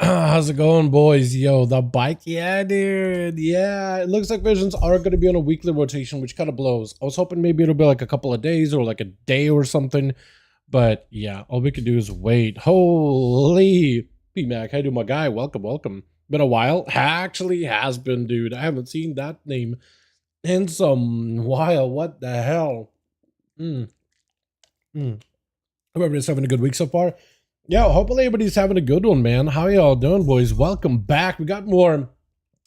How's it going, boys? Yo, the bike, yeah, dude, yeah. It looks like visions are going to be on a weekly rotation, which kind of blows. I was hoping maybe it'll be like a couple of days or like a day or something, but yeah, all we can do is wait. Holy P-Mac, how you doing, my guy? Welcome, welcome. Been a while. Actually has been, dude. I haven't seen that name in some while. What the hell? Hope everybody's having a good week so far. Yeah, hopefully everybody's having a good one, man. How y'all doing, boys? Welcome back. We got more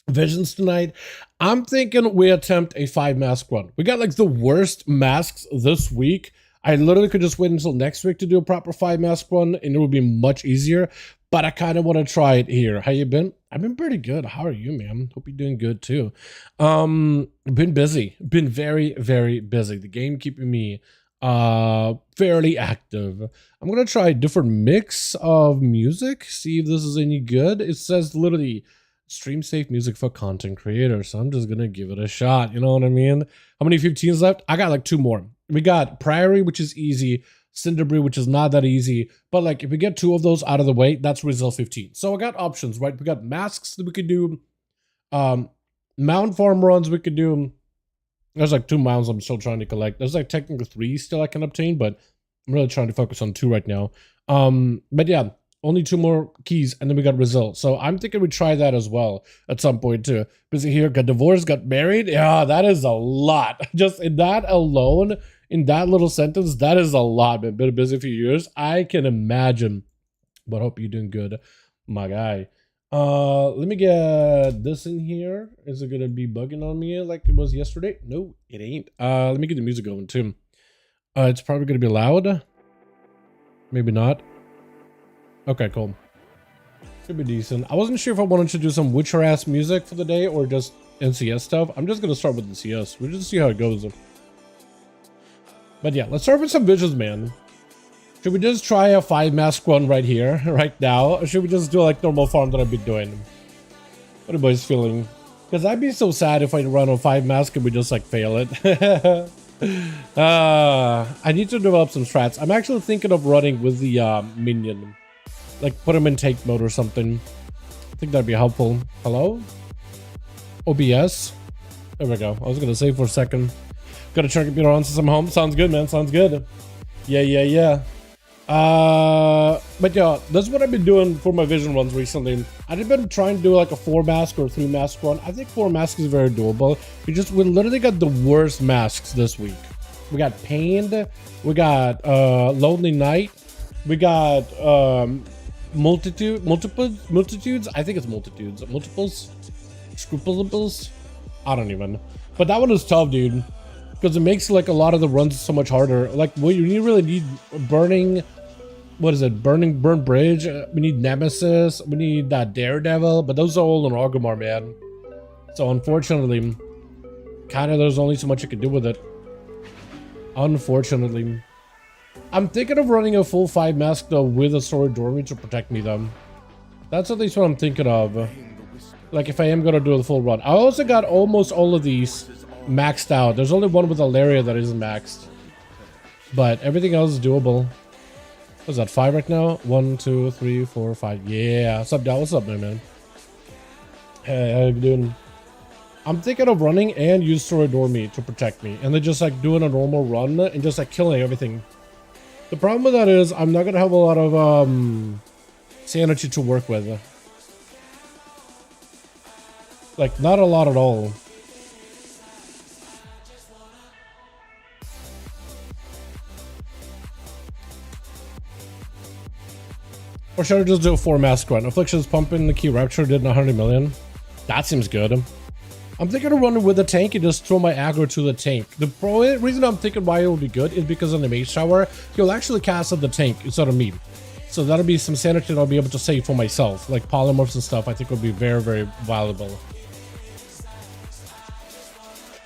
visions tonight. I'm thinking we attempt a 5-mask run. We got like the worst masks this week. I literally could just wait until next week to do a proper 5-mask run, and it would be much easier. But I kind of want to try it here. How you been? I've been pretty good. How are you, man? Hope you're doing good too. Been busy. Been very, very busy. The game keeping me fairly active. I'm gonna try a different mix of music, see if this is any good. It says literally stream safe music for content creators, so I'm just gonna give it a shot. You know what I mean? How many 15s left? I got like 2 more. We got Priory, which is easy, Cinderbrew, which is not that easy, but like if we get 2 of those out of the way, that's RESIL 15. So I got options, right? We got masks that we could do, mound farm runs we could do. There's like 2 mounds I'm still trying to collect. There's like technically 3 still I can obtain, but I'm really trying to focus on 2 right now. But yeah, only 2 more keys, and then we got RESIL. So I'm thinking we try that as well at some point too. Busy here, got divorced, got married. Yeah, that is a lot. Just in that alone, in that little sentence, that is a lot. Been a busy few years. I can imagine. But hope you're doing good, my guy. Let me get this in here. Is it gonna be bugging on me like it was yesterday? No, it ain't. Let me get the music going too. It's probably gonna be loud. Maybe not. Okay, cool. Should be decent. I wasn't sure if I wanted to do some Witcher ass music for the day or just NCS stuff. I'm just gonna start with NCS. We'll just see how it goes. But yeah, let's start with some visions, man. Should we just try a 5-mask run right here, right now? Or should we just do like normal farm that I've been doing? What are you boys feeling? Because I'd be so sad if I run a 5-mask and we just like fail it. I need to develop some strats. I'm actually thinking of running with the minion. Like put him in tank mode or something. I think that'd be helpful. Hello? OBS? There we go. I was gonna save for a second. Gotta turn computer on since I'm home. Sounds good, man. Sounds good. Yeah. But yeah, that's what I've been doing for my vision runs recently. I've been trying to do like a 4-mask or 3-mask run. I think 4 masks is very doable. We literally got the worst masks this week. We got Pained, we got Lonely Night, we got multitudes. I think it's multiples, scrupulables. I don't even. But that one is tough, dude, because it makes like a lot of the runs so much harder. Like you really need burning. What is it? Burn Bridge. We need Nemesis. We need that Daredevil. But those are all in Orgrimmar, man. So unfortunately, kind of there's only so much you can do with it. Unfortunately. I'm thinking of running a full 5-mask though with a sword dormy to protect me though. That's at least what I'm thinking of. Like if I am gonna do the full run. I also got almost all of these maxed out. There's only one with Alaria that isn't maxed. But everything else is doable. What's that, 5 right now? 1, 2, 3, 4, 5. Yeah. What's up, Dal? What's up, man? Hey, how you doing? I'm thinking of running and use Sorodormi to protect me. And then just like doing a normal run and just like killing everything. The problem with that is I'm not gonna have a lot of sanity to work with. Like not a lot at all. Or should I just do a 4-mask run? Affliction's pumping the key rapture did 100 million. That seems good. I'm thinking of running with the tank and just throw my aggro to the tank. The reason I'm thinking why it will be good is because on the mage shower, he'll actually cast at the tank instead of me. So that'll be some sanity that I'll be able to save for myself. Like polymorphs and stuff, I think will be very, very valuable.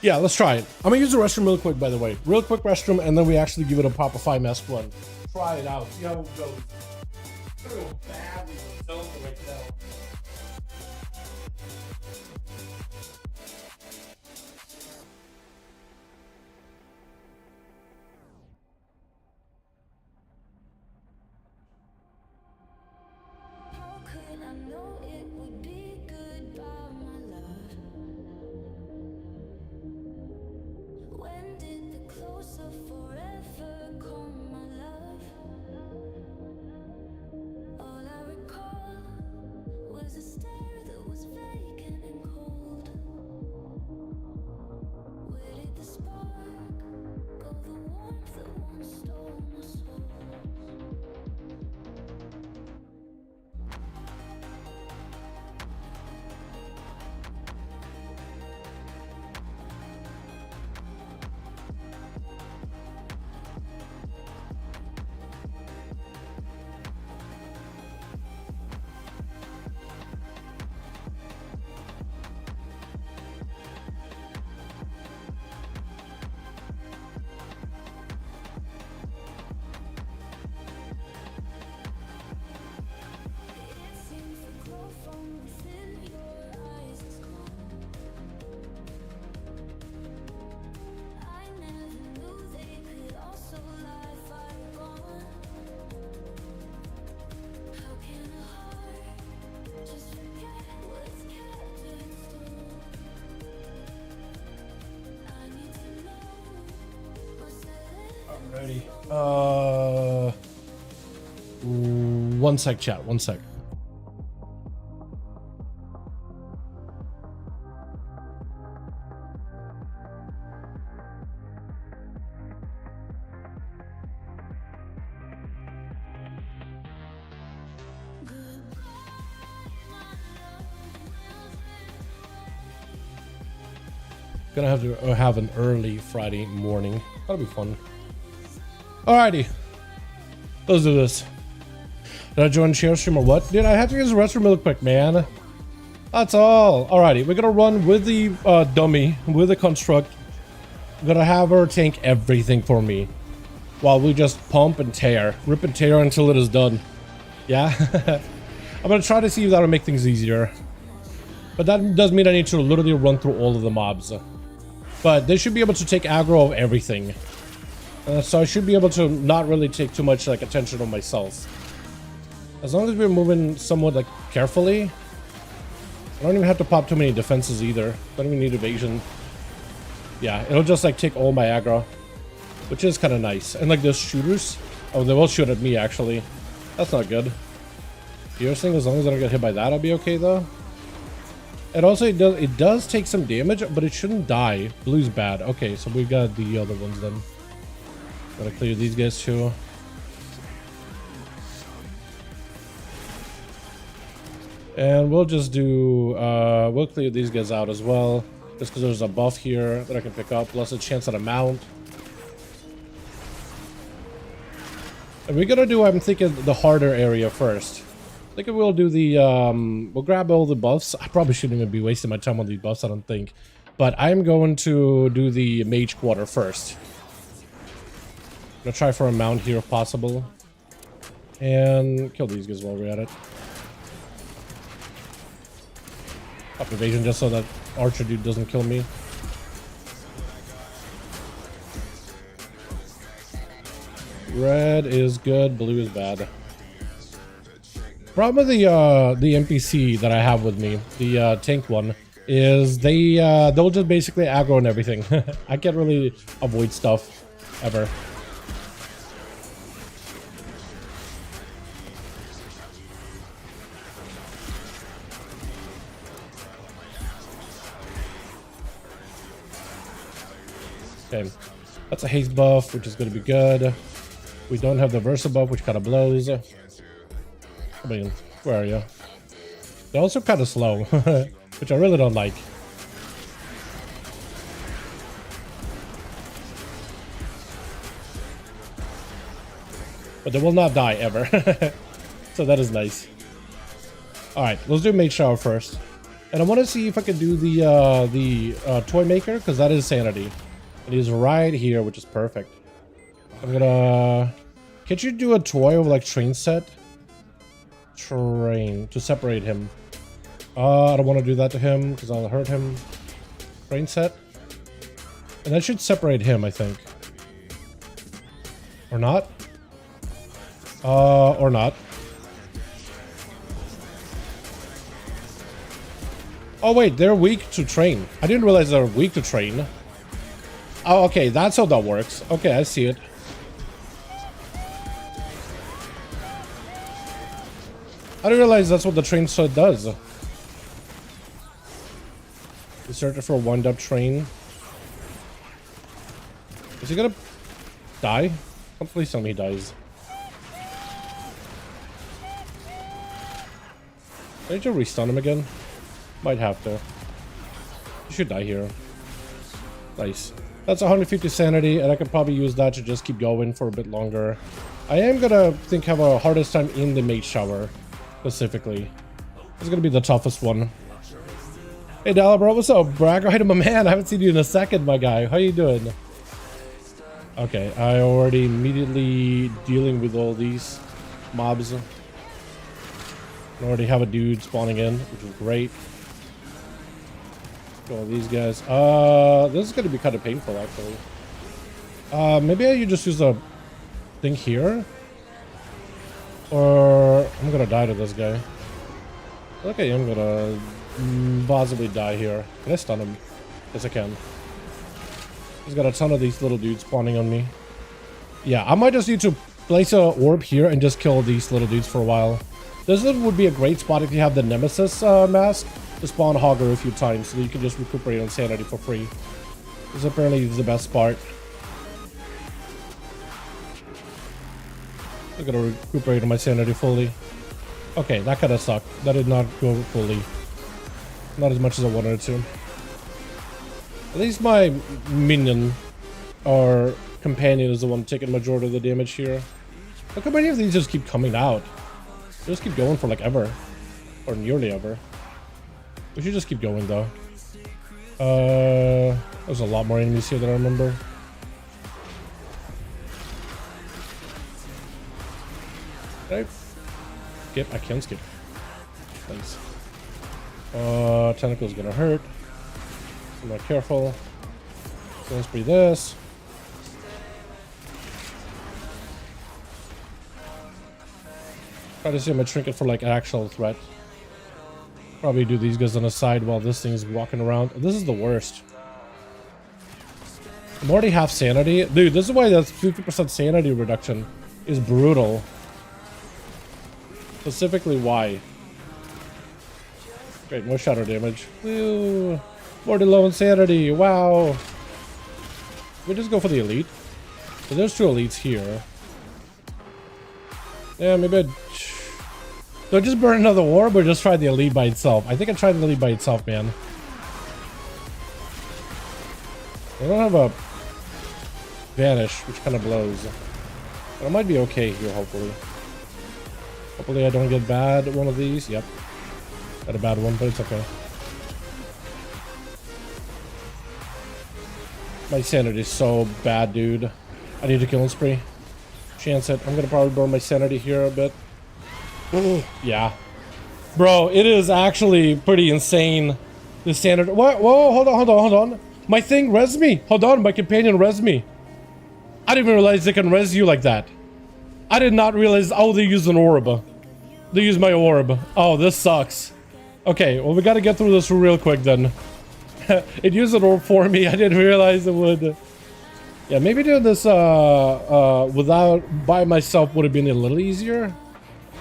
Yeah, let's try it. I'm gonna use the restroom real quick, by the way. Real quick restroom, and then we actually give it a proper 5-mask run. Try it out, see how it goes. It's gonna go badly with Delta right now. Ready. One sec, chat. One sec. Gonna have to have an early Friday morning. That'll be fun. Alrighty, let's do this. Did I join share stream or what? Dude, I have to use the restroom real quick, man. That's all. Alrighty, we're gonna run with the dummy, with the construct. I'm gonna have her tank everything for me. while we just pump and tear. Rip and tear until it is done. Yeah? I'm gonna try to see if that'll make things easier. But that does mean I need to literally run through all of the mobs. But they should be able to take aggro of everything. So I should be able to not really take too much like attention on myself. As long as we're moving somewhat like carefully. I don't even have to pop too many defenses either. Don't even need evasion. Yeah, it'll just like take all my aggro. Which is kind of nice. And like those shooters. Oh, they will shoot at me actually. That's not good. Piercing, as long as I don't get hit by that, I'll be okay though. And also it does take some damage, but it shouldn't die. Blue's bad. Okay, so we got the other ones then. Gotta clear these guys too. And we'll just do we'll clear these guys out as well. Just because there's a buff here that I can pick up, plus a chance at a mount. And we're gonna do, I'm thinking, the harder area first. I think we'll do the, we'll grab all the buffs. I probably shouldn't even be wasting my time on these buffs, I don't think. But I'm going to do the mage quarter first. I'm gonna try for a mount here if possible. And kill these guys while we're at it. Up evasion just so that archer dude doesn't kill me. Red is good, blue is bad. Problem with the NPC that I have with me, the tank one, is they'll just basically aggro and everything. I can't really avoid stuff ever. Okay, that's a haste buff, which is going to be good. We don't have the Versa buff, which kind of blows. I mean, where are you? They're also kind of slow, which I really don't like. But they will not die ever. So that is nice. Alright, let's do Mage Shower first. And I want to see if I can do the Toy Maker, because that is Sanity. It is right here, which is perfect. I'm gonna... Can't you do a toy of like train set? Train to separate him. I don't want to do that to him because I'll hurt him. Train set. And that should separate him, I think. Or not? Or not. Oh wait, they're weak to train. I didn't realize they're weak to train. Oh, okay, that's how that works. Okay, I see it. I didn't realize that's what the train set does. You search for a wind-up train. Is he gonna die? Please tell me he dies. I need to restun him again. Might have to. He should die here. Nice. That's 150 sanity, and I could probably use that to just keep going for a bit longer. I am gonna have a hardest time in the Mage Shower. Specifically. It's gonna be the toughest one. Hey Dalaran, bro, what's up? Bragg, right, my man. I haven't seen you in a second, my guy. How you doing? Okay, I already immediately dealing with all these mobs. I already have a dude spawning in, which is great. All these guys. This is gonna be kind of painful actually. Maybe I just use a thing here. Or I'm gonna die to this guy. Okay, I'm gonna possibly die here. Can I stun him? Yes, I can. He's got a ton of these little dudes spawning on me. Yeah, I might just need to place a orb here and just kill these little dudes for a while. This would be a great spot if you have the Nemesis mask to spawn Hogger a few times so that you can just recuperate on sanity for free. This apparently is the best spot. I'm gonna recuperate on my sanity fully. Okay, that kind of sucked. That did not go fully. Not as much as I wanted it to. At least my minion or companion is the one taking majority of the damage here. Look how many of these just keep coming out. They just keep going for like ever. Or nearly ever. We should just keep going though. There's a lot more enemies here that I remember. Can I skip? I can skip. Thanks. Tentacle's gonna hurt. I'm not careful. So let's breathe this. Try to see my trinket for like an actual threat. Probably do these guys on the side while this thing's walking around. This is the worst. I'm already half sanity. Dude, this is why that 50% sanity reduction is brutal. Specifically why. Great, more shadow damage. Woo! More low insanity. Wow. We just go for the elite. So there's two elites here. Yeah, maybe I'd... Do I just burn another orb or just try the elite by itself? I think I tried the elite by itself, man. I don't have a vanish, which kind of blows. But I might be okay here, hopefully. Hopefully I don't get bad one of these. Yep. Got a bad one, but it's okay. My sanity is so bad, dude. I need to kill and spree. Chance it. I'm gonna probably burn my sanity here a bit. Yeah. Bro, it is actually pretty insane. The sanity. What? Whoa, hold on. My thing res me. Hold on, my companion res me. I didn't even realize they can res you like that. I did not realize. Oh, they use an orb. They use my orb. Oh, this sucks. Okay, well, we gotta get through this real quick then. It used an orb for me. I didn't realize it would. Yeah, maybe doing this without by myself would have been a little easier.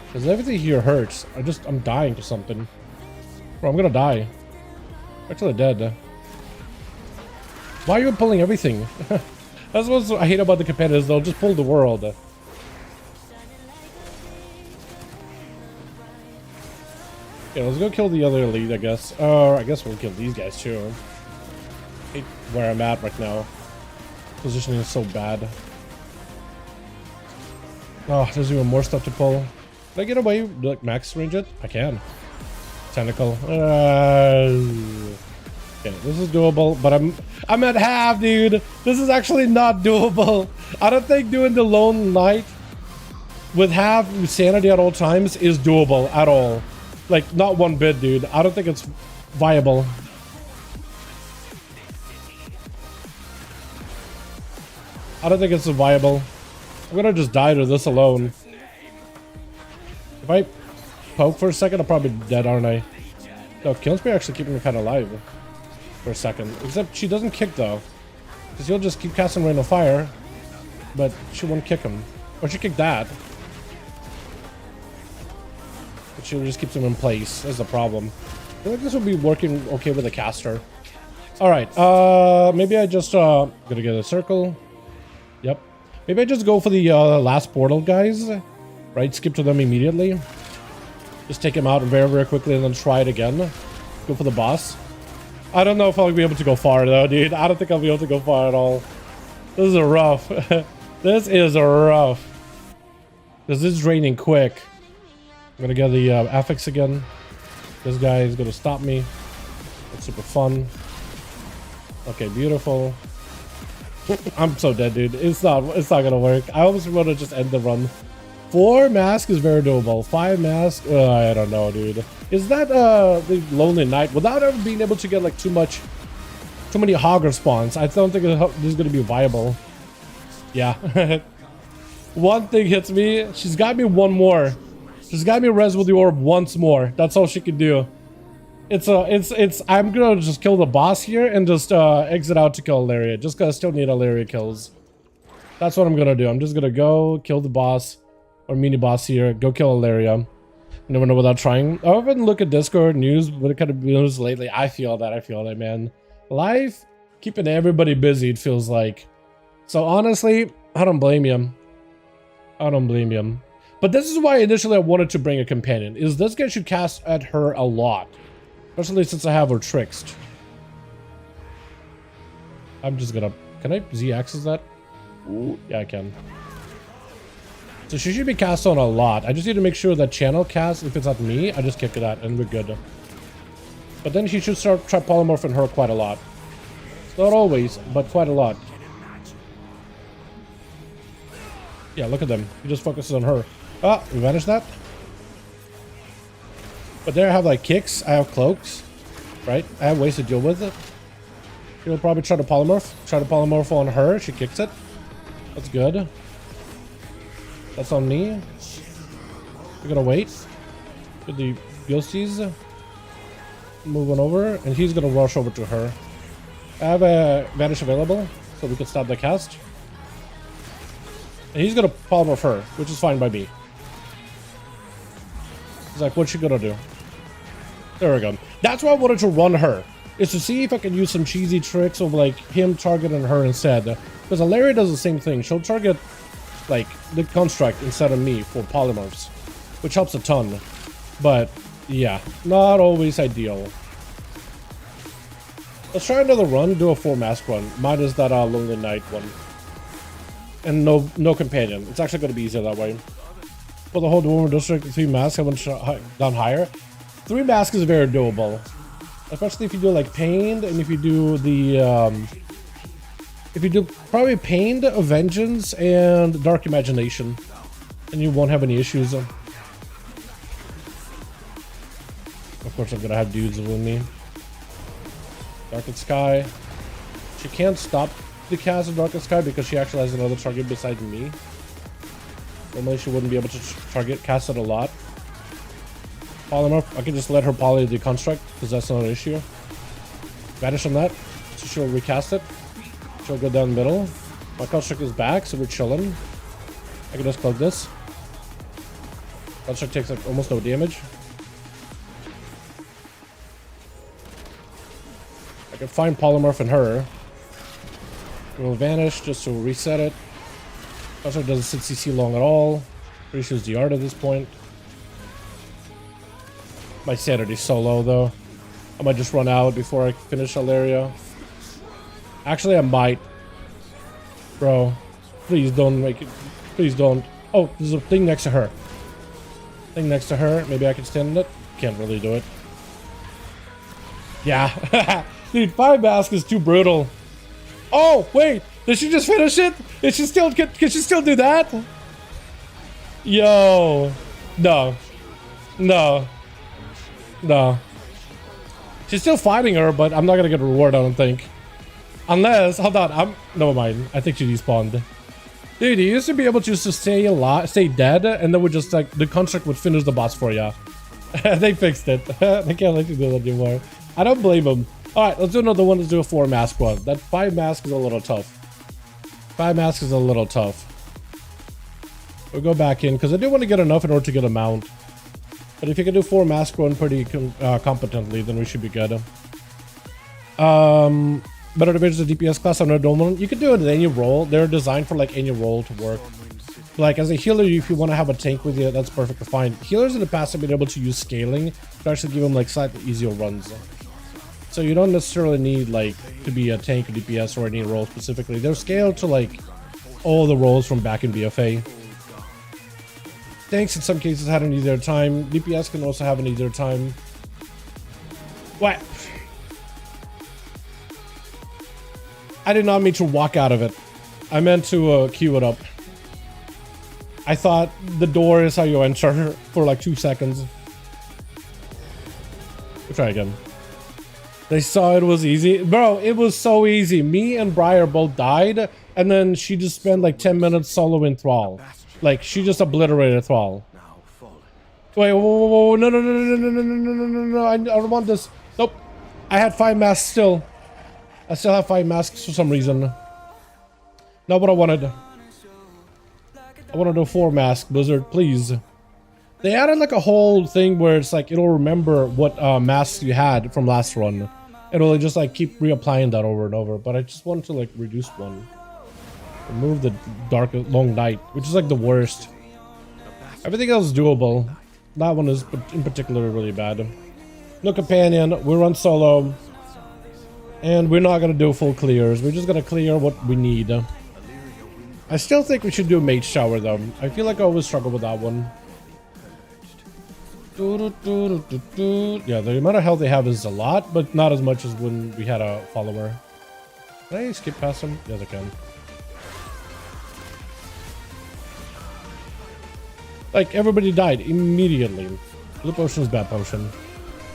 Because everything here hurts. I'm dying to something. Bro, I'm gonna die. Actually dead. Why are you pulling everything? That's what I hate about the competitors. They'll just pull the world. Okay, let's go kill the other elite, I guess. I guess we'll kill these guys too. I hate where I'm at right now. Positioning is so bad. Oh, there's even more stuff to pull. Can I get away? Like max range it? I can. Tentacle. Okay, this is doable, but I'm at half, dude. This is actually not doable. I don't think doing the lone knight with half sanity at all times is doable at all. Like, not one bit, dude. I don't think it's viable. I don't think it's viable. I'm gonna just die to this alone. If I poke for a second, I'm probably dead, aren't I? No, Kilnspree actually keeping me kind of alive for a second. Except she doesn't kick, though. Because you'll just keep casting Rain of Fire. But she won't kick him. Or she kicked that. But she just keeps him in place. That's the problem. I feel like this would be working okay with a caster. Alright, maybe I just, gonna get a circle. Yep. Maybe I just go for the last portal guys. Right, skip to them immediately. Just take him out very, very quickly and then try it again. Go for the boss. I don't know if I'll be able to go far though, dude. I don't think I'll be able to go far at all. This is rough. This is rough. This is draining quick. I'm gonna get the affix again. This guy is gonna stop me. It's super fun. Okay, beautiful. I'm so dead, dude. It's not gonna work. I almost want to just end the run. 4 mask is very doable. 5 mask, I don't know, dude. Is that the Lonely Knight without ever being able to get like too many hogger spawns? I don't think this is gonna be viable. Yeah. One thing hits me. She's got me one more. She's got me res with the orb once more. That's all she can do. I'm gonna just kill the boss here and just exit out to kill Ilaria. Just cause I still need Ilaria kills. That's what I'm gonna do. I'm just gonna go kill the boss or mini boss here. Go kill Ilaria. Never know without trying. I often look at Discord news, what it kind of news lately. I feel that, man. Life keeping everybody busy, it feels like. So honestly, I don't blame you. I don't blame you. But this is why initially I wanted to bring a companion. Is this guy should cast at her a lot. Especially since I have her tricked. I'm just gonna... Can I Z-axis that? Ooh, yeah, I can. So she should be cast on a lot. I just need to make sure that channel cast, if it's not me, I just kick it out and we're good. But then she should start try polymorphing her quite a lot. Not always, but quite a lot. Yeah, look at them. He just focuses on her. Oh, we vanished that. But there I have like kicks, I have cloaks, right? I have ways to deal with it. He'll probably try to polymorph on her. She kicks it. That's good. That's on me. We're gonna wait. Get the Yoshi's moving over, and he's gonna rush over to her. I have a vanish available, so we can stop the cast. And he's gonna polymorph her, which is fine by me. He's like, what's she gonna do? There we go. That's why I wanted to run her. Is to see if I can use some cheesy tricks of like him targeting her instead. Because Alaria does the same thing. She'll target like the construct instead of me for polymorphs, which helps a ton. But yeah, not always ideal. Let's try another run. Do a 4-mask run. Minus that Lonely Night one. And no companion. It's actually going to be easier that way. For the whole Dwarven District, 3 masks, I went down higher. 3 masks is very doable. Especially if you do like Pained, and if you do the if you do probably Pained, Vengeance, and Dark Imagination, and you won't have any issues. Of course, I'm gonna have dudes with me. Darkened Sky. She can't stop the cast of Darkened Sky because she actually has another target besides me. Normally, she wouldn't be able to cast it a lot. Polymorph, I can just let her poly the construct because that's not an issue. Vanish on that, so she'll recast it. She'll go down the middle. My construct is back, so we're chilling. I can just cloak this. Construct takes like almost no damage. I can find polymorph in her. It will vanish just to reset it. Construct doesn't sit CC long at all. Pretty sure it's the art at this point. My sanity's so low though. I might just run out before I finish Alaria. Actually, I might. Bro, please don't make it. Please don't. Oh, there's a thing next to her. Thing next to her. Maybe I can stand it. Can't really do it. Yeah. Dude, 5 mask is too brutal. Oh, wait. Did she just finish it? Can she still do that? Yo. No. No. No. She's still fighting her, but I'm not gonna get a reward, I don't think. Unless, hold on, never mind. I think she despawned. Dude, you used to be able to just stay alive, stay dead, and then would just like, the construct would finish the boss for you. They fixed it. They can't let you do that anymore. I don't blame them. Alright, let's do another one. Let's do a 4-mask one. That 5 mask is a little tough. 5 mask is a little tough. We'll go back in, because I do want to get enough in order to get a mount. But if you can do 4 mask run pretty competently, then we should be good. Better divisions of DPS class on a normal. You can do it in any role. They're designed for like any role to work. Like as a healer, if you want to have a tank with you, that's perfectly fine. Healers in the past have been able to use scaling to actually give them like slightly easier runs. So you don't necessarily need like to be a tank or DPS or any role specifically. They're scaled to like all the roles from back in BFA. Tanks in some cases had an easier time. DPS can also have an easier time. What? I did not mean to walk out of it. I meant to queue it up. I thought the door is how you enter for like 2 seconds. We'll try again. They saw it was easy. Bro, it was so easy. Me and Briar both died, and then she just spent like 10 minutes soloing Thrall. Like, she just obliterated Thrall. Wait, whoa, no, I don't want this. Nope. I had 5 masks still. I still have 5 masks for some reason. Not what I wanted. I want to do 4 mask, Blizzard, please. They added like a whole thing where it's like, it'll remember what masks you had from last run. It'll just like keep reapplying that over and over. But I just want to like reduce one. Remove the dark long night, which is like the worst. Everything else is doable. That one is in particular really bad. No companion, we run solo. And we're not gonna do full clears. We're just gonna clear what we need. I still think we should do a mage shower though. I feel like I always struggle with that one. Yeah, the amount of health they have is a lot, but not as much as when we had a follower. Can I skip past him? Yes, I can. Like, everybody died immediately. Blue potion is bad potion.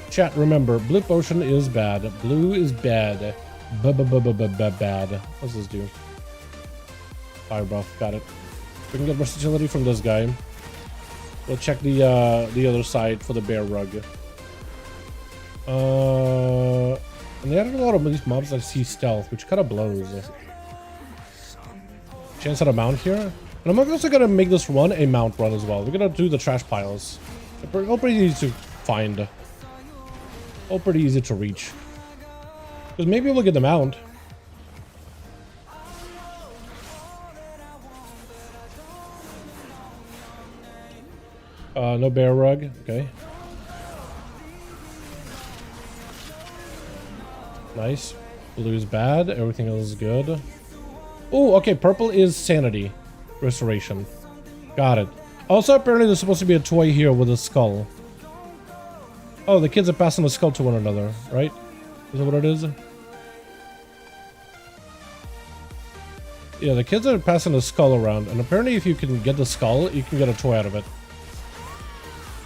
Chat, remember, blue potion is bad. Blue is bad. Bad. What's this do? Fire buff, got it. We can get versatility from this guy. We'll check the other side for the bear rug. And they added a lot of these mobs that see stealth, which kind of blows. Chance at a mount here. And I'm also gonna make this run a mount run as well. We're gonna do the trash piles. They're all pretty easy to find. All pretty easy to reach. Because maybe we'll get the mount. No bear rug. Okay. Nice. Blue's bad. Everything else is good. Oh, okay. Purple is sanity restoration. Got it. Also, apparently there's supposed to be a toy here with a skull. Oh, the kids are passing the skull to one another, right? Is that what it is? Yeah, the kids are passing the skull around, and apparently if you can get the skull, you can get a toy out of it.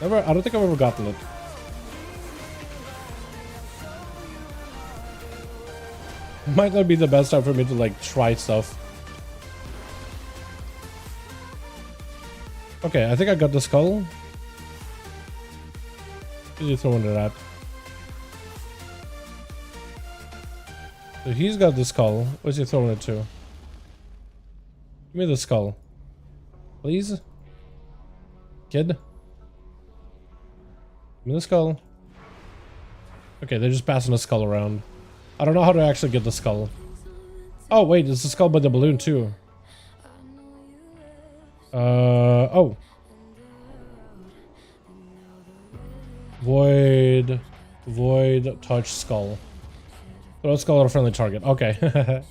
I don't think I've ever gotten it. Might not be the best time for me to like try stuff. Okay, I think I got the skull. What are you throwing it at? So he's got the skull. What's he throwing it to? Give me the skull. Please? Kid? Give me the skull. Okay, they're just passing the skull around. I don't know how to actually get the skull. Oh, wait, it's the skull by the balloon, too. Oh. Void touch skull. Throw skull at a friendly target. Okay.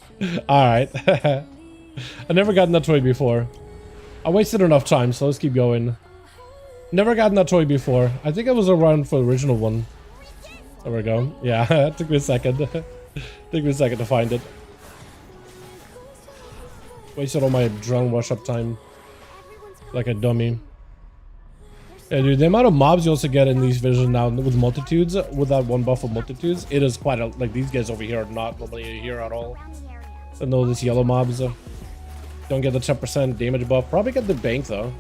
Alright. I've never gotten that toy before. I wasted enough time, so let's keep going. Never gotten that toy before. I think I was around for the original one. There we go. Yeah, it took me a second. Took me a second to find it. Wasted all my drone wash-up time. Like a dummy. Yeah, dude, the amount of mobs you also get in these visions now with multitudes, with that one buff of multitudes, it is quite a, like, these guys over here are not normally here at all. I know these yellow mobs don't get the 10% damage buff. Probably get the bank though.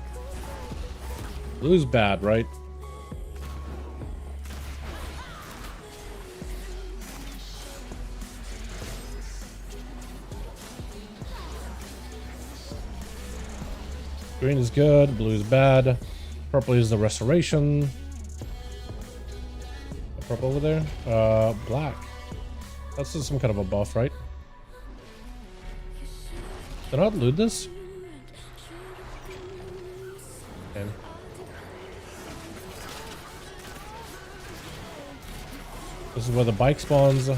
Blue's bad, right? Green is good, blue is bad. Purple is the restoration. Purple over there. Black. That's just some kind of a buff, right? Did I not loot this? Okay. This is where the bike spawns.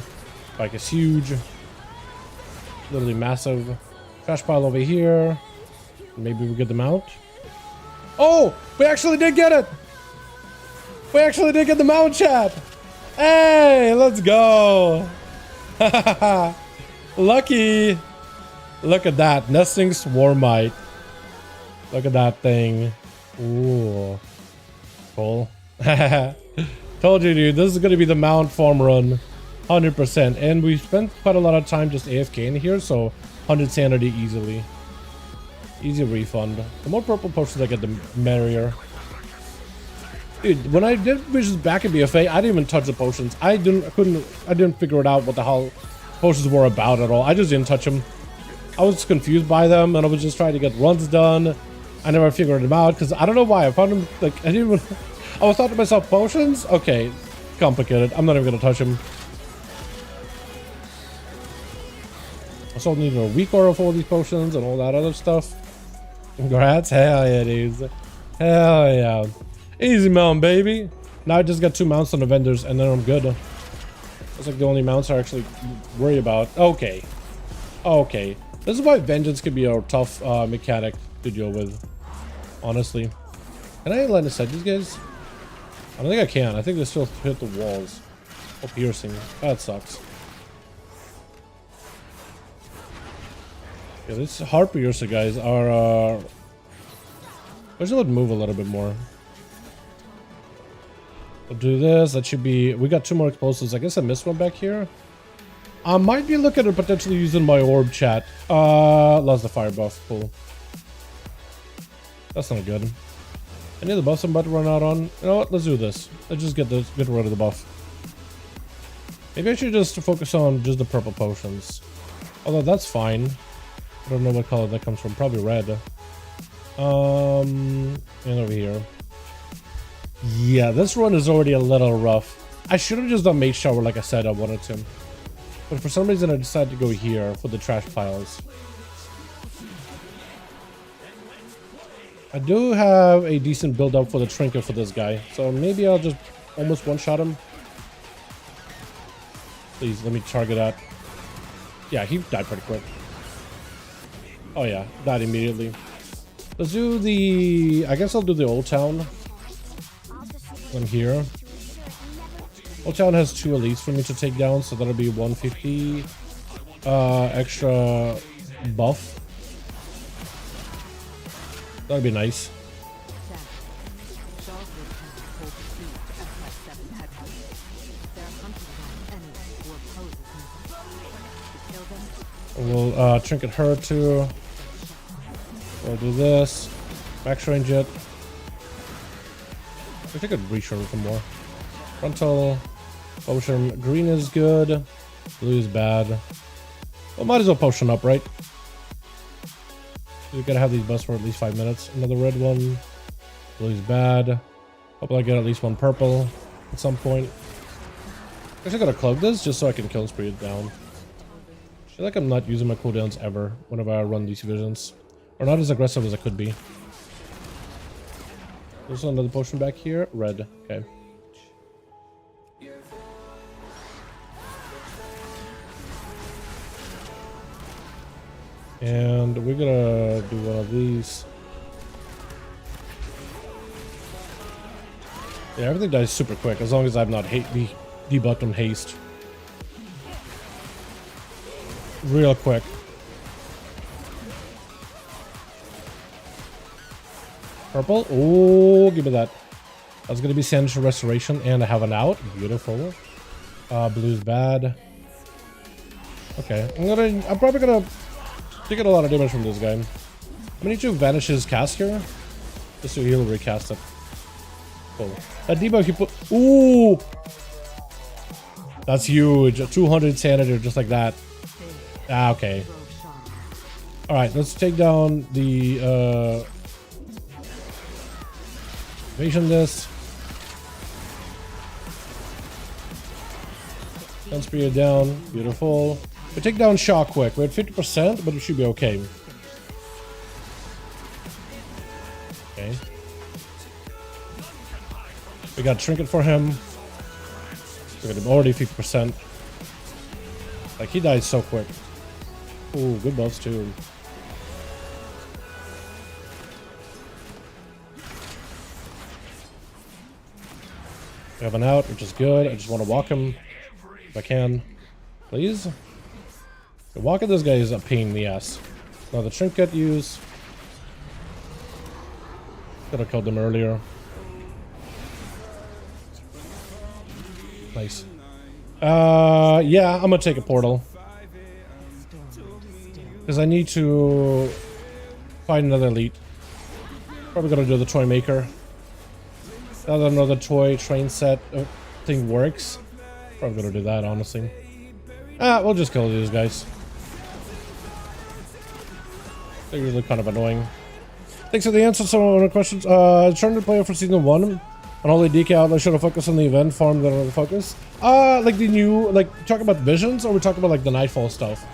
Bike is huge. Literally massive. Trash pile over here. Maybe we get them out. Oh! We actually did get it! We actually did get the mount, chat! Hey! Let's go! Lucky! Look at that. Nesting Swarmite. Look at that thing. Ooh. Cool. Told you, dude. This is going to be the mount farm run. 100%. And we spent quite a lot of time just AFK in here, so 100 sanity easily. Easy refund. The more purple potions I get, the merrier. Dude, when I did visions back in BFA, I didn't even touch the potions. I didn't figure it out what the hell potions were about at all. I just didn't touch them. I was confused by them, and I was just trying to get runs done. I never figured them out because I don't know why. I found them like I didn't even. I was thought to myself, potions? Okay, complicated. I'm not even gonna touch them. I still need a weak aura for all these potions and all that other stuff. Congrats, hell yeah, dudes. Hell yeah. Easy mount, baby. Now I just got 2 mounts on the vendors and then I'm good. That's like the only mounts I actually worry about. Okay. Okay. This is why vengeance can be a tough mechanic to deal with. Honestly. Can I line of sight these guys? I don't think I can. I think they still hit the walls. Oh, piercing. That sucks. Yeah, these heart piercer guys are Wish it would move a little bit more. We'll do this. That should be... We got 2 more explosives. I guess I missed one back here. I might be looking at potentially using my orb chat. Lost the fire buff. Cool. That's not good. Any of the buffs I'm about to run out on? You know what? Let's do this. Let's just get rid of the buff. Maybe I should just focus on just the purple potions. Although that's fine. I don't know what color that comes from. Probably red. And over here. Yeah, this run is already a little rough. I should have just done Mage Shower like I said I wanted to. But for some reason I decided to go here for the trash piles. I do have a decent build up for the trinket for this guy. So maybe I'll just almost one-shot him. Please, let me target that. Yeah, he died pretty quick. Oh yeah, died immediately. Let's do the... I guess I'll do the Old Town. One here. Old Town has 2 elites for me to take down, so that'll be 150 extra buff. That'd be nice. We'll trinket her too. We'll do this. Max range it. I think I could reach her with some more. Frontal. Potion. Green is good. Blue is bad. Well, might as well potion up, right? We gotta have these busts for at least 5 minutes. Another red one. Blue is bad. Hope I get at least 1 purple at some point. I gotta cloak this just so I can kill spree it down. I feel like I'm not using my cooldowns ever whenever I run these visions. Or not as aggressive as I could be. There's another potion back here. Red. Okay. And we're gonna do one of these. Yeah, everything dies super quick as long as I'm not debuffed on haste. Real quick. Purple. Oh, give me that. That's gonna be Sanitary Restoration, and I have an out. Beautiful. Blue's bad. Okay, I'm probably gonna get a lot of damage from this guy. I'm gonna need to vanish his cast here, just so he'll recast it. Cool. That debuff he put. Ooh, that's huge. 200 sanity, just like that. Ah, okay. All right, let's take down the evasion this. Gun spear down. Beautiful. We take down Shaw quick. We're at 50%, but it should be okay. Okay. We got trinket for him. We got him already 50%. Like, he dies so quick. Ooh, good buffs too. We have an out, which is good. I just want to walk him if I can. Please. Walking this guy is a pain in the ass. Now the trinket use. Could have killed him earlier. Nice. Yeah, I'm gonna take a portal. Because I need to find another elite. Probably gonna do the toy maker. Now that another toy train set thing works. Probably gonna do that, honestly. We'll just kill these guys. They're usually kind of annoying. Thanks for the answer to some of our questions. Trying to play for season 1 on Holy DK outlet. Should I focus on the event farm than on the focus? Like the new, like, talk about visions, or we talk about like the Nightfall stuff?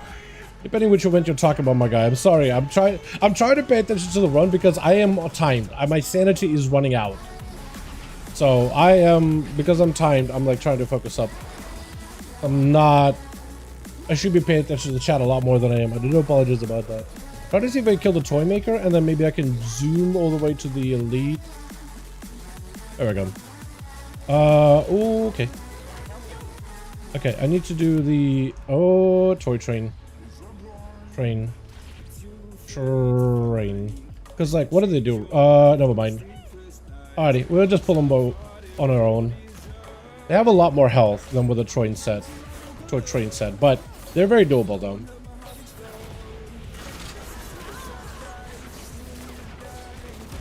Depending which event you're talking about, my guy. I'm sorry. I'm trying to pay attention to the run because I am timed. My sanity is running out. So I am, because I'm timed, I'm like trying to focus up. I'm not. I should be paying attention to the chat a lot more than I am. I do apologize about that. Try to see if I kill the toy maker, and then maybe I can zoom all the way to the elite. There we go. Ooh, okay. Okay, I need to do the toy train. Train. Because, like, what did they do? Never mind. Alrighty, we'll just pull them both on our own. They have a lot more health than with a train set. But they're very doable, though.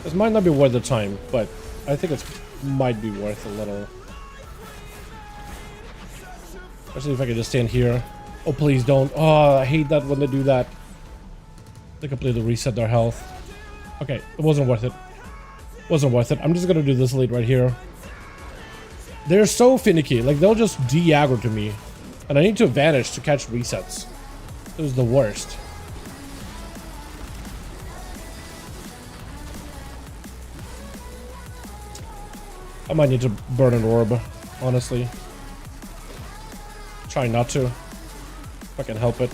This might not be worth the time, but I think it might be worth a little. Especially if I can just stand here. Oh, please don't. Oh, I hate that when they do that. They completely reset their health. Okay, it wasn't worth it. Wasn't worth it. I'm just gonna do this lead right here. They're so finicky. Like, they'll just de-aggro to me. And I need to vanish to catch resets. It was the worst. I might need to burn an orb, honestly. Try not to. If I can help it.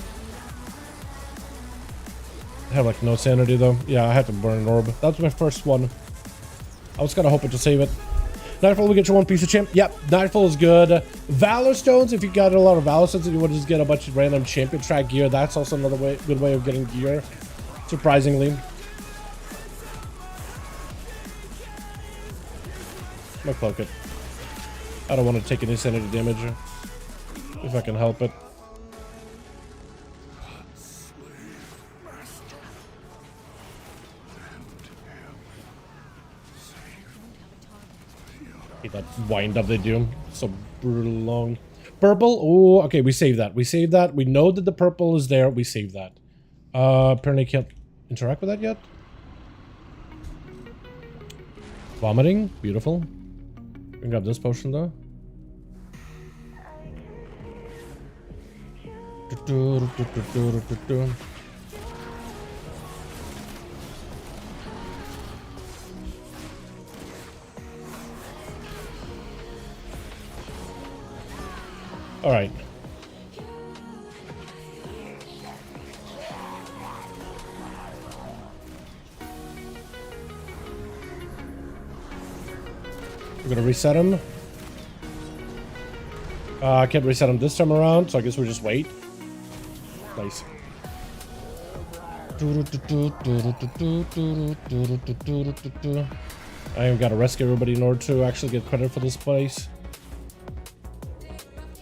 I have like no sanity though. Yeah, I have to burn an orb. That's my first one. I was kind of hoping to save it. Nightfall, we get your one piece of champ. Yep, Nightfall is good. Valor Stones, if you got a lot of Valor Stones and you want to just get a bunch of random champion track gear, that's also another good way of getting gear. Surprisingly. I'm gonna cloak it. I don't want to take any sanity damage. If I can help it. That wind up they do so brutal long. Purple. Oh, okay, we saved that. We know that the purple is there. We saved that. Apparently can't interact with that yet. Vomiting. Beautiful. We can grab this potion though. All right. We're gonna reset him. I can't reset him this time around, so I guess we'll just wait. Nice. I've got to rescue everybody in order to actually get credit for this place.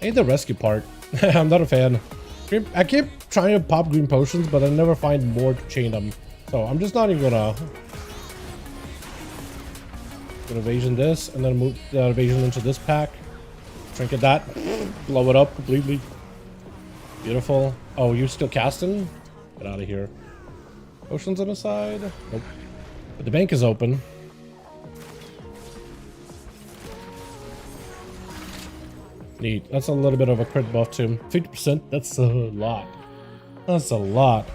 I hate the rescue part. I'm not a fan. I keep trying to pop green potions, but I never find more to chain them. So I'm just not even gonna evasion this, and then move the evasion into this pack. Trinket that. Blow it up completely. Beautiful. Oh, you're still casting? Get out of here. Potions on the side? Nope. But the bank is open. Neat. That's a little bit of a crit buff too. 50%? That's a lot. That's a lot.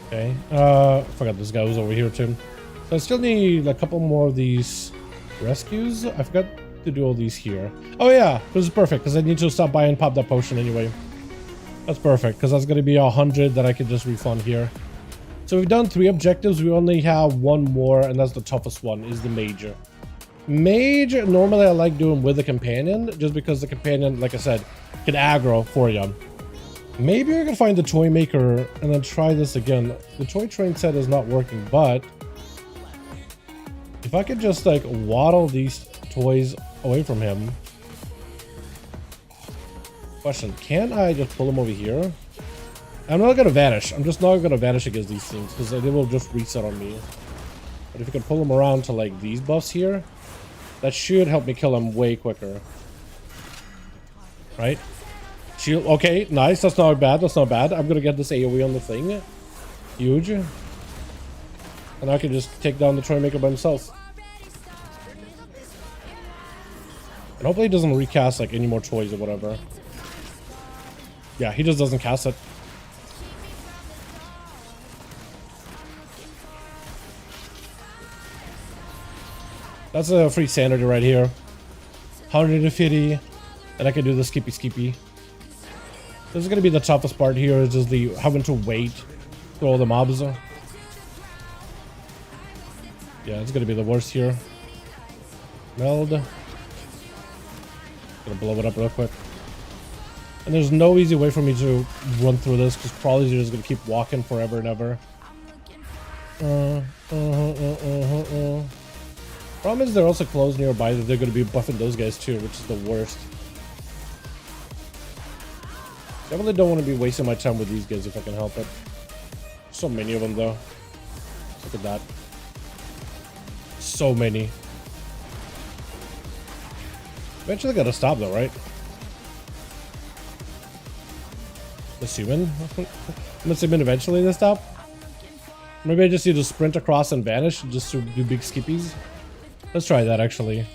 Okay. Forgot this guy was over here too. So I still need a couple more of these rescues. I forgot to do all these here. Oh yeah, this is perfect because I need to stop by and pop that potion anyway. That's perfect because that's going to be 100 that I could just refund here. So we've done 3 objectives. We only have 1 more, and that's the toughest one, is the major. Mage, normally I like doing with the companion, just because the companion, like I said, can aggro for you. Maybe I can find the toy maker and then try this again. The toy train set is not working, but if I could just like waddle these toys away from him. Question, can I just pull them over here? I'm not gonna vanish. I'm just not gonna vanish against these things because they will just reset on me. But if you can pull them around to like these buffs here, that should help me kill them way quicker. Right? Shield. Okay, nice. That's not bad. That's not bad. I'm gonna get this AoE on the thing. Huge. And I can just take down the Troy Maker by himself. And hopefully he doesn't recast like any more toys or whatever. Yeah, he just doesn't cast it. That's a free sanity right here. 150. And I can do the skippy. This is going to be the toughest part here, is just the having to wait for all the mobs. Yeah, it's going to be the worst here. Meld. Gonna blow it up real quick. And there's no easy way for me to run through this because probably you're just gonna keep walking forever and ever. Problem is they're also close nearby that they're gonna be buffing those guys too, which is the worst. Definitely don't want to be wasting my time with these guys if I can help it. So many of them though. Look at that. So many. Eventually gotta stop though, right? Assuming. I'm assuming eventually they stop. Maybe I just need to sprint across and vanish just to do big skippies. Let's try that actually.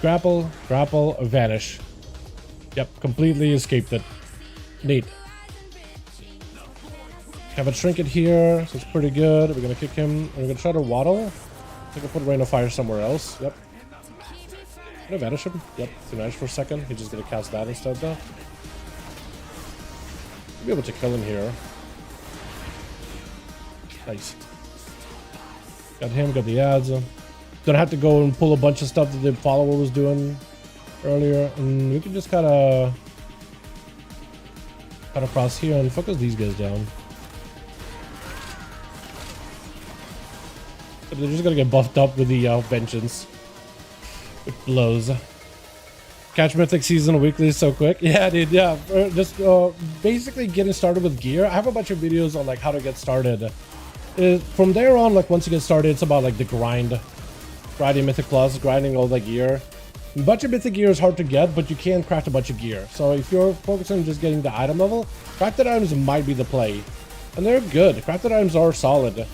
Grapple, grapple, vanish. Yep, completely escaped it. Neat. Have a trinket here, so it's pretty good. We're gonna kick him. We're gonna try to waddle. I think I'll put Rain of Fire somewhere else. Yep. Can I vanish him? Yep, he vanished for a second. He's just gonna cast that instead though. I'll be able to kill him here. Nice. Got him, got the ads. Don't have to go and pull a bunch of stuff that the follower was doing earlier. And we can just kind of cut across here and focus these guys down. But they're just gonna get buffed up with the vengeance. It blows. Catch Mythic season weekly so quick. Yeah, dude, yeah. Just basically getting started with gear. I have a bunch of videos on like how to get started. From there on, like once you get started, it's about like the grind. Grinding Mythic Plus, grinding all the gear. A bunch of Mythic gear is hard to get, but you can craft a bunch of gear. So if you're focusing on just getting the item level, crafted items might be the play. And they're good. Crafted items are solid.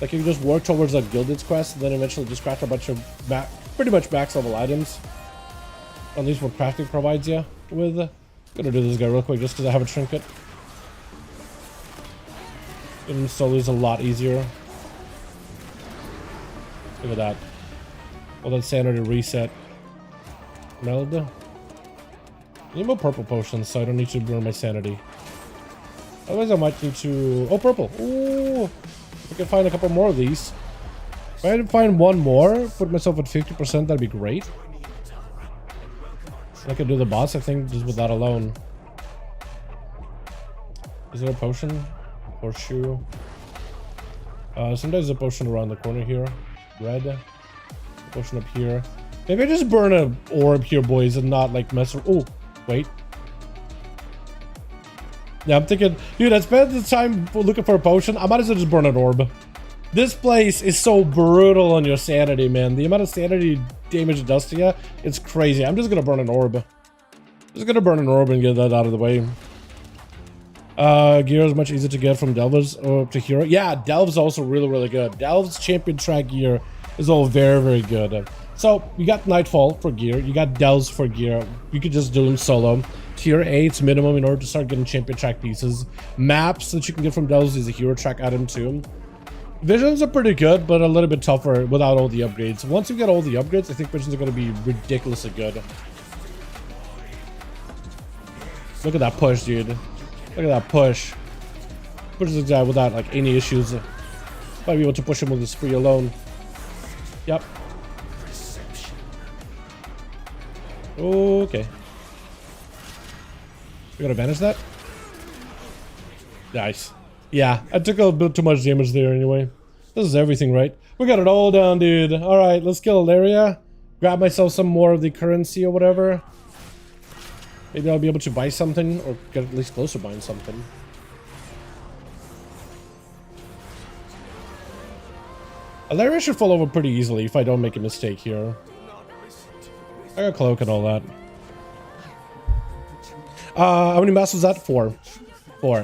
Like you just work towards a Gilded's quest, and then eventually just craft a bunch of pretty much max level items. At least what crafting provides you with. I'm gonna do this guy real quick just because I have a trinket. And solo is a lot easier. Look at that. Well, that sanity reset. Meld. I need more purple potions so I don't need to burn my sanity. Otherwise I might need to... Oh, purple. Ooh. I can find a couple more of these. If I had to find one more, put myself at 50%, that'd be great. I could do the boss, I think, just with that alone. Is there a potion? Horseshoe. Sometimes there's a potion around the corner here. Red. Potion up here. Maybe I just burn an orb here, boys, and not like mess around. Oh, wait. Yeah, I'm thinking, dude, I spent the time looking for a potion. I might as well just burn an orb. This place is so brutal on your sanity, man. The amount of sanity damage it does to you, it's crazy. I'm just gonna burn an orb. Just gonna burn an orb and get that out of the way. Gear is much easier to get from Delvers to Hero. Yeah, Delves also really good. Delves champion track gear is all very good. So you got Nightfall for gear, you got Delves for gear. You could just do them solo. Tier 8's minimum in order to start getting champion track pieces. Maps that you can get from Delves is a hero track item too. Visions are pretty good, but a little bit tougher without all the upgrades. Once you get all the upgrades, I think visions are going to be ridiculously good. Look at that push, dude. Look at that push. Pushes the guy without like any issues. Might be able to push him with his spree alone. Yep. Okay. We gotta banish that. Nice. Yeah, I took a bit too much damage there anyway. This is everything, right? We got it all down, dude. Alright, let's kill Ilaria. Grab myself some more of the currency or whatever. Maybe I'll be able to buy something, or get at least close to buying something. Ilaria should fall over pretty easily if I don't make a mistake here. I got cloak and all that. How many masks was that? 4.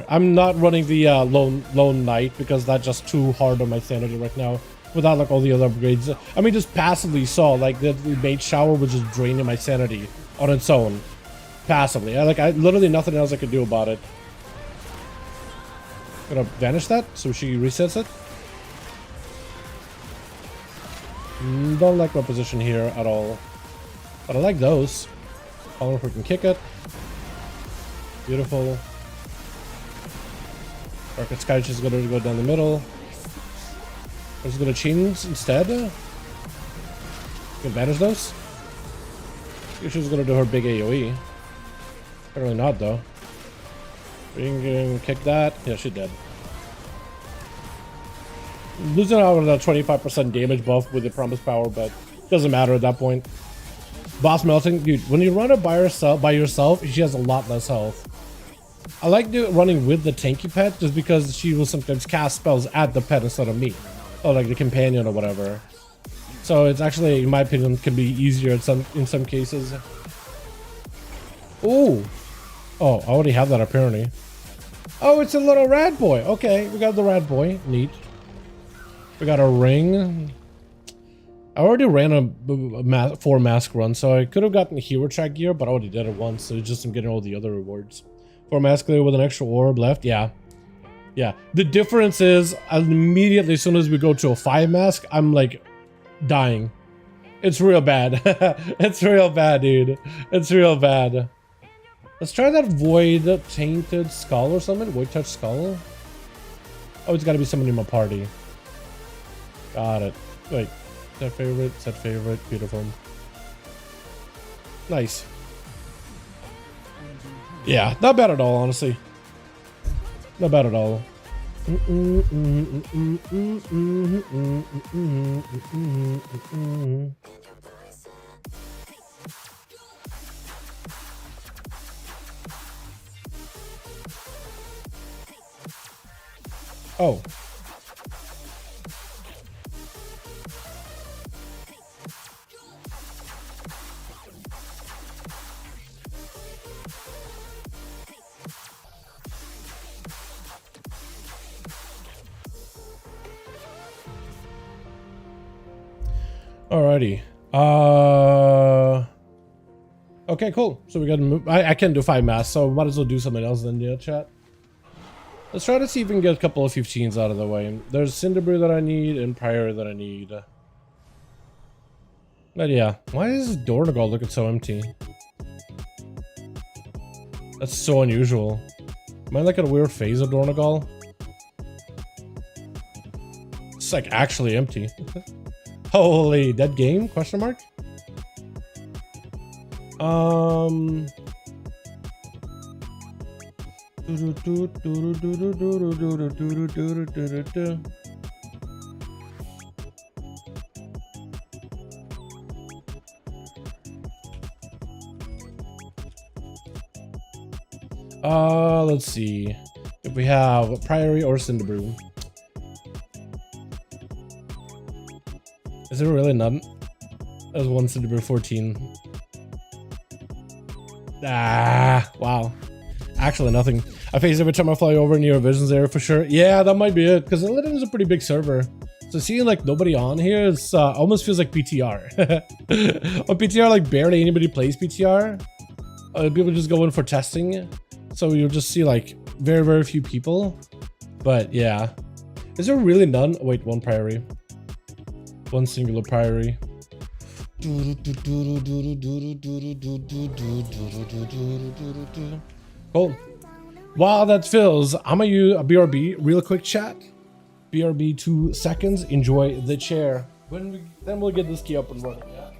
I'm not running the lone knight because that's just too hard on my sanity right now without like all the other upgrades. I mean, just passively saw like the mage shower was just draining my sanity on its own. Passively. I literally nothing else I could do about it. Gonna vanish that so she resets it. Don't like my position here at all. But I like those. I don't know if we can kick it. Beautiful. Rocket Sky is gonna go down the middle. I'm just gonna chains instead. Can banish those. She's gonna do her big AoE. Apparently not though. Kick that. Yeah, she did. Losing out on that 25% damage buff with the promised power, but doesn't matter at that point. Boss melting, dude. When you run it by yourself, she has a lot less health. I like running with the tanky pet just because she will sometimes cast spells at the pet instead of me, or like the companion or whatever. So it's actually, in my opinion, can be easier in some cases. Ooh. Oh, I already have that apparently. Oh, it's a little rat boy. Okay, we got the rat boy. Neat. We got a ring. I already ran a 4 mask run, so I could have gotten hero track gear, but I already did it once, so it's just I'm getting all the other rewards. 4 mask layer with an extra orb left. Yeah. Yeah. The difference is immediately as soon as we go to a 5 mask, I'm like dying. It's real bad. It's real bad, dude. It's real bad. Let's try that void tainted skull or something. Void touch skull. Oh, it's got to be someone in my party. Got it. Wait. Set favorite. Beautiful. Nice. Yeah, not bad at all, honestly. Not bad at all. Oh. Alrighty. Okay, cool. So we gotta move. I can't do 5 masks, so might as well do something else then, yeah, chat. Let's try to see if we can get a couple of 15s out of the way. There's Cinderbrew that I need and Prior that I need. But yeah, why is Dornagal looking so empty? That's so unusual. Am I like in a weird phase of Dornagal? It's like actually empty. Holy, dead game? Question mark? Let's see if we have Priory or Cinderbrew. Is there really none? There's one Cinderbrew 14. Ah, wow. Actually, nothing. I face every time I fly over near a Visions area for sure. Yeah, that might be it, because Illidan is a pretty big server. So seeing like nobody on here is almost feels like PTR. On PTR, like barely anybody plays PTR. People just go in for testing. So you'll just see like very, very few people. But yeah. Is there really none? Oh, wait, one Priory. One singular Priory. Cool. While that fills, I'm gonna use a BRB real quick, chat. BRB 2 seconds. Enjoy the chair. Then we'll get this key up and running. Yeah.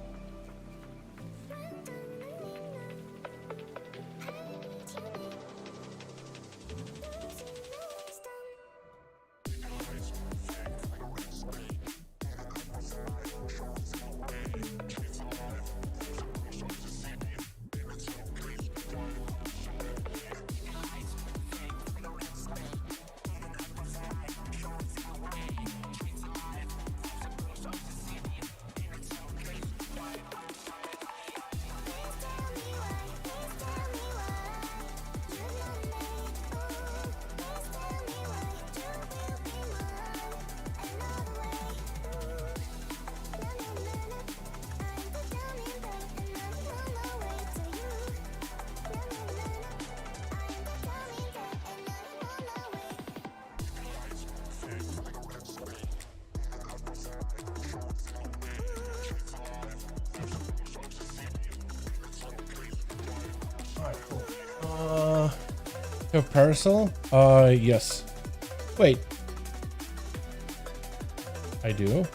You have Parasol? Yes. Wait. I do?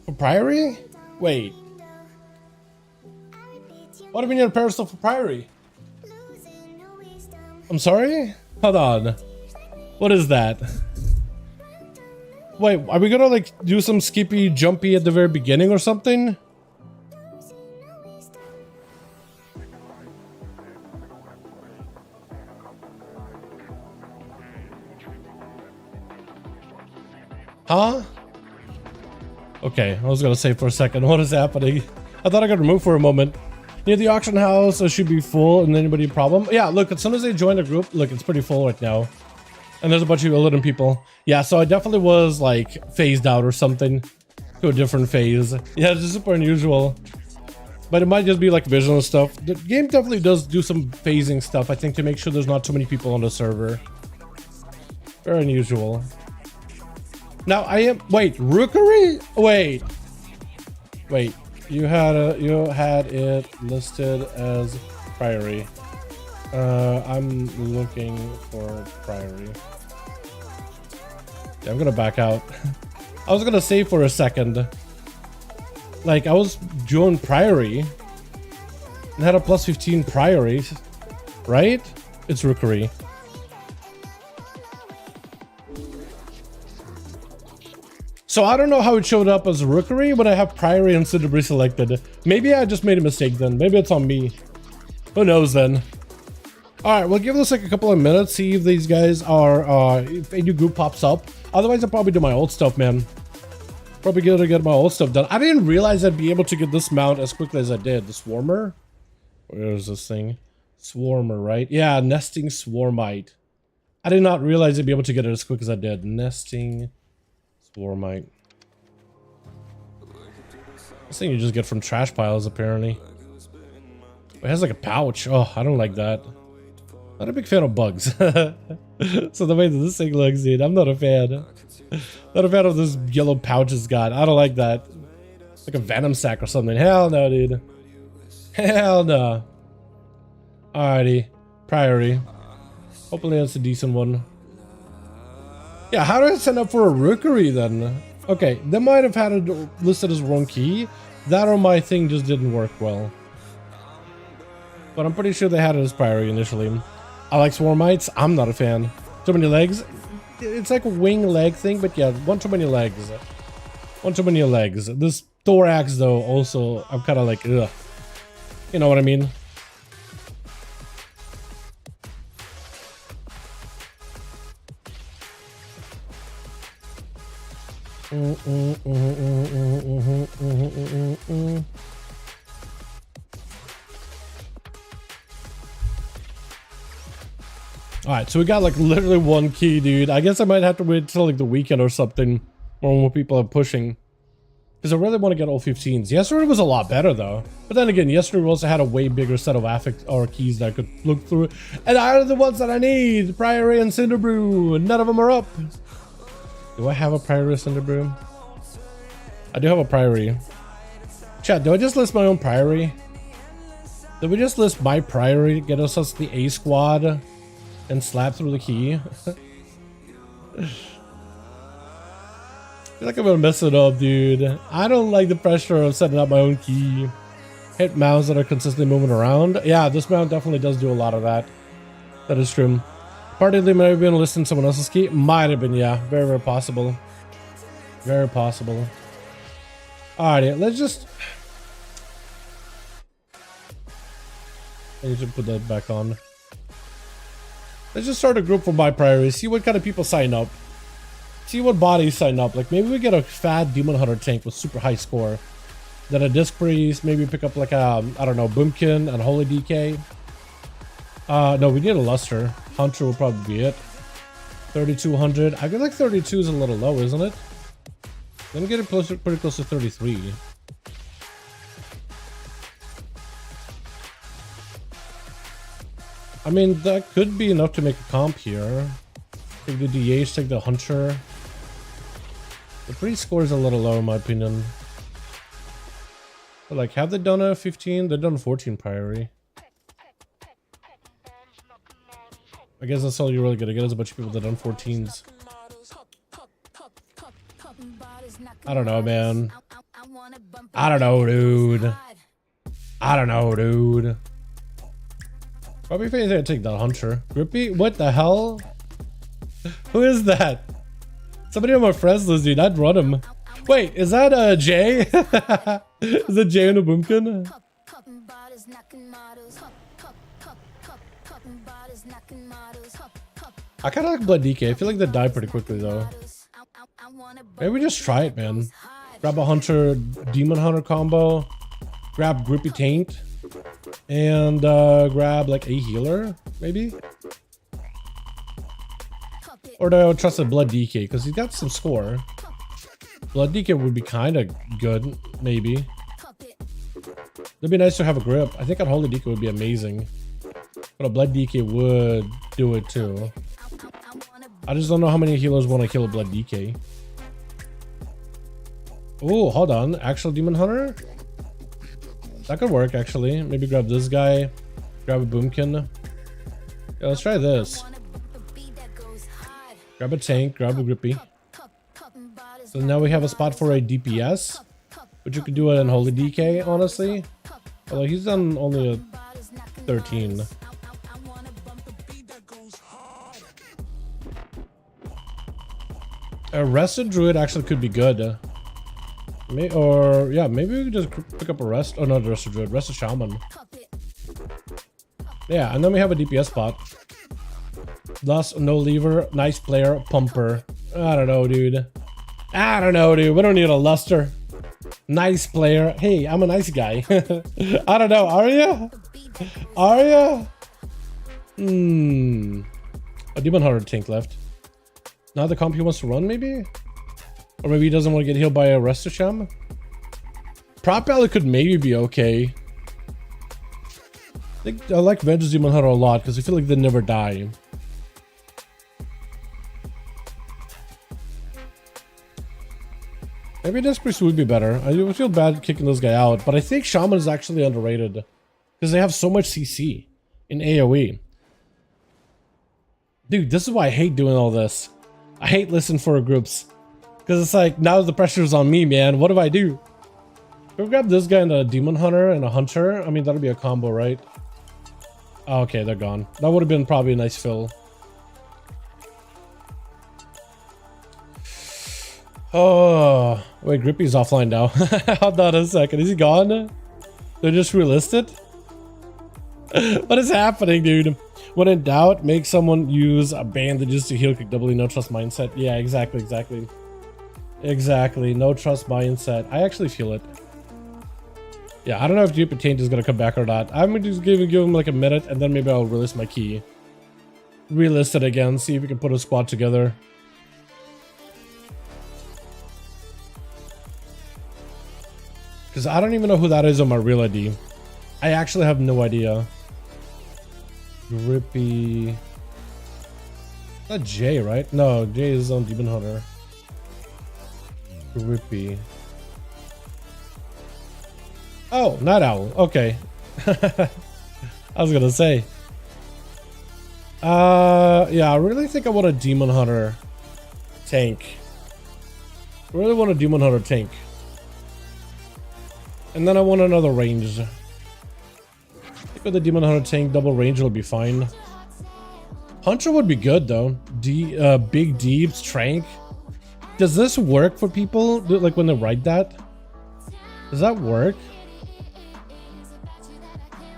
For Priory? Wait. What do we need a pedestal for Priory? I'm sorry? Hold on. What is that? Wait, are we gonna like do some skippy jumpy at the very beginning or something? Huh? Okay, I was gonna say for a second, what is happening? I thought I got removed for a moment. Near the auction house, it should be full, and anybody a problem? Yeah, look, as soon as they join the group, look, it's pretty full right now. And there's a bunch of Illidan people. Yeah, so I definitely was like phased out or something to a different phase. Yeah, it's just super unusual. But it might just be like visual stuff. The game definitely does do some phasing stuff, I think, to make sure there's not too many people on the server. Very unusual. Now I am, wait, Rookery? Wait. You had it listed as Priory. I'm looking for Priory. Yeah, I'm gonna back out. I was gonna save for a second. Like I was doing Priory and had a plus 15 Priory, right? It's Rookery. So I don't know how it showed up as Rookery when I have Priory and Cinderbri selected. Maybe I just made a mistake then. Maybe it's on me. Who knows then? Alright, we'll give this like a couple of minutes, see if these guys are, if a new group pops up. Otherwise, I'll probably do my old stuff, man. Probably gonna get my old stuff done. I didn't realize I'd be able to get this mount as quickly as I did. The Swarmer? Where is this thing? Swarmer, right? Yeah, Nesting Swarmite. I did not realize I'd be able to get it as quick as I did. Nesting Swarmite. This thing you just get from trash piles, apparently. It has like a pouch. Oh, I don't like that. Not a big fan of bugs. So the way that this thing looks, dude, I'm not a fan. Not a fan of this yellow pouch it's got. I don't like that. It's like a venom sac or something. Hell no, dude. Hell no. Alrighty. Priory. Hopefully that's a decent one. Yeah, how do I sign up for a Rookery then? Okay, they might have had it listed as wrong key. That or my thing just didn't work well. But I'm pretty sure they had it as Priory initially. I like Swarmites. I'm not a fan. Too many legs. It's like a wing leg thing, but yeah, one too many legs. One too many legs. This thorax though, also, I'm kind of like, ugh. You know what I mean? Alright, so we got like literally one key, dude. I guess I might have to wait till like the weekend or something, or when more people are pushing. Because I really want to get all 15s. Yesterday was a lot better though. But then again, yesterday we also had a way bigger set of affix or keys that I could look through. And out of the ones that I need, Priory and Cinderbrew, none of them are up. Do I have a Priory or Cinderbrew? I do have a Priory. Chat, do I just list my own Priory? Did we just list my Priory, get us the A squad, and slap through the key? I feel like I'm gonna mess it up, dude. I don't like the pressure of setting up my own key. Hit mounts that are consistently moving around. Yeah, this mount definitely does do a lot of that. That is true. Partly they might have been listing someone else's key. Might have been, yeah. Very, very possible. Very possible. Alrighty, let's just... I need to put that back on. Let's just start a group for my Priory. See what kind of people sign up. See what bodies sign up. Like maybe we get a fat Demon Hunter tank with super high score. Then a Disc Priest. Maybe pick up like a, I don't know, Boomkin and Holy DK. No, we need a Luster. Hunter will probably be it. 3200. I feel like 32 is a little low, isn't it? Let me get it closer, pretty close to 33. I mean, that could be enough to make a comp here. Take the DH, take the Hunter. The Priest score is a little low in my opinion. But like, have they done a 15? They've done 14 Priory. I guess that's all you're really gonna get is a bunch of people that done 14s. I don't know, man. I don't know, dude. I don't know, dude. Probably if I take the hunter. Grippy? What the hell? Who is that? Somebody on my friends list, dude. I'd run him. Wait, is that Jay? Is that Jay and a boomkin? I kind of like Blood DK. I feel like they die pretty quickly though. Maybe we just try it, man. Grab a hunter, demon hunter combo. Grab Grippy Taint. And grab like a healer, maybe? Or do I trust a Blood DK? Because he's got some score. Blood DK would be kind of good, maybe. It'd be nice to have a grip. I think Unholy DK would be amazing. But a Blood DK would do it too. I just don't know how many healers want to kill a Blood DK. Oh, hold on. Actual Demon Hunter? That could work, actually. Maybe grab this guy. Grab a Boomkin. Yeah, let's try this. Grab a tank. Grab a Grippy. So now we have a spot for a DPS. But you could do an Unholy DK, honestly. Although he's on only a 13. A Rested Druid actually could be good. Maybe we could just pick up a Rest. Oh, not a Rested Druid. Rested Shaman. Yeah, and then we have a DPS spot. Thus, no lever. Nice player. Pumper. I don't know, dude. I don't know, dude. We don't need a luster. Nice player. Hey, I'm a nice guy. I don't know. Are ya? Are ya? A Demon Hunter tank left. Now the comp he wants to run, maybe? Or maybe he doesn't want to get healed by a Restasham? Prop Ballad could maybe be okay. I like Vengeance Demon Hunter a lot because I feel like they never die. Maybe Death Priest would be better. I would feel bad kicking this guy out, but I think Shaman is actually underrated because they have so much CC in AoE. Dude, this is why I hate doing all this. I hate listening for groups because it's like now the pressure's on me, man. What do I do? If we grab this guy and a Demon Hunter and a Hunter, I mean that'll be a combo, right? Oh, okay, they're gone. That would have been probably a nice fill. Oh, wait, Grippy's offline now. Hold on a second. Is he gone? They just relisted? What is happening, dude? When in doubt, make someone use bandages to heal quick doubly. No trust mindset. Yeah, exactly. Exactly. No trust mindset. I actually feel it. Yeah, I don't know if Dupe Taint is going to come back or not. I'm going to just give him like a minute and then maybe I'll release my key. Relist it again. See if we can put a squad together. Because I don't even know who that is on my real ID. I actually have no idea. Grippy. Not Jay, right? No, Jay is on Demon Hunter. Grippy. Oh, Night Owl. Okay. I was gonna say. Yeah, I really think I want a Demon Hunter tank. I really want a Demon Hunter tank. And then I want another range. I think with the Demon Hunter tank, double range will be fine. Hunter would be good though. Big Deeps, Trank. Does this work for people? Like when they write that? Does that work?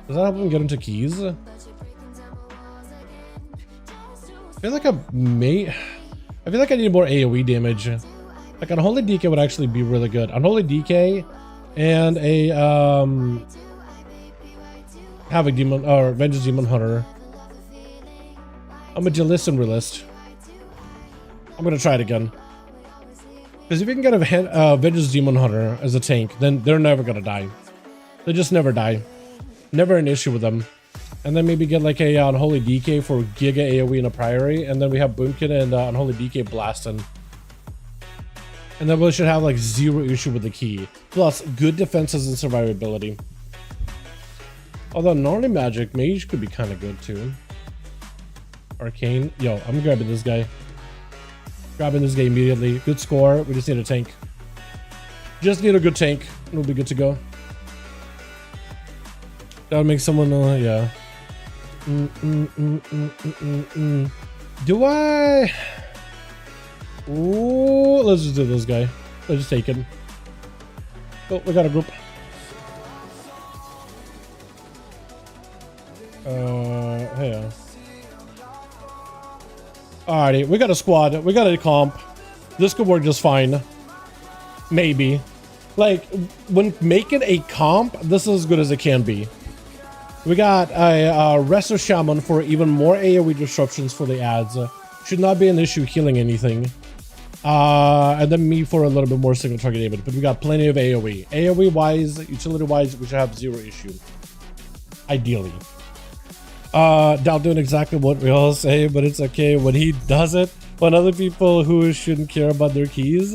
Does that help them get into keys? I feel like I need more AoE damage. Like Unholy DK would actually be really good. Unholy DK and a have a demon or Vengeance Demon Hunter. I'm a list and relist. I'm gonna try it again. Because if you can get a Vengeance Demon Hunter as a tank, then they're never gonna die. They just never die. Never an issue with them. And then maybe get like a Unholy DK for Giga AoE in a Priory, and then we have Boomkin and Unholy DK blasting. And then we should have like zero issue with the key. Plus, good defenses and survivability. Although Gnarly Magic Mage could be kind of good too. Arcane. Yo, I'm grabbing this guy. Grabbing this guy immediately. Good score. We just need a tank. Just need a good tank. We'll be good to go. That would make someone, yeah. Do I? Ooh, let's just do this guy. Let's just take him. Oh, we got a group. Yeah. Alrighty, we got a squad. We got a comp. This could work just fine. Maybe. Like, when making a comp, this is as good as it can be. We got a RESIL Shaman for even more AoE disruptions for the ads. Should not be an issue healing anything. And then me for a little bit more single target damage. But we got plenty of AoE. AoE wise, utility wise, we should have zero issue. Ideally. Not doing exactly what we all say, but it's okay when he does it. When other people who shouldn't care about their keys.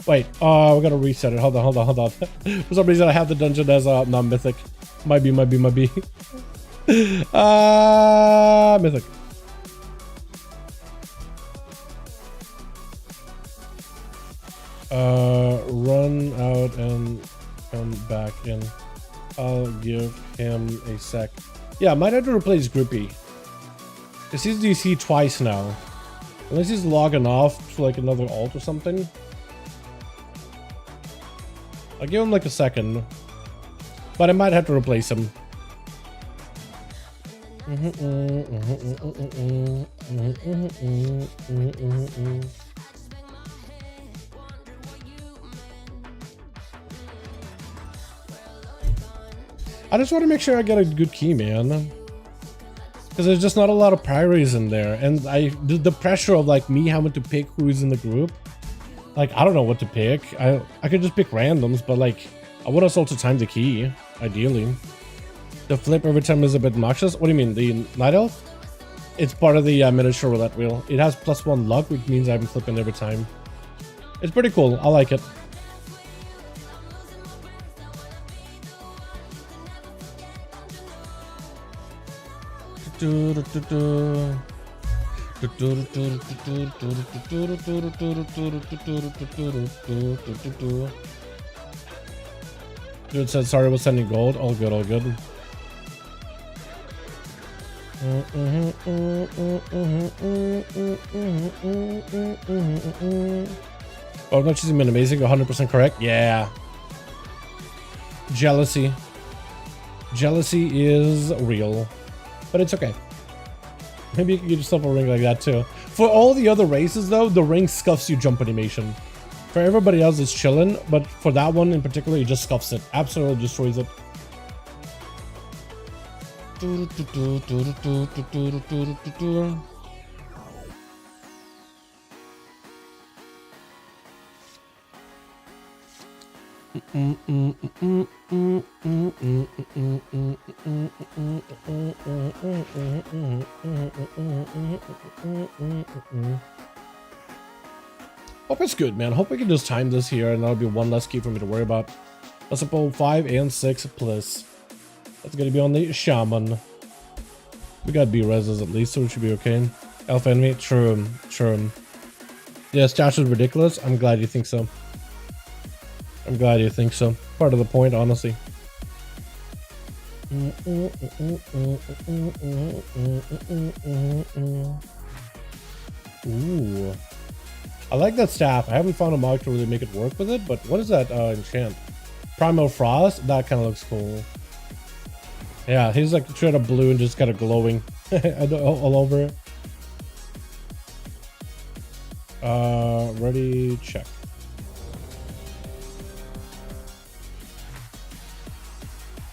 Wait, we gotta reset it. Hold on. For some reason I have the dungeon as not Mythic. Might be. Mythic. Run out and come back in. I'll give him a sec. Yeah, I might have to replace Grippy. Because he's DC twice now. Unless he's logging off to like another alt or something. I'll give him like a second. But I might have to replace him. I just want to make sure I get a good key, man. Because there's just not a lot of priorities in there. And the pressure of like me having to pick who's in the group. Like, I don't know what to pick. I could just pick randoms, but like, I would have also timed the key, ideally. The flip every time is a bit obnoxious. What do you mean, the Night Elf? It's part of the miniature roulette wheel. It has +1 luck, which means I'm flipping every time. It's pretty cool. I like it. Dude said sorry was sending gold. All good, all good. Oh no, she's been amazing. 100% correct. Yeah. Jealousy is real, but it's okay. Maybe you can get yourself a ring like that too. For all the other races though, the ring scuffs you jump animation. For everybody else it's chilling, but for that one in particular, it just scuffs it. Absolutely destroys it. Hope it's good, man. Hope we can just time this here and that'll be one less key for me to worry about. Let's pull 5 and 6 plus. That's gonna be on the Shaman. We got B-reses at least, so it should be okay. Elf enemy, true. Yes, Josh is ridiculous. I'm glad you think so. Part of the point, honestly. Ooh. I like that staff. I haven't found a mod to really make it work with it, but what is that enchant? Primal Frost? That kind of looks cool. Yeah, he's like straight up blue and just kind of glowing all over it. Ready, check.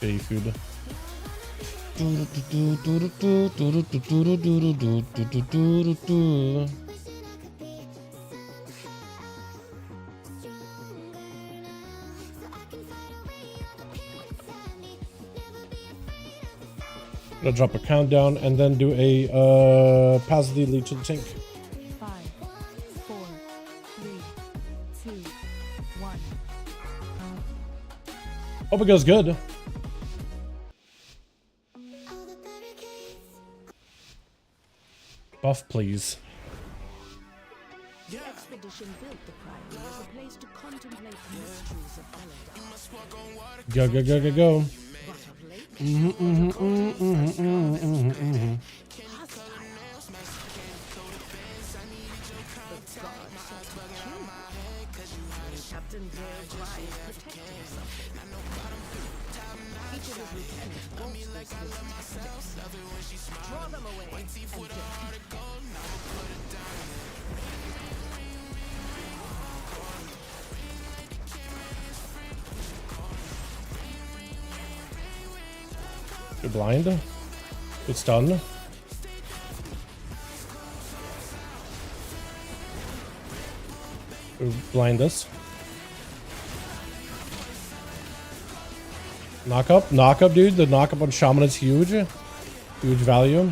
Baby food. Gonna drop a countdown and then do a pass the lead to the tank. 5, 4, 3, 2, 1. Hope it goes good. Buff, please. expedition built the Priory as a place to contemplate the mysteries of Dalaran. Go, go, go, go, go. But of late, hostile. The gods sought to kill me. Captain Dale Grimes protecting something. Each of his lieutenants wants those mystics. Draw them away and defeat them. You're blind. Good stun. Blind us. Knock up, dude. The knock up on Shaman is huge. Huge value.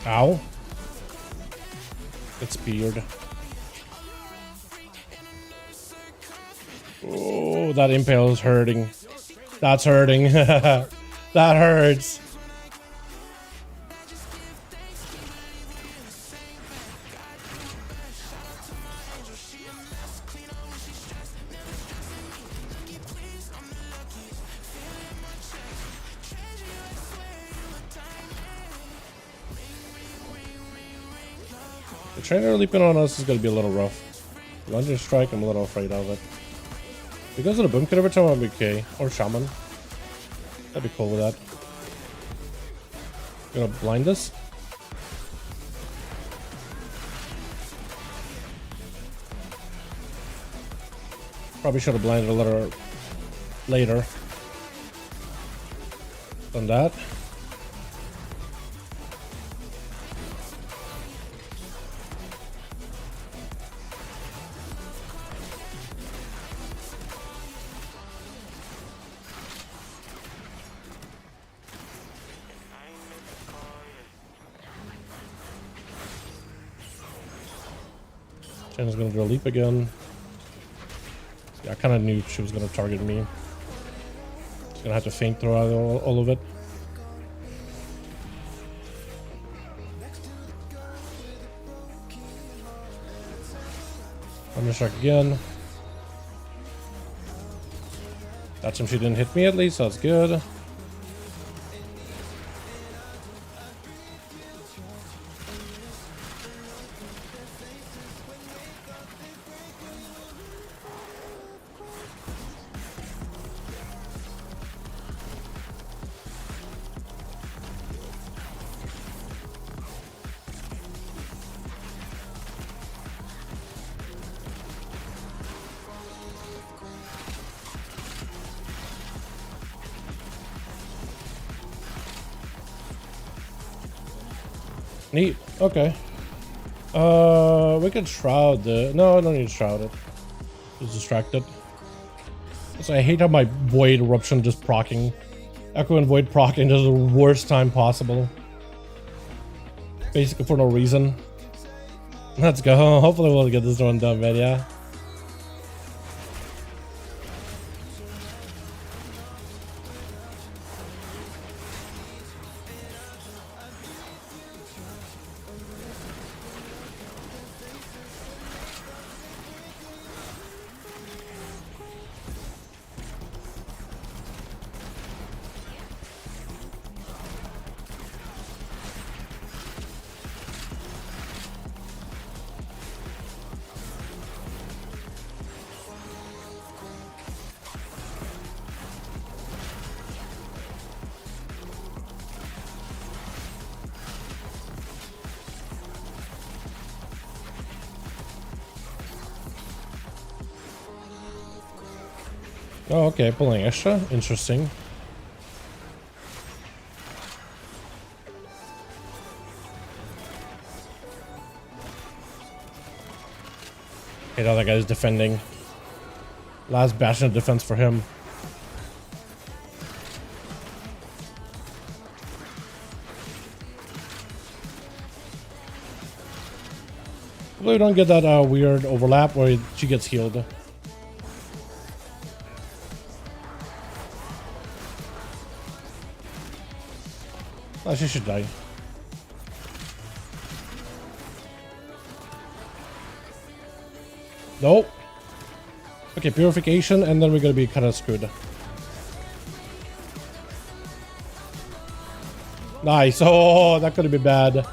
Ow. It's speared. Oh, that impale is hurting. That's hurting. That hurts. The trainer leaping on us is going to be a little rough. Lunge strike, I'm a little afraid of it. Because of the boom kit every time, I'll be okay. Or Shaman. I'd be cool with that. Gonna blind us. Probably should have blinded a little later than that. Jenna's gonna do a leap again. Yeah, I kind of knew she was gonna target me. She's gonna have to feint throughout all of it. Understrike again. That's him. She didn't hit me at least. That's good. Neat. Okay. We can shroud the... No, I don't need to shroud it. Just distracted. So I hate how my Void Eruption just procking. Echo and Void procking is the worst time possible. Basically for no reason. Let's go. Hopefully we'll get this one done, man. Yeah. Oh, okay, pulling extra. Interesting. Hate how that guy's defending. Last bastion of defense for him. Hopefully we don't get that weird overlap where she gets healed. Oh, she should die. Nope. Okay, purification, and then we're gonna be kind of screwed. Nice. Oh, that could have been bad.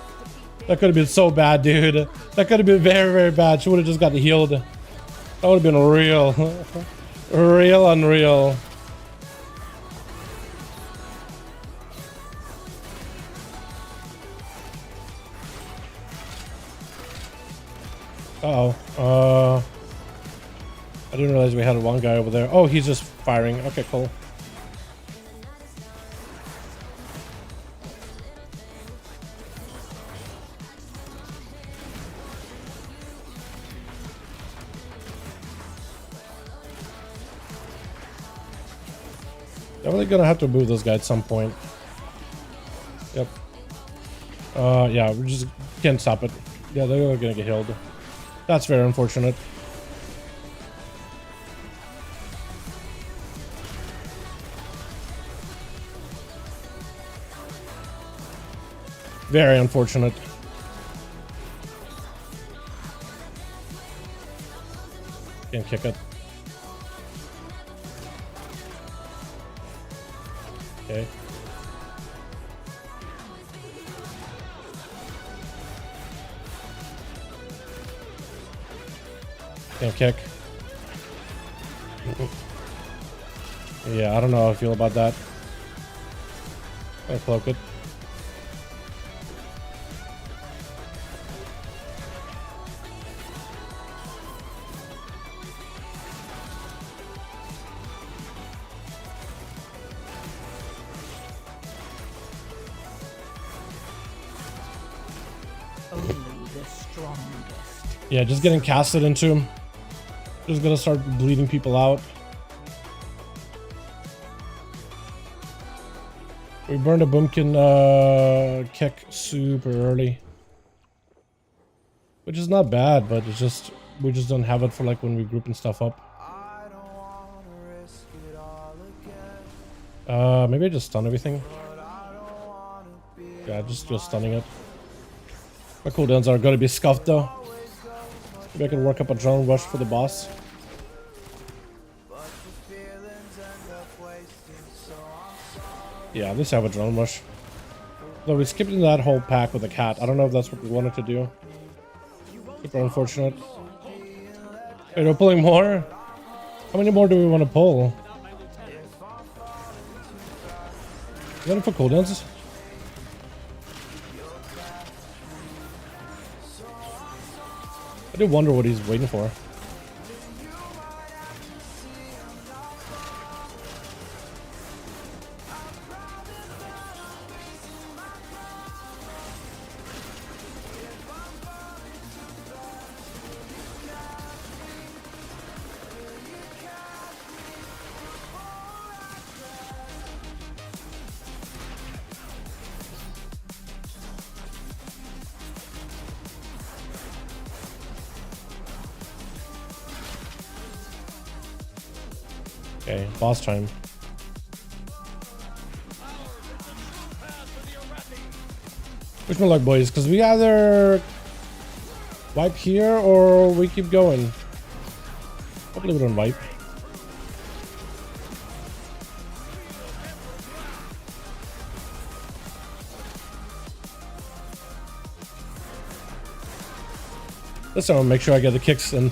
That could have been so bad, dude. That could have been very, very bad. She would have just got healed. That would have been real. Real unreal. Uh-oh. I didn't realize we had one guy over there. Oh, he's just firing. Okay, cool. Definitely gonna have to move this guy at some point. Yep. Yeah, we just can't stop it. Yeah, they're gonna get healed. That's very unfortunate. Very unfortunate. Can't kick it. Okay. Can't kick. Yeah, I don't know how I feel about that. I'll cloak it. Only the strongest. Yeah, just getting casted into him. Just gonna start bleeding people out. We burned a boomkin kick super early. Which is not bad, but it's just we just don't have it for like when we grouping stuff up. Maybe I just stun everything. Yeah, just stunning it. My cooldowns are gonna be scuffed though. Maybe I can work up a drone rush for the boss. Yeah, at least I have a drone rush. Though we skipped that whole pack with a cat. I don't know if that's what we wanted to do. Super unfortunate. Wait, we're pulling more? How many more do we want to pull? Is that it for cooldowns? I do wonder what he's waiting for. Okay, boss time. Wish me luck, boys, because we either wipe here or we keep going. Hopefully we don't wipe. This time I'll make sure I get the kicks in.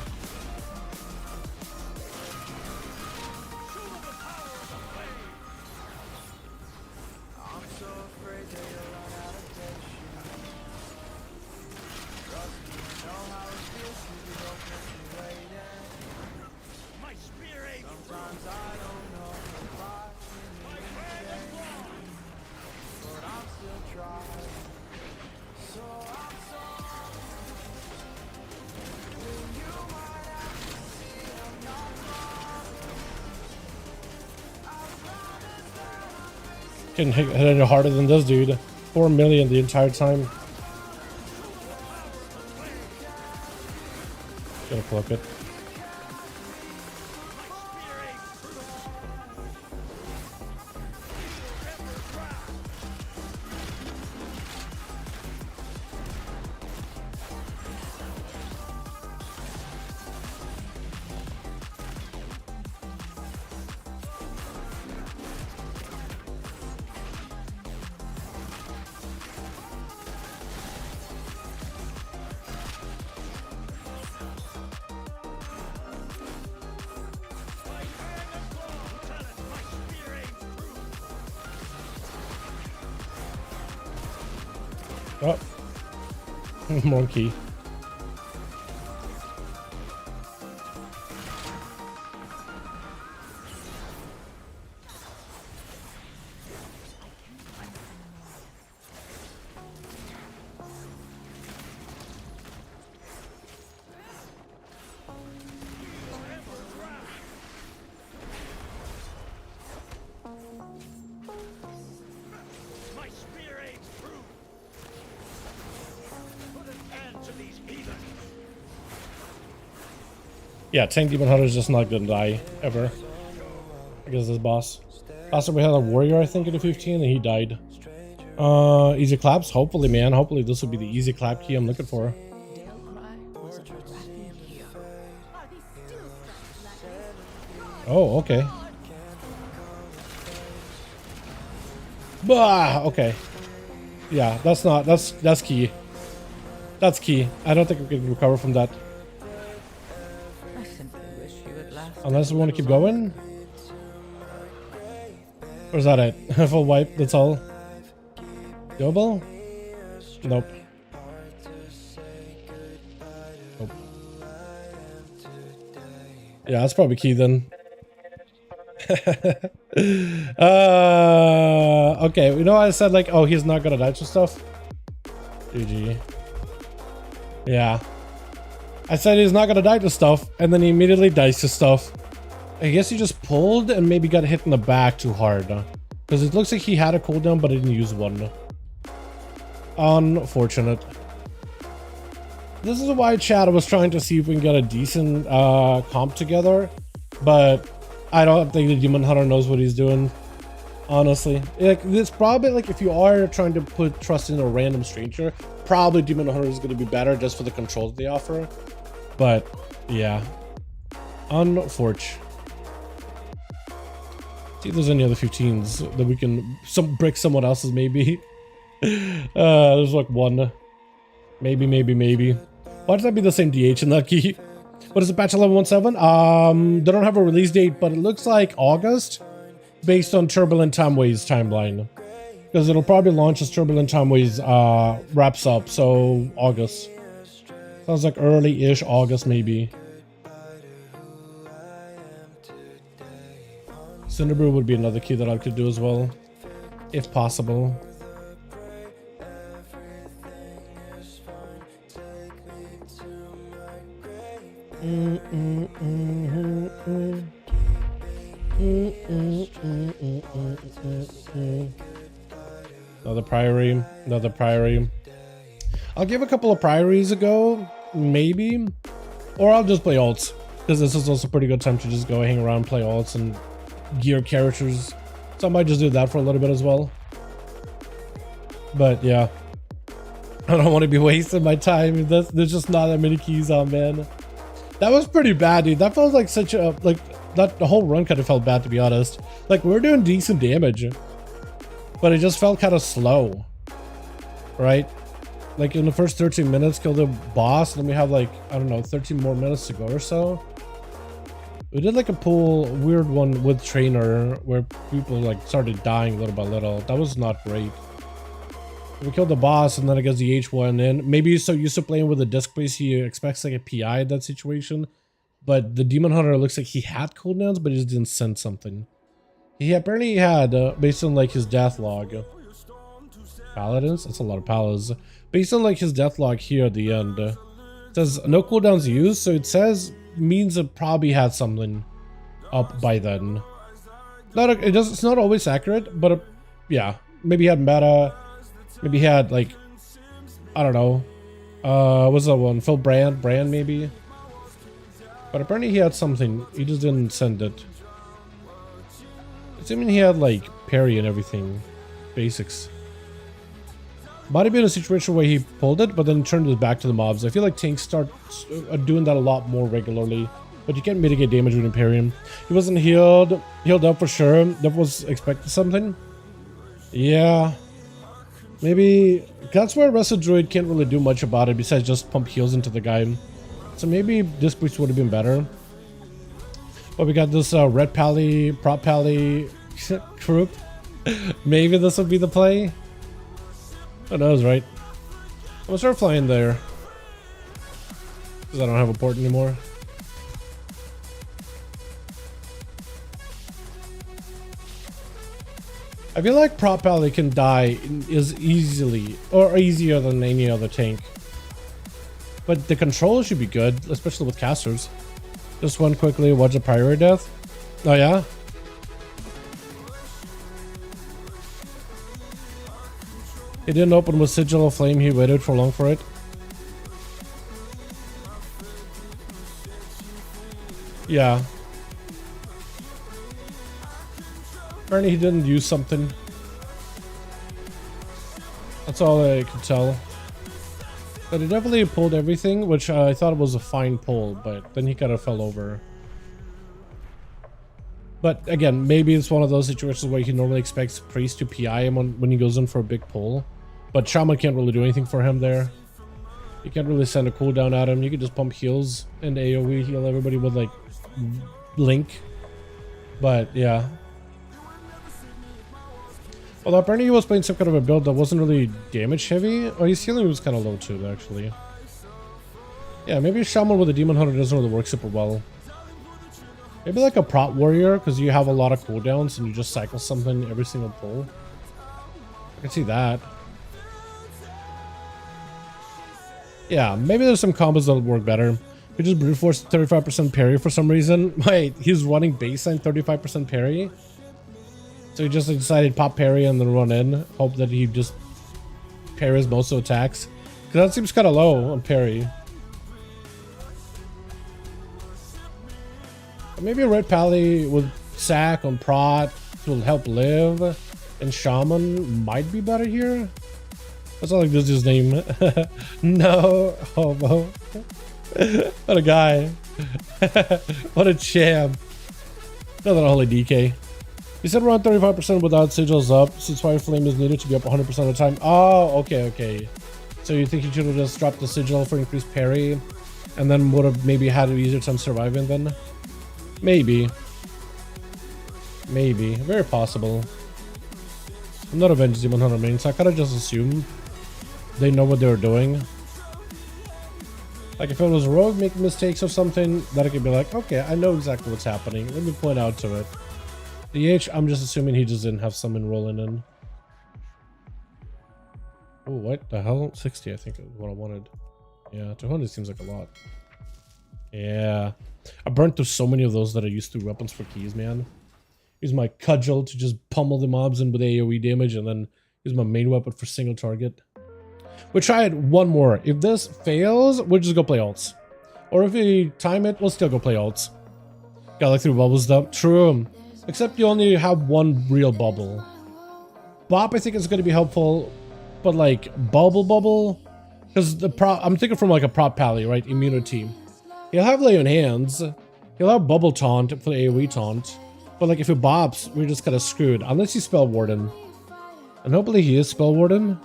Can hit it harder than this dude. 4 million the entire time. Gotta cloak it. Oh, monkey. Yeah, Tank Demon Hunter is just not gonna die ever. Against this boss. Last time we had a warrior, I think, in the 15, and he died. Easy claps, hopefully, man. Hopefully this will be the easy clap key I'm looking for. Oh, okay. Bah, okay. Yeah, that's key. That's key. I don't think we can recover from that. Unless we want to keep going? Or is that it? Full wipe, that's all. Double? Nope. Nope. Yeah, that's probably key then. Okay, you know I said like, oh, he's not gonna die to stuff? GG. Yeah. I said he's not gonna die to stuff, and then he immediately dies to stuff. I guess he just pulled and maybe got hit in the back too hard. Because it looks like he had a cooldown, but he didn't use one. Unfortunate. This is why chat was trying to see if we can get a decent comp together. But I don't think the Demon Hunter knows what he's doing. Honestly. It's probably like if you are trying to put trust in a random stranger, probably Demon Hunter is going to be better just for the controls they offer. But yeah. Unfortunate. See if there's any other 15s that we can brick someone else's maybe. There's like one. Maybe. Why does that be the same DH in that key? What is it, patch 11.17? They don't have a release date, but it looks like August based on Turbulent Timeways timeline. Because it'll probably launch as Turbulent Timeways wraps up, so August. Sounds like early-ish August maybe. Cinderbrew would be another key that I could do as well, if possible. Another priory. I'll give a couple of priories a go, maybe, or I'll just play alts, because this is also a pretty good time to just go hang around, play alts, and gear characters. So I might just do that for a little bit as well. But yeah, I don't want to be wasting my time. There's just not that many keys on, man. That was pretty bad, dude. That felt like such a that the whole run kind of felt bad, to be honest. Like, we're doing decent damage, but it just felt kind of slow, right? Like in the first 13 minutes, kill the boss, then we have like, I don't know, 13 more minutes to go or so. We did like a weird one with trainer where people like started dying little by little. That was not great. We killed the boss, and then I guess the H1 in. Maybe he's so used to playing with a disc base, he expects like a PI in that situation. But the Demon Hunter looks like he had cooldowns, but he just didn't send something. He apparently had, based on like his death log. Paladins? That's a lot of palas. Based on like his death log here at the end. It says no cooldowns used, so it says means it probably had something up by then. It's not always accurate, but yeah, maybe he had meta. Maybe he had like, I don't know. What's that one? Phil Brand maybe. But apparently he had something. He just didn't send it. Assuming he had like parry and everything. Basics. Might have been a situation where he pulled it, but then turned it back to the mobs. I feel like tanks start doing that a lot more regularly. But you can't mitigate damage with Imperium. He wasn't healed up for sure. That was expecting something. Yeah. Maybe that's where RESIL Druid can't really do much about it besides just pump heals into the guy. So maybe this boost would have been better. But we got this red pally, prop pally group. Maybe this would be the play. Who knows, right? I'm gonna start flying there. Because I don't have a port anymore. I feel like prop pally can die is easily or easier than any other tank. But the control should be good, especially with casters. Just one quickly, watch a priority death. Oh yeah? He didn't open with Sigil of Flame, he waited for long for it. Yeah. Apparently he didn't use something. That's all I could tell. But he definitely pulled everything, which I thought was a fine pull, but then he kind of fell over. But again, maybe it's one of those situations where he normally expects Priest to PI him when he goes in for a big pull. But Shaman can't really do anything for him there. You can't really send a cooldown at him. You can just pump heals and AoE heal everybody with like Link. But yeah. Although apparently he was playing some kind of a build that wasn't really damage heavy. Or his healing was kind of low too, actually. Yeah, maybe Shaman with a Demon Hunter doesn't really work super well. Maybe like a prop warrior, because you have a lot of cooldowns and you just cycle something every single pull. I can see that. Yeah, maybe there's some combos that'll work better. You just brute force 35% parry for some reason. Wait, he's running baseline 35% parry? So he just decided pop parry and then run in. Hope that he just parries most of attacks. Because that seems kind of low on parry. Maybe a red pally with sack on prot will help live. And shaman might be better here. That's not like this is his name. No homo. What a guy. What a champ. Another holy DK. He said around 35% without sigils up, since Fire Flame is needed to be up 100% of the time. Oh, okay, okay. So you think he should have just dropped the sigil for increased parry, and then would have maybe had an easier time surviving then? Maybe. Maybe. Very possible. I'm not a Avenged Demon Hunter main, so I kind of just assume they know what they were doing. Like if it was Rogue making mistakes or something, then I could be like, okay, I know exactly what's happening. Let me point out to it. DH, I'm just assuming he just didn't have someone rolling in. Oh, what the hell? 60, I think is what I wanted. Yeah, 200 seems like a lot. Yeah. I burnt through so many of those that I used through weapons for keys, man. Use my cudgel to just pummel the mobs in with AoE damage, and then use my main weapon for single target. We'll try it one more. If this fails, we'll just go play ults. Or if we time it, we'll still go play ults. Got like 3 bubbles though. True. Except you only have one real bubble. Bop, I think is going to be helpful, but like bubble, because the prop, I'm thinking from like a prop pally, right? Immunity. He'll have lay on hands. He'll have bubble taunt for the AoE taunt, but like if he bops, we're just kind of screwed unless he's spell warden, and hopefully he is spell warden.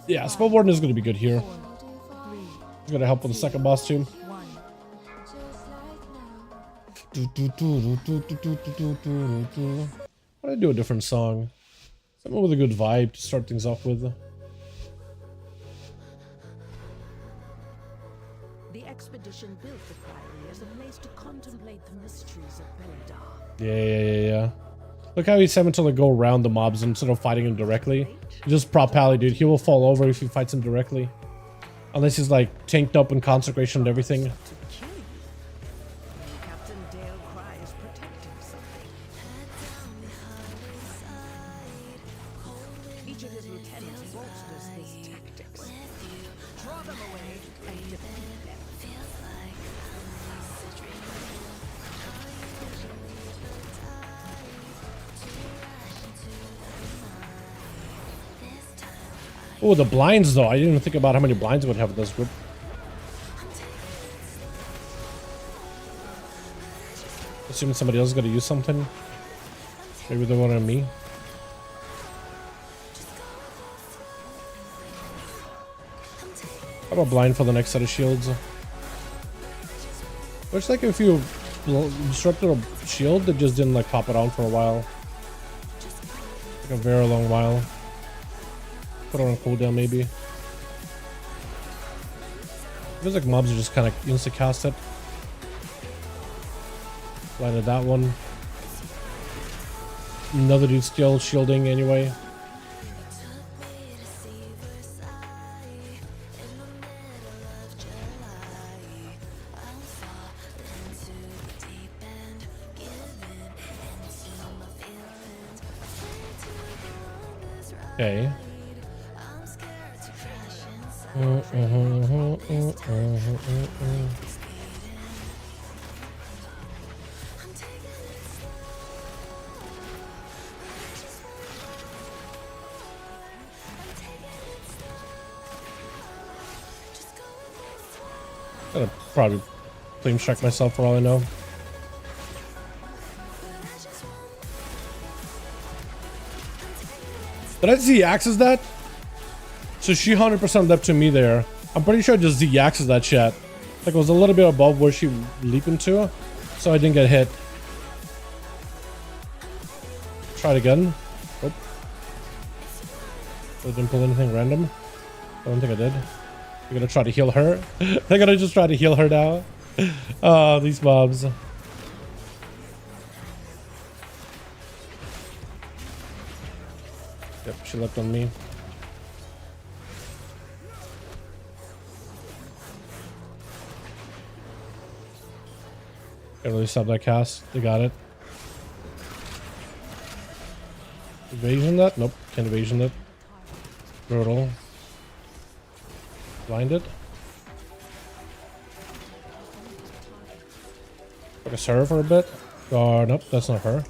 Yeah, spell warden is going to be good here. He's going to help with the second boss too. Why don't I do a different song? Something with a good vibe to start things off with. The expedition built the priory as a place to contemplate the mysteries of Beldar. Yeah. Look how he's having to like go around the mobs instead of fighting him directly. Just prop pally, dude. He will fall over if he fights him directly. Unless he's like tanked up in consecration and everything. Oh, the blinds though. I didn't even think about how many blinds would have in this group. Assuming somebody else is gonna use something. Maybe they want on me. How about blind for the next set of shields? Looks like if you disrupted a shield, it just didn't like pop it on for a while. Like a very long while. Put it on cooldown maybe. Feels like mobs are just kind of insta cast it. Blinded that one. Another dude still shielding anyway. Okay. Gotta probably flame strike myself for all I know. Did I Z-axis that? So she 100% left to me there. I'm pretty sure I just Z-axis that shit. Like it was a little bit above where she leaped into, so I didn't get hit. Try it again. Nope. I didn't pull anything random. I don't think I did. I'm gonna try to heal her. They're gonna just try to heal her now. Oh, these mobs. Yep, she left on me. Can't really stop that cast. They got it. Evasion that? Nope, can't evasion it. Brutal. Blinded. Focus her for a bit. Oh, nope, that's not her.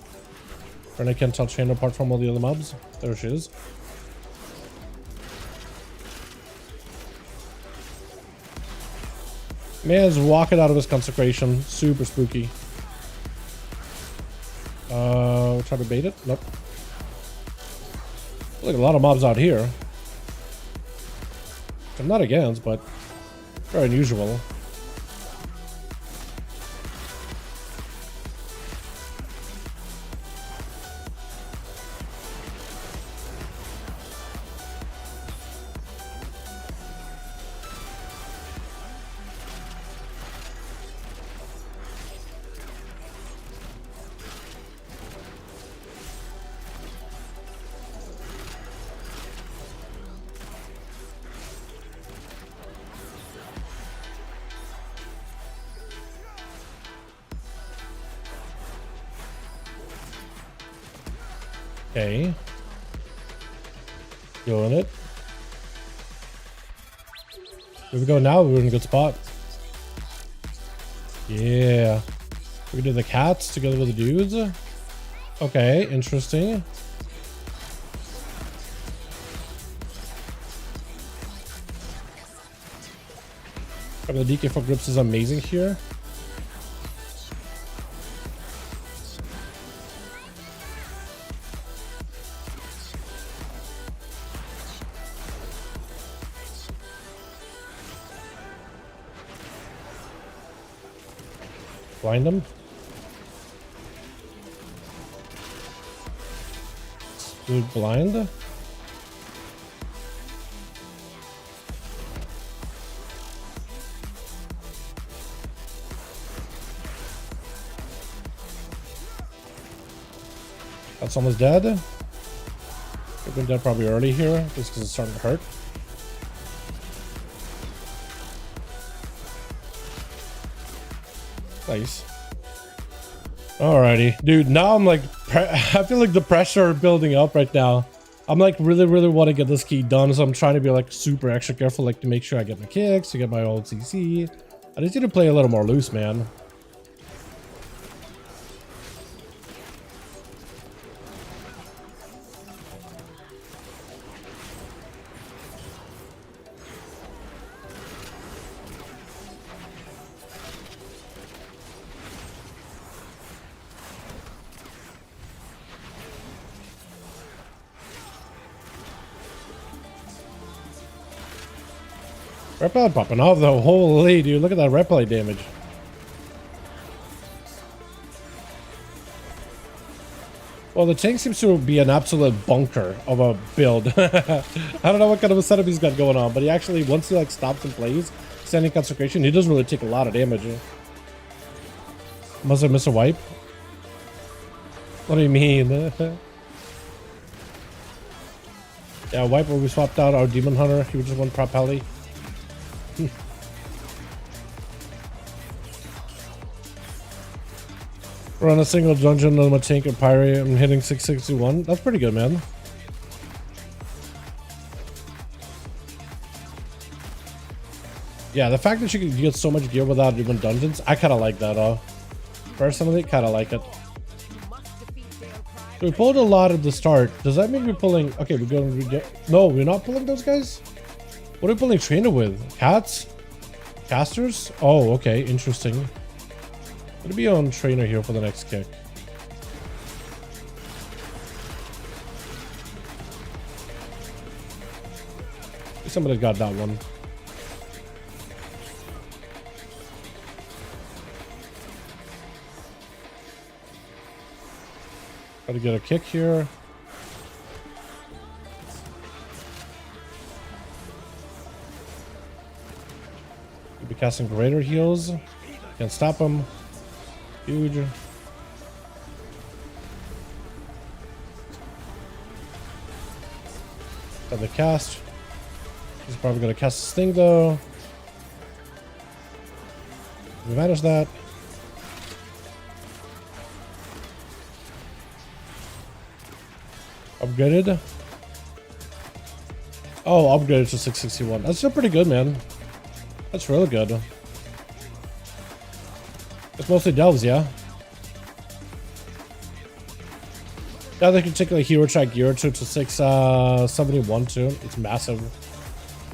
And I can't tell chain apart from all the other mobs. There she is. Man's walking out of his consecration. Super spooky. Try to bait it? Nope. Like a lot of mobs out here. I'm not against, but very unusual. Okay. Doing it. Here we go now. We're in a good spot. Yeah. We can do the cats together with the dudes. Okay, interesting. The DK for grips is amazing here. Blind them. Dude, blind. That's almost dead. They've been dead probably early here, just because it's starting to hurt. Nice. Alrighty, dude. Now I'm like, I feel like the pressure building up right now. I'm like really want to get this key done, so I'm trying to be like super extra careful, like to make sure I get my kicks, to get my old CC. I just need to play a little more loose, man. Repelley popping off though. Holy dude, look at that repelley damage. Well, the tank seems to be an absolute bunker of a build. I don't know what kind of a setup he's got going on, but he actually, once he like stops and plays standing consecration, he doesn't really take a lot of damage. Must have missed a wipe? What do you mean? Yeah, wipe where we swapped out our demon hunter. He was just one prop heli. We're on a single dungeon on my tank and pyre. I'm hitting 661. That's pretty good, man. Yeah, the fact that you can get so much gear without even dungeons, I kind of like that. Personally, kind of like it. So we pulled a lot at the start. Does that mean we're pulling? Okay, we're going to no, we're not pulling those guys. What are we pulling trainer with? Cats? Casters? Oh, okay, interesting. Gonna be on trainer here for the next kick. Somebody got that one. Gotta get a kick here. We'll be casting greater heals. Can't stop him. Huge. Got the cast. He's probably gonna cast this thing though. We manage that. Upgraded. Oh, upgraded to 661. That's still pretty good, man. That's really good. It's mostly delves, yeah. Now they can take like hero track gear to 671 too. It's massive.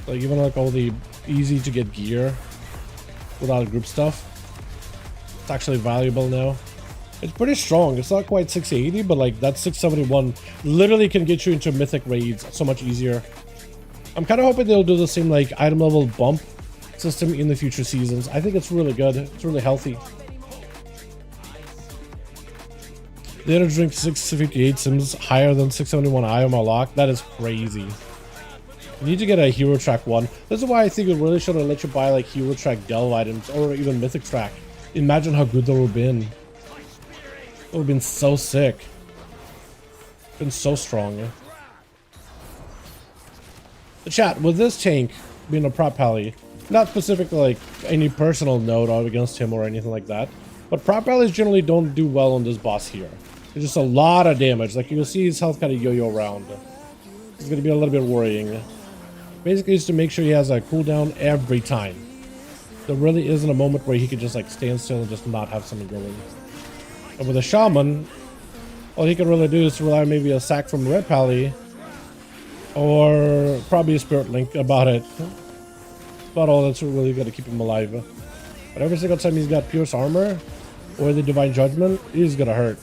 Like even like all the easy to get gear without group stuff. It's actually valuable now. It's pretty strong. It's not quite 680, but like that 671 literally can get you into mythic raids so much easier. I'm kind of hoping they'll do the same like item level bump system in the future seasons. I think it's really good. It's really healthy. The inner drink 658 sims higher than 671 IMR lock. That is crazy. You need to get a hero track one. This is why I think it really should have let you buy like hero track delve items or even mythic track. Imagine how good that would have been. It would have been so sick. Been so strong. Yeah? The chat, with this tank being a prop heli, not specifically like any personal note out against him or anything like that, but prop helis generally don't do well on this boss here. There's just a lot of damage. Like you'll see his health kind of yo-yo around. It's going to be a little bit worrying. Basically, is to make sure he has a cooldown every time. There really isn't a moment where he could just like stand still and just not have something going. And with a shaman, all he can really do is rely on maybe a sack from Red Pally or probably a Spirit Link about it. About all that's really going to keep him alive. But every single time he's got Pierce Armor or the Divine Judgment, he's going to hurt.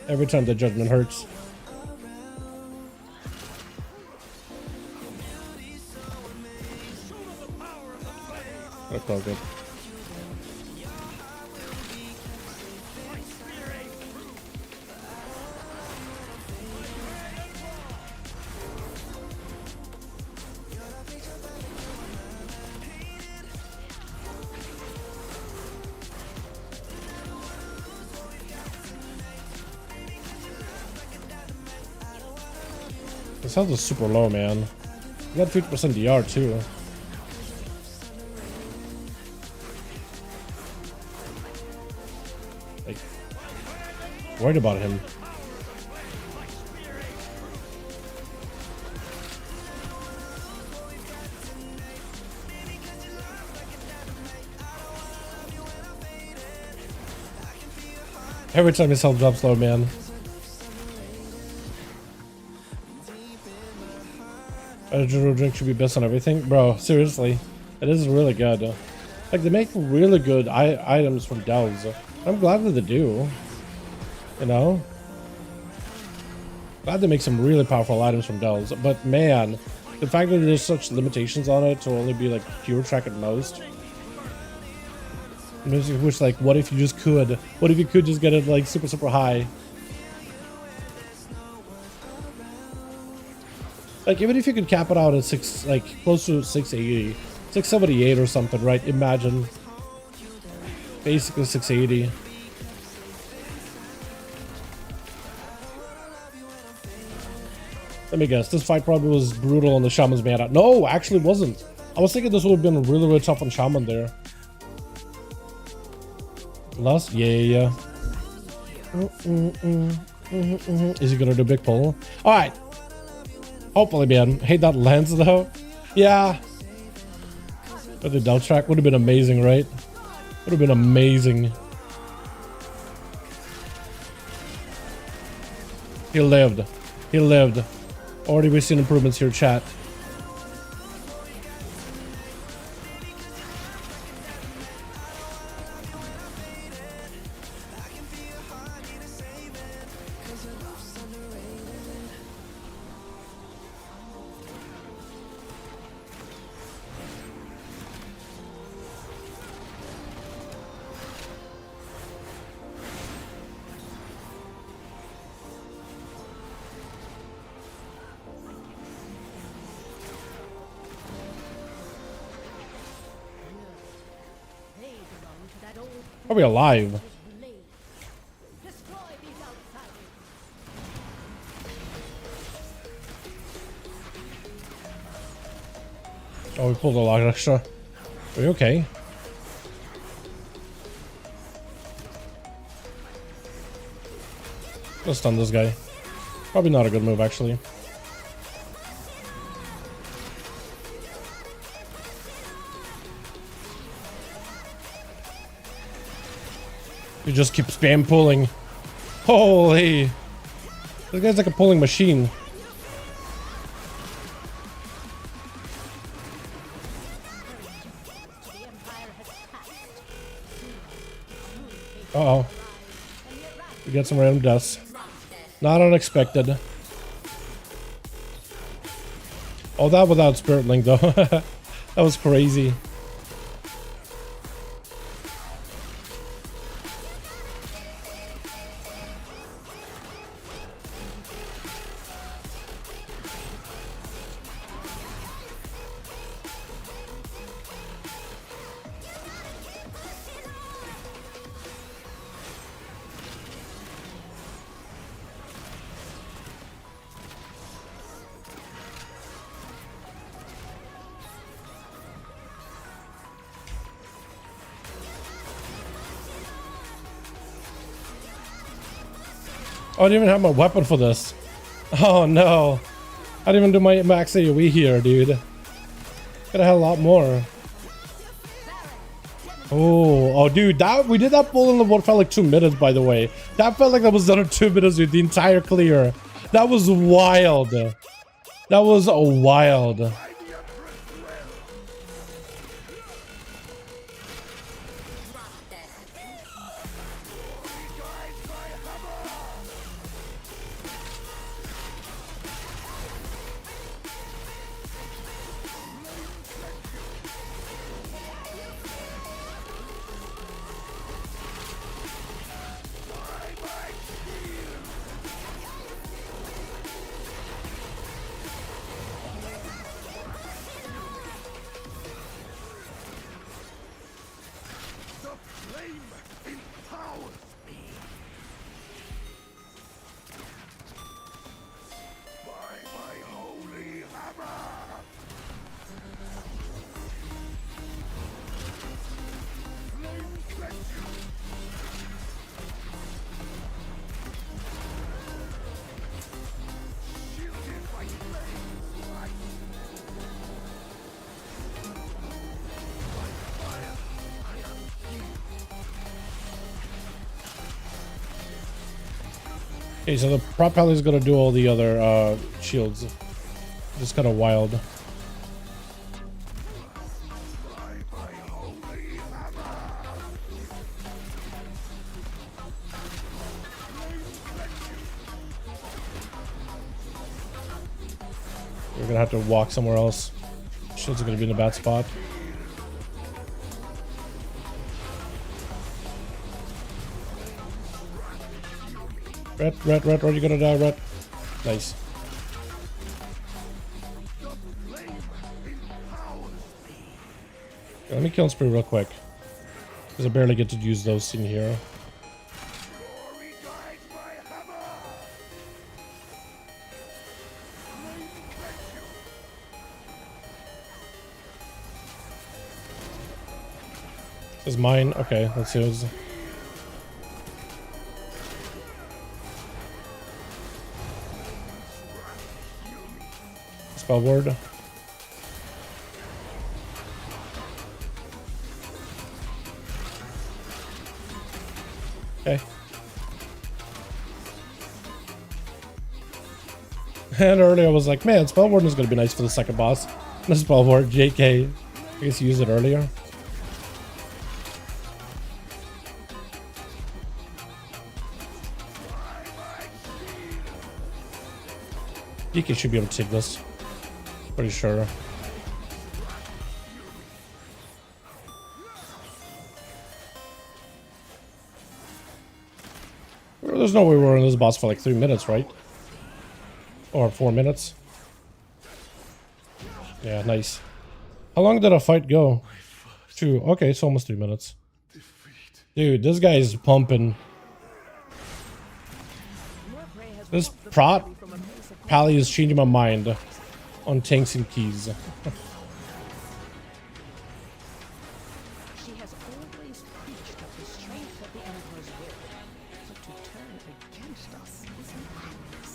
Every time the Judgment hurts. That's all good. This health is super low, man. You got 50% DR too. Like, worried about him. Every time his health drops low, man. A drink should be best on everything, bro. Seriously, it is really good. Like they make really good items from delves. I'm glad that they do. You know, glad they make some really powerful items from delves. But man, The fact that there's such limitations on it to only be like hero track at most. I wish, like, what if you just could? What if you could just get it like super, super high? Like, even if you could cap it out at close to 680, 678 or something, right? Imagine. Basically 680. Let me guess, this fight probably was brutal on the Shaman's mana. No, actually wasn't. I was thinking this would have been really, really tough on Shaman there. Last? Yeah. Is he gonna do a big pull? Alright. Hopefully, man. Hate that lands though. Yeah. But the Del track would have been amazing, right? Would have been amazing. He lived. He lived. Already we've seen improvements here, chat. Are we alive? Oh, we pulled a lot extra. Are we okay? Let's stun this guy. Probably not a good move, actually. You just keep spam pulling. Holy. This guy's like a pulling machine. Uh-oh. We get some random deaths. Not unexpected. Oh, that without Spirit Link though. That was crazy. Oh, I didn't even have my weapon for this. Oh no. I didn't even do my max AoE here, dude. Could have had a lot more. Oh, dude, we did that pull in the what felt like 2 minutes, by the way. That felt like that was done in 2 minutes with the entire clear. That was wild. That was wild. Okay, so the prop pally is gonna do all the other shields. Just kind of wild. There we gonna have to walk somewhere else. Shit's gonna be in a bad spot. Red, you gonna die, Red. Nice. Let me kill him spree real quick. Because I barely get to use those in here. This is mine. Okay, let's see what's... Spell word. Okay. And earlier I was like, man, spell ward is gonna be nice for the second boss. The spell ward, JK. I guess you used it earlier. DK should be able to take this. Pretty sure. There's no way we're in this boss for like 3 minutes, right? Or 4 minutes. Yeah, nice. How long did a fight go? 2. Okay, it's almost 3 minutes. Dude, this guy is pumping. This prot Pally is changing my mind on tanks and keys. She has always preached of the strength of the Emperor's will, but to turn against us is madness.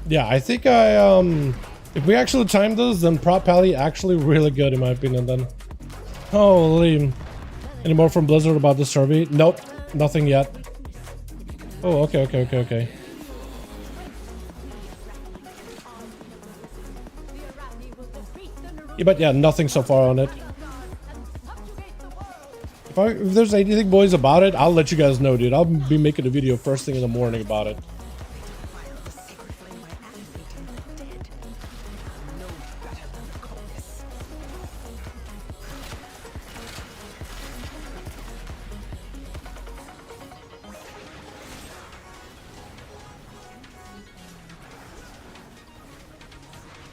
Yeah, I think if we actually timed this, then prop Pally actually really good in my opinion then. Holy. Any more from Blizzard about this survey? Nope, nothing yet. Oh, okay. Yeah, but yeah, nothing so far on it. If there's anything, boys, about it, I'll let you guys know, dude. I'll be making a video first thing in the morning about it.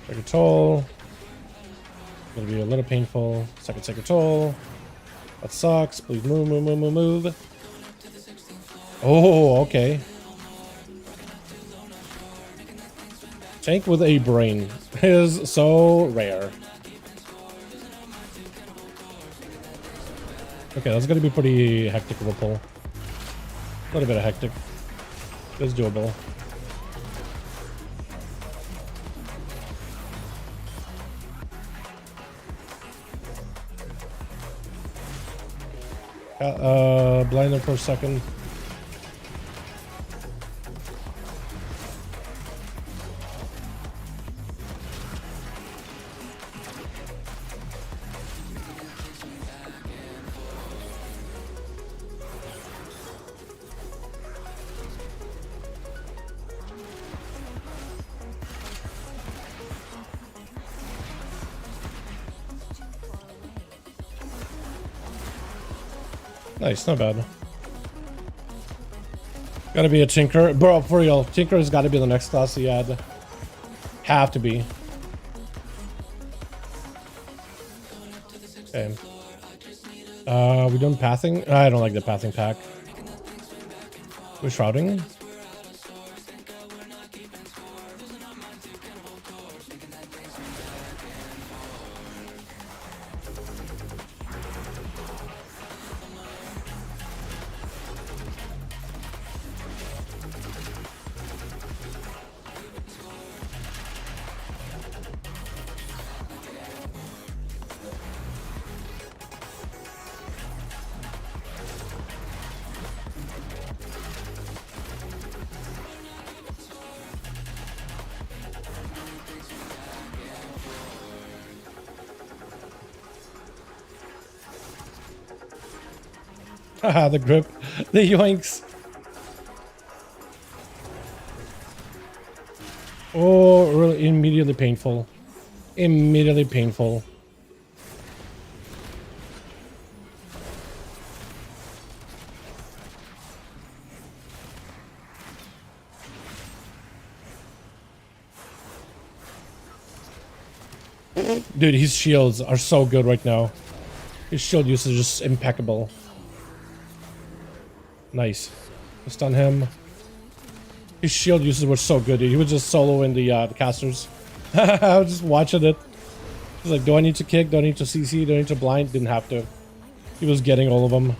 Second toll. Gonna be a little painful. Second toll. That sucks. Please move. Oh, okay. Tank with a brain is so rare. Okay, that's gonna be pretty hectic of a pull. A little bit of hectic. It's doable. Blind them for a second. Nice, not bad. Gotta be a Tinker. Bro, for real. Tinker has gotta be the next class you add. Have to be. Okay. We done pathing? I don't like the pathing pack. We're shrouding. Haha, the grip. The yoinks. Oh, really immediately painful. Immediately painful. Dude, his shields are so good right now. His shield usage is impeccable. Nice. Stun him. His shield usage was so good, dude. He was just soloing the casters. I was just watching it. He's like, do I need to kick? Do I need to CC? Do I need to blind? Didn't have to. He was getting all of them.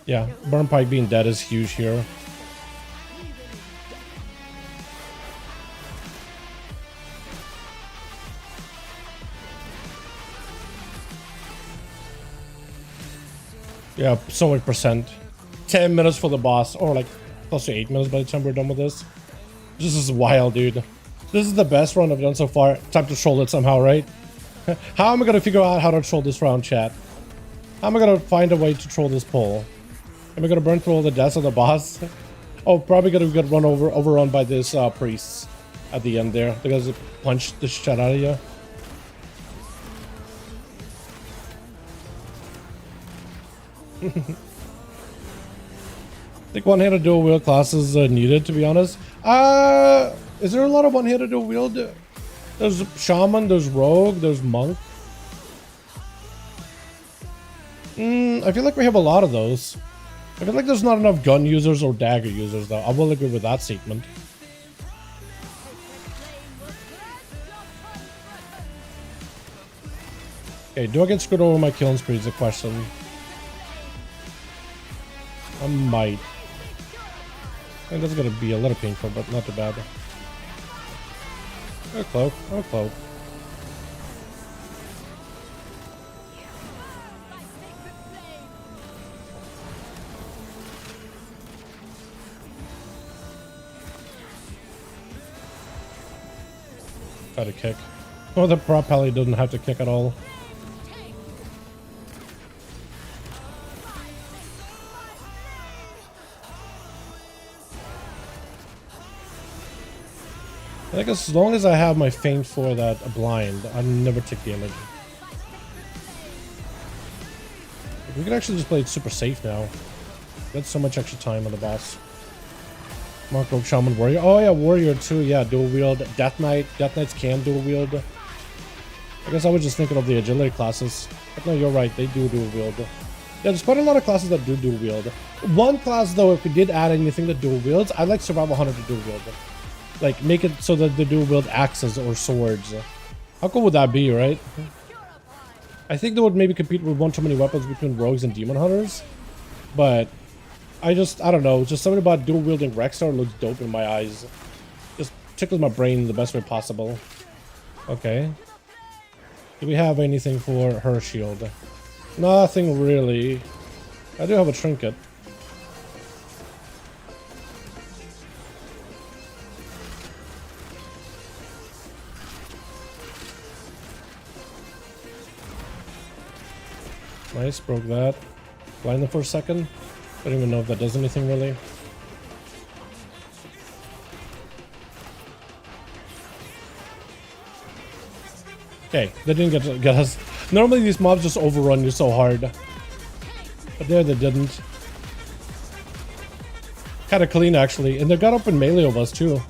Yeah, Burn Pike being dead is huge here. Yeah, so much percent. 10 minutes for the boss, or like close to 8 minutes by the time we're done with this. This is wild, dude. This is the best run I've done so far. Time to troll it somehow, right? How am I gonna figure out how to troll this round, chat? How am I gonna find a way to troll this poll? Am I gonna burn through all the deaths of the boss? Oh, probably gonna get overrun by this priests at the end there. They're gonna punch the shit out of you. I think one-handed dual wield classes needed, to be honest. Is there a lot of one-handed dual wield? There's shaman, there's rogue, there's monk. I feel like we have a lot of those. I feel like there's not enough gun users or dagger users, though. I will agree with that statement. Okay, do I get screwed over my killing spree is the question. I might. I think that's gonna be a little painful, but not too bad. Oh, cloak. Oh, cloak. Try to kick. Oh, the prop pally doesn't have to kick at all. I think as long as I have my feint for that blind, I never take damage. We can actually just play it super safe now. Got so much extra time on the boss. Monk, Rogue, Shaman, Warrior. Oh yeah, Warrior too. Yeah, dual wield. Death Knight. Death Knights can dual wield. I guess I was just thinking of the agility classes. But no, you're right. They do dual wield. Yeah, there's quite a lot of classes that do dual wield. One class though, if we did add anything that dual wields, I'd like Survival Hunter to dual wield. Like, make it so that the dual wield axes or swords. How cool would that be, right? I think they would maybe compete with one too many weapons between rogues and demon hunters. But I don't know. Just something about dual wielding Rexstar looks dope in my eyes. Just tickles my brain the best way possible. Okay. Do we have anything for her shield? Nothing really. I do have a trinket. Nice, broke that. Blind them for a second. I don't even know if that does anything really. Okay, they didn't get us. Normally these mobs just overrun you so hard. But there they didn't. Kinda clean actually. And they got up in melee of us too.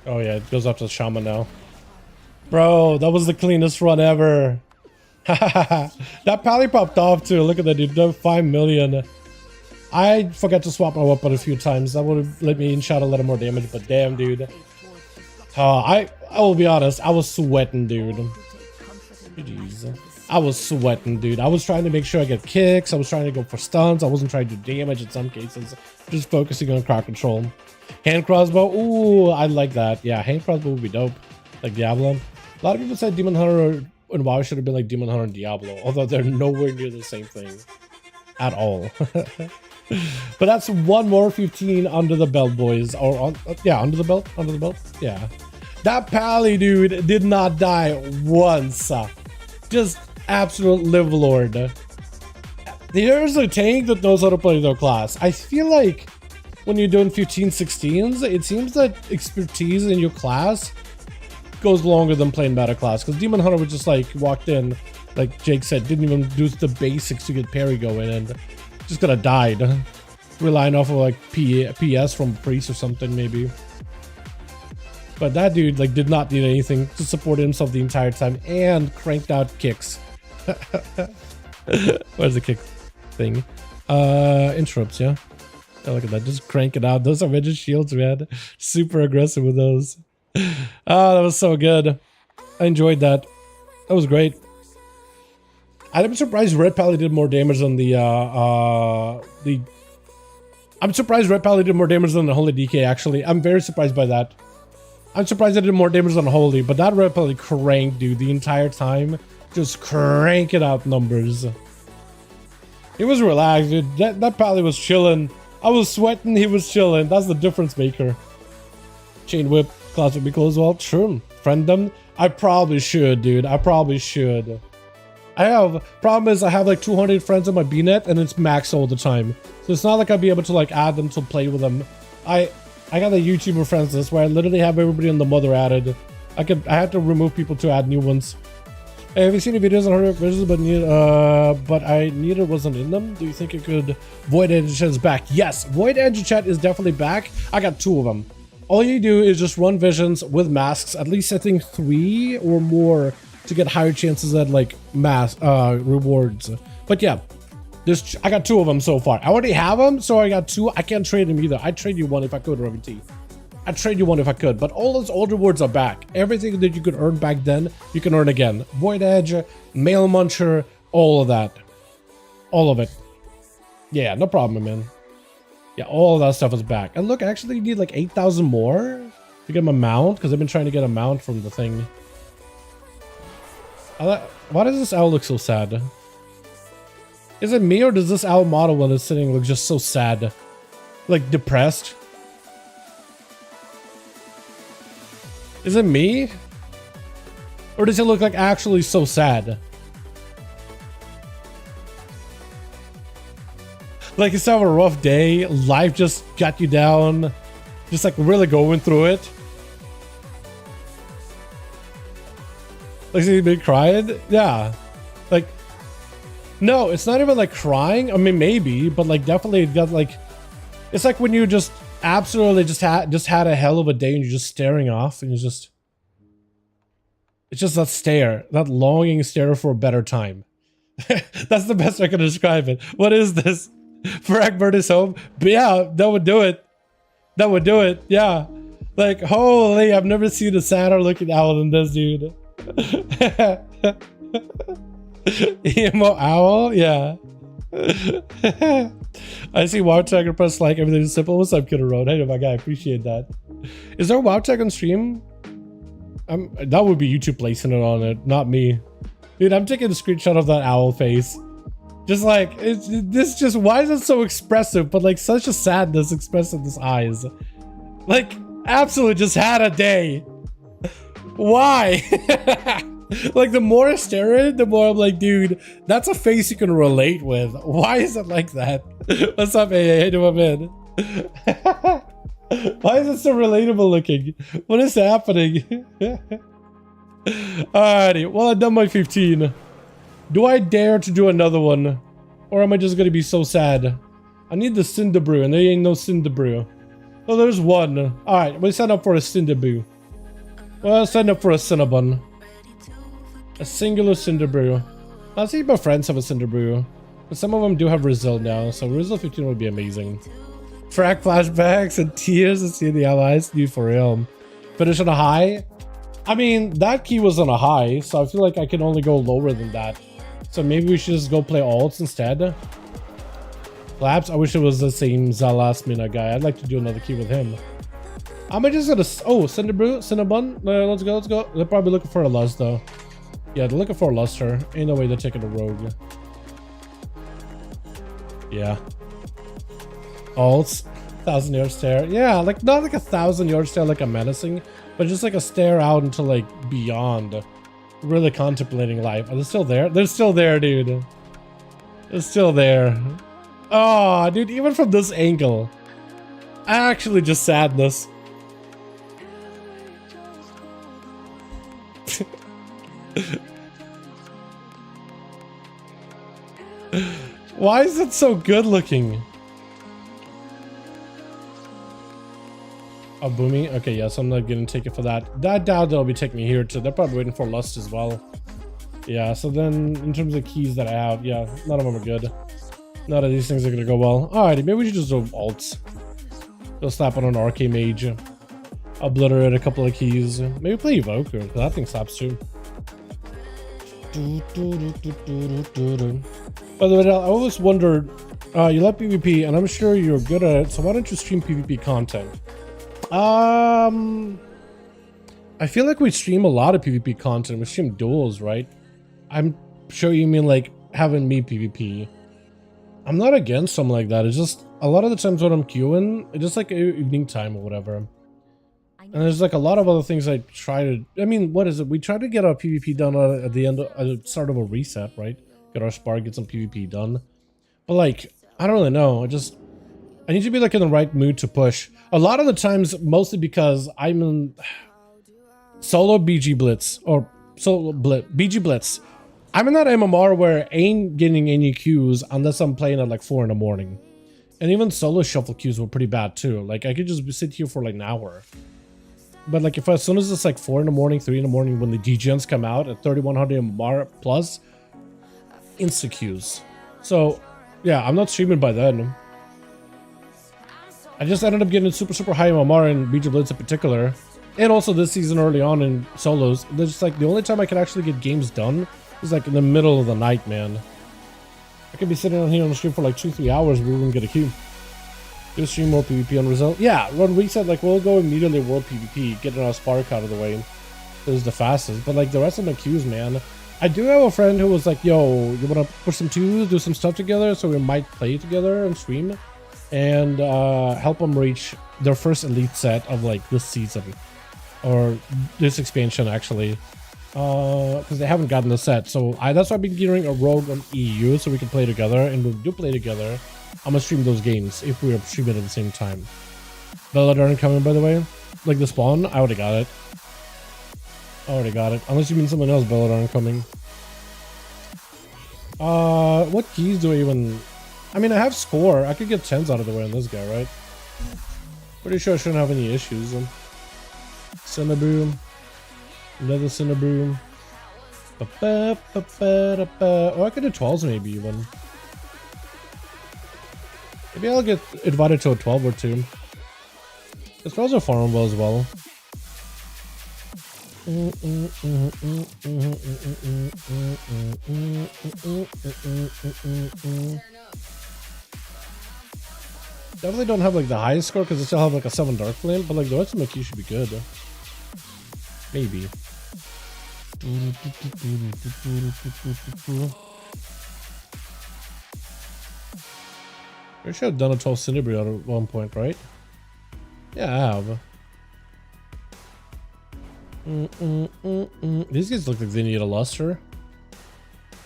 Oh yeah, it goes up to Shaman now. Bro, that was the cleanest run ever. That pally popped off too. Look at that dude, done 5 million. I forgot to swap my weapon a few times. That would have let me in-shot a little more damage, but damn, dude. I will be honest, I was sweating, dude. Jeez. I was sweating, dude. I was trying to make sure I get kicks. I was trying to go for stuns. I wasn't trying to do damage in some cases. Just focusing on crowd control. Hand crossbow. Ooh, I like that. Yeah, hand crossbow would be dope. Like Diablo. A lot of people said Demon Hunter and WoW should have been like Demon Hunter and Diablo. Although they're nowhere near the same thing. At all. But that's one more 15 under the belt, boys. Or on, yeah, under the belt. Under the belt. Yeah. That pally dude did not die once. Just absolute live lord. There's a tank that knows how to play their class. I feel like when you're doing 15-16s, it seems that expertise in your class goes longer than playing meta class. Because Demon Hunter was just like walked in, like Jake said, didn't even do the basics to get parry going and just got died. Relying off of like PS from Priest or something maybe. But that dude like did not need anything to support himself the entire time and cranked out kicks. Where's the kick thing? Interrupts, yeah. Oh, look at that, just crank it out. Those are rigid shields, man. Super aggressive with those. Oh, that was so good. I enjoyed that. That was great. I'm surprised Red Pally did more damage than I'm surprised Red Pally did more damage than the Holy DK, actually. I'm very surprised by that. I'm surprised I did more damage than Holy, but that Red Pally cranked, dude, the entire time. Just cranking out numbers. He was relaxed, dude. That Pally was chilling. I was sweating, he was chilling. That's the difference maker. Chain whip, class would be cool as well. True. Friend them? I probably should, dude. I probably should. Problem is I have like 200 friends on my BNet and it's max all the time. So it's not like I'd be able to like add them to play with them. I got the YouTuber friends list where I literally have everybody on the mother added. I had to remove people to add new ones. Hey, have you seen the videos on her versions but I neither wasn't in them? Do you think it could Void Engine Chat is back? Yes, Void Engine Chat is definitely back. I got 2 of them. All you do is just run visions with masks, at least I think 3 or more to get higher chances at like rewards. But yeah, I got 2 of them so far. I already have them, so I got 2. I can't trade them either. I'd trade you 1 if I could, RVT. I'd trade you 1 if I could, but all those old rewards are back. Everything that you could earn back then, you can earn again. Void Edge, Mail Muncher, all of that. All of it. Yeah, no problem, man. Yeah, all of that stuff is back. And look, I actually need like 8,000 more to get my mount, because I've been trying to get a mount from the thing. Why does this owl look so sad? Is it me, or does this owl model when it's sitting look just so sad? Like depressed? Is it me? Or does it look like actually so sad? Like it's having a rough day, life just got you down, just like really going through it. Like you've been crying? Yeah. Like, no, it's not even like crying. I mean, maybe, but like definitely it got like, it's like when you just absolutely just had a hell of a day and you're just staring off and it's just that stare, that longing stare for a better time. That's the best I can describe it. What is this? Fragbird is home? But yeah, that would do it. That would do it. Yeah. Like, holy, I've never seen a sadder looking owl than this dude. Emo owl? Yeah. I see WoW Tag requests like everything is simple. What's up, Kidder Road? Hey, my guy, I appreciate that. Is there WoW Tag on stream? That would be YouTube placing it on it, not me. Dude, I'm taking a screenshot of that owl face. Just like, why is it so expressive, but like such a sadness expressed in his eyes? Like, absolutely just had a day. Why? Like, the more I stare at it, the more I'm like, dude, that's a face you can relate with. Why is it like that? What's up, AA? Hey, do I in? Why is it so relatable looking? What is happening? Alrighty, well, I've done my 15. Do I dare to do another one? Or am I just gonna be so sad? I need the Cinder Brew, and there ain't no Cinder Brew. Oh, there's one. Alright, we sign up for a Cinder Brew. Well, sign up for a Cinnabon. A singular Cinder Brew. I'll see if my friends have a Cinder Brew. But some of them do have RESIL now, so RESIL 15 would be amazing. Track flashbacks and tears to see the allies, dude, for real. Finish on a high. I mean, that key was on a high, so I feel like I can only go lower than that. So maybe we should just go play alts instead. Flaps, I wish it was the same Zalasmina guy. I'd like to do another key with him. I'm just gonna... Oh, Cinder Brew, Cinnabon. Let's go, let's go. They're probably looking for a Lust, though. Yeah, they're looking for a Luster. Ain't no way they're taking a Rogue. Yeah. Alts. 1,000-yard stare. Yeah, like, not like a 1,000-yard stare like a menacing, but just like a stare out into, like, beyond. Really contemplating life. Are they still there? They're still there, dude. They're still there. Oh, dude, even from this angle. Actually, just sadness. Why is it so good looking? Oh, Boomy? Okay, yes, I'm not gonna take it for that. That doubt they'll be taking me here too. They're probably waiting for Lust as well. Yeah, so then in terms of keys that I have, yeah, none of them are good. None of these things are gonna go well. Alright, maybe we should just do alts. Go slap on an RK Mage. Obliterate a couple of keys. Maybe play Evoker, because that thing slaps too. By the way, I always wondered, you like PvP, and I'm sure you're good at it, so why don't you stream PvP content? I feel like we stream a lot of PvP content. We stream duels, right? I'm sure you mean like having me PvP. I'm not against something like that. It's just a lot of the times when I'm queuing, it's just like evening time or whatever. And there's like a lot of other things I try to... I mean, what is it? We try to get our PvP done at the end, at the start of a reset, right? Get our spark, get some PvP done. But like, I don't really know. I need to be like in the right mood to push. A lot of the times, mostly because I'm in solo BG Blitz or solo BG Blitz. I'm in that MMR where I ain't getting any queues unless I'm playing at like 4 in the morning. And even solo shuffle queues were pretty bad too. Like I could just sit here for like an hour. But like if as soon as it's like 4 in the morning, 3 in the morning when the DGNs come out at 3100 MMR plus, insta queues. So yeah, I'm not streaming by then. I just ended up getting super high MMR in BG Blitz in particular. And also this season early on in solos. There's just like the only time I can actually get games done is like in the middle of the night, man. I could be sitting on here on the stream for like 2-3 hours, we wouldn't get a queue. Do stream more PvP on RESIL. Yeah, when we said like we'll go immediately world PvP, getting our spark out of the way. It was the fastest. But like the rest of the queues, man. I do have a friend who was like, yo, you wanna push some twos, do some stuff together, so we might play together and stream. And help them reach their first elite set of like this season. Or this expansion actually. Because they haven't gotten the set. So that's why I've been gearing a rogue on EU so we can play together. And when we do play together, I'm gonna stream those games if we are streaming at the same time. Dalaran coming, by the way. Like the spawn, I already got it. Unless you mean someone else, Dalaran coming. What keys do I even... I mean, I have score. I could get 10s out of the way on this guy, right? Pretty sure I shouldn't have any issues. Cinnabroom. Another Cinnabroom. Oh, I could do 12s maybe even. Maybe I'll get invited to a 12 or 2. The 12s are farmable as well. Definitely don't have like the highest score because I still have like a 7 Dark Flame, but like the rest of my keys should be good. Maybe. I should have done a 12 Cinderbrew at one point, right? Yeah, I have. These guys look like they need a luster.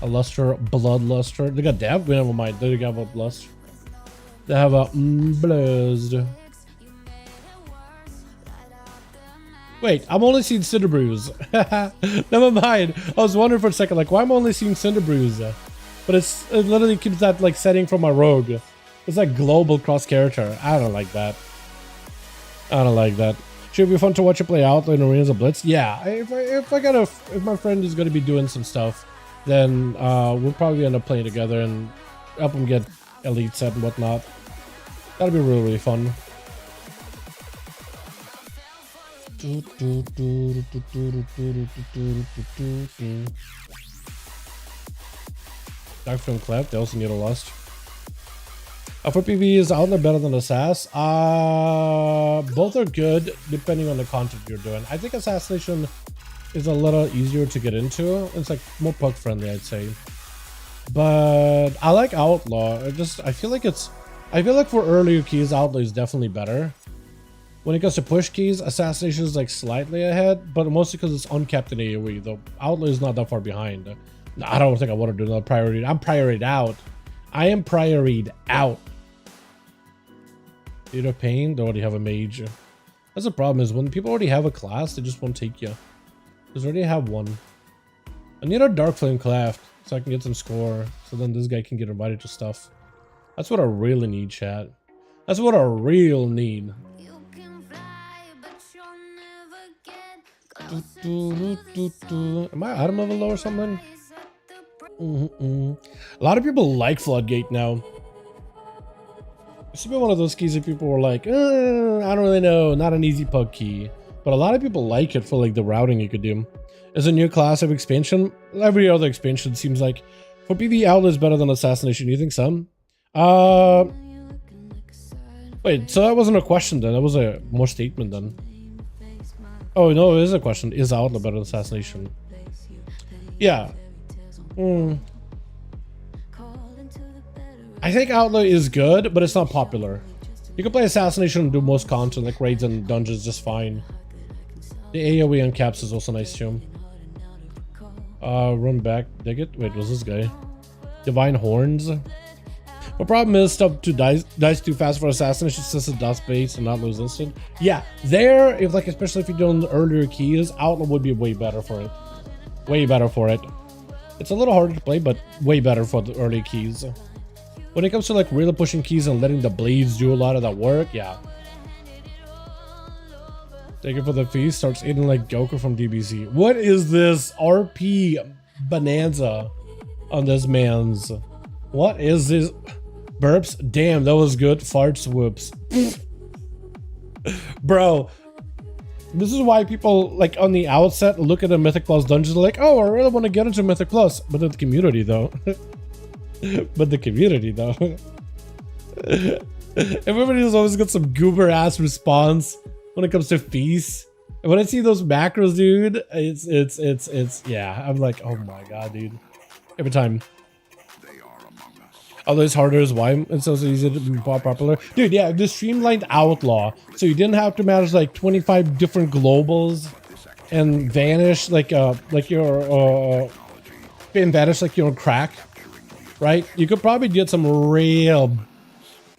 A luster, blood luster. They got dab? Never mind. They got a luster. They have a blazed. Wait, I'm only seeing Cinderbrews. Never mind. I was wondering for a second, like, why am I only seeing Cinderbrews? But it literally keeps that like setting from my rogue. It's like global cross character. I don't like that. Should be fun to watch you play out in Arenas of Blitz. Yeah, if my friend is gonna be doing some stuff, then we'll probably end up playing together and help him get elite set and whatnot. That'll be really, really fun. Dark Film Clap, they also need a Lust. For PvE, is Outlaw better than Assass? Both are good depending on the content you're doing. I think Assassination is a little easier to get into. It's like more pug friendly, I'd say. But I like Outlaw. I feel like for earlier keys, Outlaw is definitely better. When it comes to push keys, Assassination is like slightly ahead, but mostly because it's uncapped in AoE, though Outlaw is not that far behind. I don't think I want to do another priority. I'm prioried out. I am prioried out. Theater of Pain, they already have a mage. That's the problem, is when people already have a class, they just won't take you. Because they already have one. I need a Dark Flame Cleft so I can get some score, so then this guy can get invited to stuff. That's what I really need, chat. That's what I real need. Am I item level low or something? A lot of people like Floodgate now. This has been one of those keys that people were like, I don't really know, not an easy pug key. But a lot of people like it for like the routing you could do. As a new class of expansion, every other expansion seems like for PvE Outlaw is better than Assassination. You think so? Wait, so that wasn't a question then, that was a more statement then. Oh no, it is a question. Is Outlaw better than Assassination? Yeah. I think Outlaw is good, but it's not popular. You can play Assassination and do most content like raids and dungeons just fine. The AoE on caps is also nice too. Run back, dig it. Wait, was this guy? Divine Horns. The problem is stuff to dice too fast for Assassination since it's dust based and not lose instant. Yeah, there, if like especially if you're doing the earlier keys, Outlaw would be way better for it. Way better for it. It's a little harder to play, but way better for the early keys. When it comes to like really pushing keys and letting the blades do a lot of that work, yeah. Thank you for the feast. Starts eating like Goku from DBZ. What is this RP bonanza on this man's? What is this? Burps? Damn, that was good. Farts, whoops. Bro, this is why people like on the outset look at a Mythic Plus dungeon like, oh, I really want to get into Mythic Plus. But the community though. But the community though. Everybody's always got some goober ass response when it comes to feasts. And when I see those macros, dude, it's yeah, I'm like, oh my god, dude. Every time. Although it's harder is why it's so easy to be popular. Dude, yeah, this streamlined Outlaw. So you didn't have to manage like 25 different globals and vanish like your and vanish like your crack. Right? You could probably get some real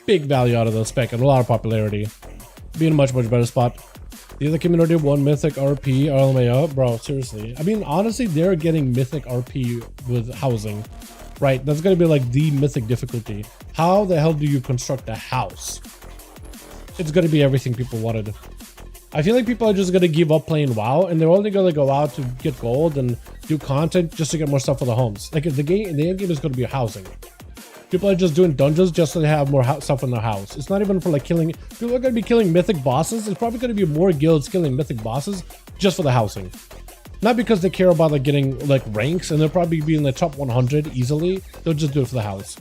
big value out of the spec and a lot of popularity. Be in a much better spot. The other community won Mythic RP LMAO. Bro, seriously. I mean, honestly, they're getting Mythic RP with housing. Right, that's gonna be like the Mythic difficulty. How the hell do you construct a house? It's gonna be everything people wanted. I feel like people are just gonna give up playing WoW and they're only gonna go out to get gold and do content just to get more stuff for the homes. Like the end game is gonna be housing. People are just doing dungeons just so they have more stuff in their house. It's not even for like killing. People are gonna be killing Mythic bosses. It's probably gonna be more guilds killing Mythic bosses just for the housing. Not because they care about like getting like ranks and they'll probably be in the top 100 easily. They'll just do it for the house.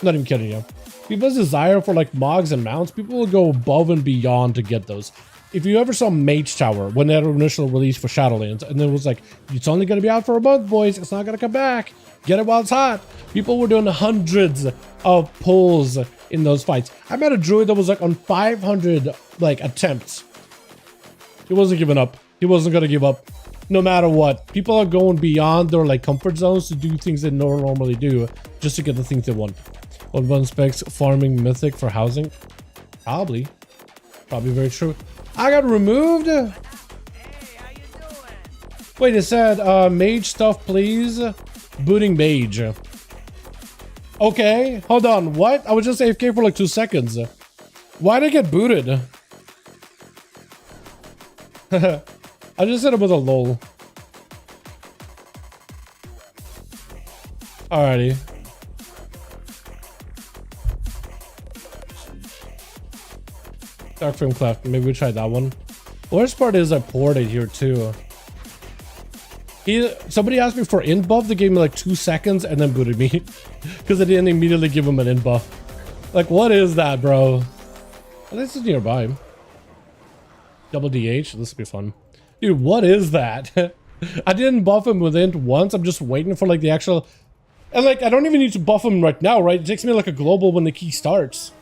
Not even kidding you. People's desire for like mogs and mounts, people will go above and beyond to get those. If you ever saw Mage Tower when they had an initial release for Shadowlands and it was like, it's only going to be out for a month, boys. It's not going to come back. Get it while it's hot. People were doing hundreds of pulls in those fights. I met a druid that was like on 500 like attempts. He wasn't giving up. He wasn't going to give up. No matter what, people are going beyond their like comfort zones to do things they don't normally do just to get the things they want. One specs farming Mythic for housing? Probably very true. I got removed. Hey, how you doing? Wait, it said mage stuff, please. Booting mage. Okay, hold on. What? I was just AFK for like 2 seconds. Why did I get booted? I just hit him with a lol. Alrighty. Dark Frame Cleft. Maybe we try that one. Worst part is I poured it here too. Somebody asked me for int buff. They gave me like 2 seconds and then booted me because I didn't immediately give him an int buff. Like, what is that, bro? Oh, this is nearby. Double DH. This will be fun. Dude, what is that? I didn't buff him with int once. I'm just waiting for like the actual... And like, I don't even need to buff him right now, right? It takes me like a global when the key starts.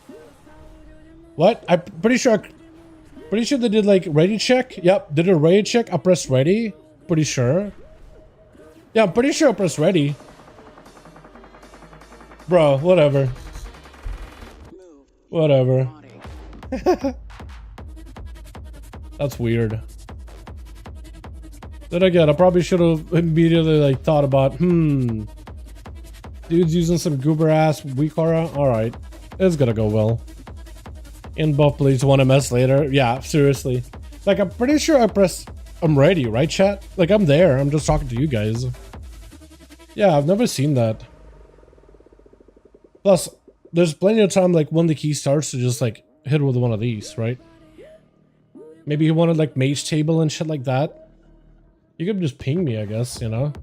What? I'm pretty sure they did like ready check. Yep, did a ready check. I pressed ready. Pretty sure. Yeah, I'm pretty sure I pressed ready. Bro, whatever. Whatever. That's weird. Then again, I probably should have immediately like thought about, dude's using some goober ass weak aura. Alright. It's gonna go well. In buff please 1 MS later. Yeah, seriously. Like, I'm pretty sure I pressed I'm ready, right chat? Like, I'm there. I'm just talking to you guys. Yeah, I've never seen that. Plus, there's plenty of time like when the key starts to just like hit with one of these, right? Maybe he wanted like mage table and shit like that. You could just ping me, I guess, you know?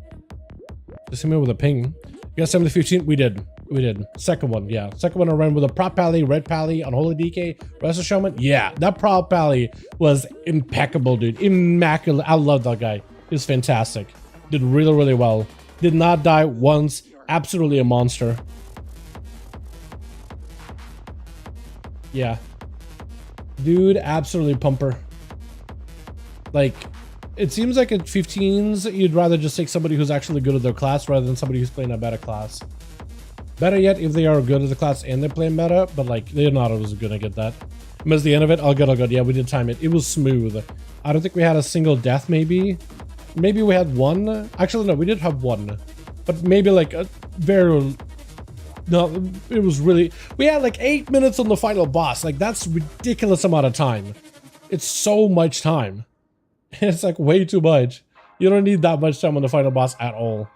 Just hit me with a ping. You got 70-15? We did. We did. Second one, yeah. Second one I ran with a prop pally, red pally, unholy DK, Wrestle Shaman. Yeah, that prop pally was impeccable, dude. Immaculate. I love that guy. He was fantastic. Did really, really well. Did not die once. Absolutely a monster. Yeah. Dude, absolutely pumper. Like, it seems like at 15s, you'd rather just take somebody who's actually good at their class rather than somebody who's playing a better class. Better yet, if they are good at the class and they're playing meta, but like, they're not always gonna get that. Missed the end of it. All good, all good. Yeah, we did time it. It was smooth. I don't think we had a single death, maybe. Maybe we had one. Actually, no, we did have one. But maybe like a very... No, it was really... We had like 8 minutes on the final boss. Like, that's a ridiculous amount of time. It's so much time. It's like way too much. You don't need that much time on the final boss at all.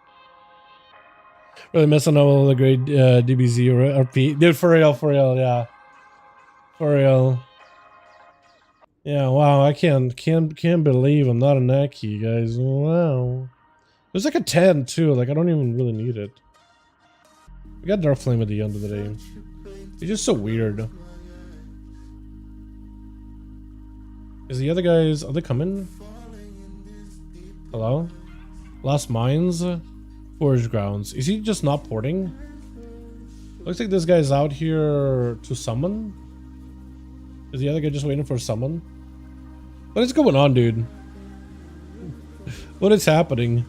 Really missing all the great DBZ or RP. Dude, for real, yeah. For real. Yeah, wow, I can't believe I'm not in that key, guys. Wow. There's like a 10 too, like I don't even really need it. We got Dark Flame at the end of the day. It's just so weird. Is the other guys, are they coming? Hello? Lost Mines? Forge Grounds. Is he just not porting? Looks like this guy's out here to summon. Is the other guy just waiting for a summon? What is going on, dude? What is happening?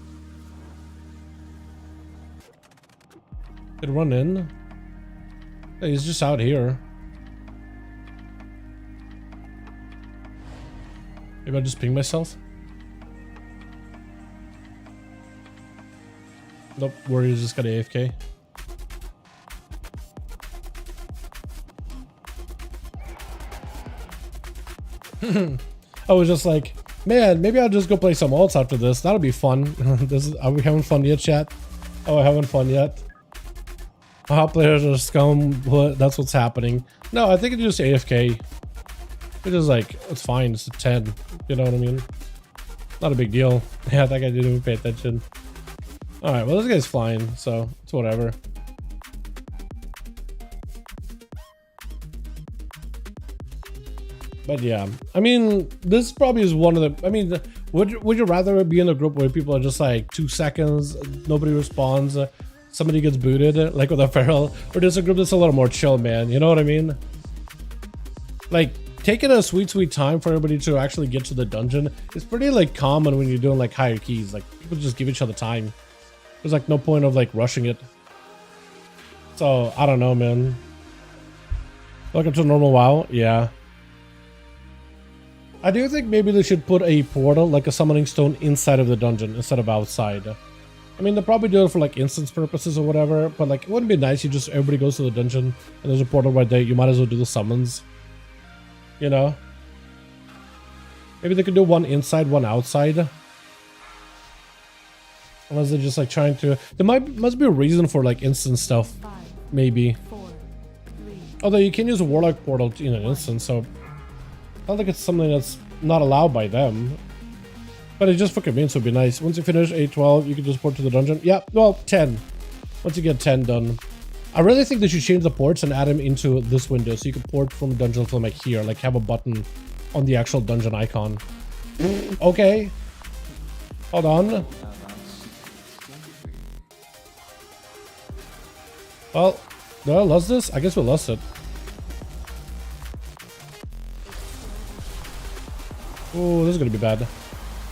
Did it run in? Hey, he's just out here. Maybe I'll just ping myself. Nope, Warriors just got AFK. I was just like, man, maybe I'll just go play some alts after this. That'll be fun. Are we having fun yet, chat? Oh, we're having fun yet? Hot players are scum. That's what's happening. No, I think it's just AFK. It's just like, it's fine. It's a 10. You know what I mean? Not a big deal. Yeah, that guy didn't even pay attention. Alright, well, this guy's flying, so it's whatever. But yeah, I mean, this probably is one of the... I mean, would you rather be in a group where people are just like 2 seconds, nobody responds, somebody gets booted, like with a feral, or there's a group that's a little more chill, man? You know what I mean? Like, taking a sweet time for everybody to actually get to the dungeon is pretty like common when you're doing like higher keys. Like, people just give each other time. There's like no point of like rushing it. So, I don't know, man. Welcome to normal WoW. Yeah. I do think maybe they should put a portal, like a summoning stone, inside of the dungeon instead of outside. I mean, they'll probably do it for like instance purposes or whatever, but like, it wouldn't be nice if everybody goes to the dungeon and there's a portal right there. You might as well do the summons. You know? Maybe they could do one inside, one outside. Unless they're just like trying to... There must be a reason for like instant stuff. 5, Maybe. 4, 3, Although you can use a Warlock portal in an instant, so... I don't think it's something that's not allowed by them. But it just for convenience would be nice. Once you finish 8-12, you can just port to the dungeon. Yeah, well, 10. Once you get 10 done. I really think they should change the ports and add them into this window. So you can port from dungeon from like here. Like have a button on the actual dungeon icon. Okay. Hold on. Well, did I lost this? I guess we lost it. Oh, this is gonna be bad.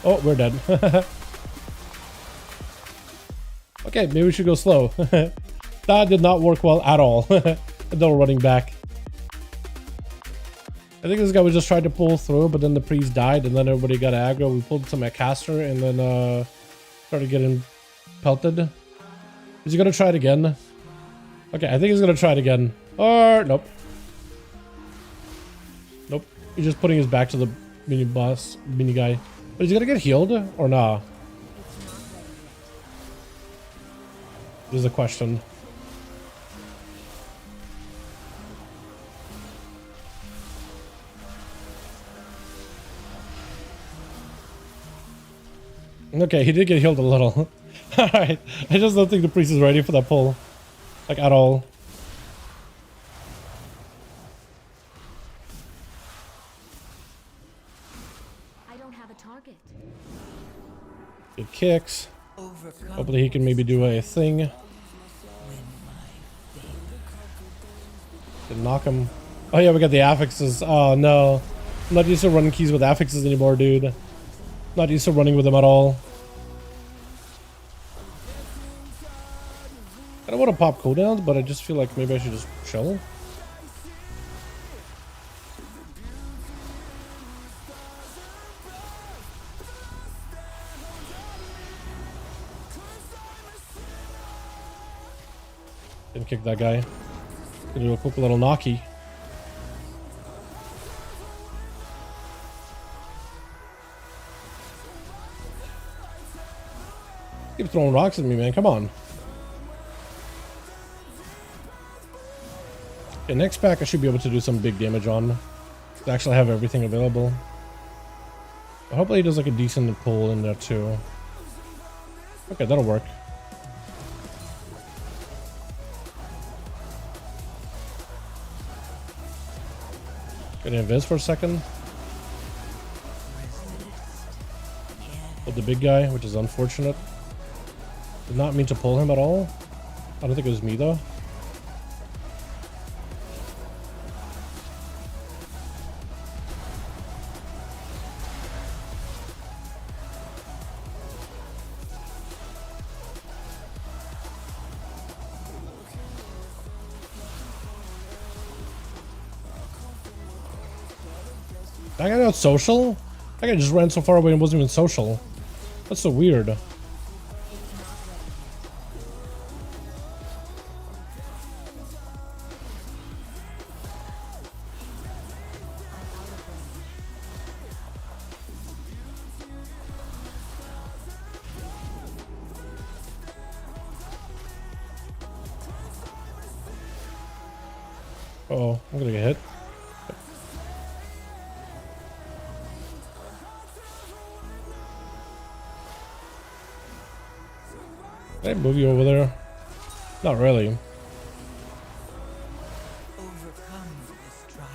Oh, we're dead. Okay, maybe we should go slow. That did not work well at all. They're running back. I think this guy was just trying to pull through, but then the priest died, and then everybody got aggro. We pulled some at caster, and then started getting pelted. Is he gonna try it again? Okay, I think he's gonna try it again. Or nope. Nope. He's just putting his back to the mini boss, mini guy. But is he gonna get healed or nah? This is a question. Okay, he did get healed a little. Alright, I just don't think the priest is ready for that pull. Like, at all. I don't have a target. Good kicks. Hopefully he can maybe do a thing. Can knock him. Oh yeah, we got the affixes. Oh no. I'm not used to running keys with affixes anymore, dude. Not used to running with them at all. I don't want to pop cooldowns, but I just feel like maybe I should just chill. Didn't kick that guy. Gonna do a quick little knocky. Keep throwing rocks at me, man. Come on. Okay, next pack I should be able to do some big damage on. To actually have everything available. But hopefully he does like a decent pull in there too. Okay, that'll work. Gonna invis for a second. Pulled the big guy, which is unfortunate. Did not mean to pull him at all. I don't think it was me though. That guy not social? That guy just ran so far away and wasn't even social. That's so weird. Uh-oh, I'm gonna get hit. Can I move you over there? Not really. Overcome this trial.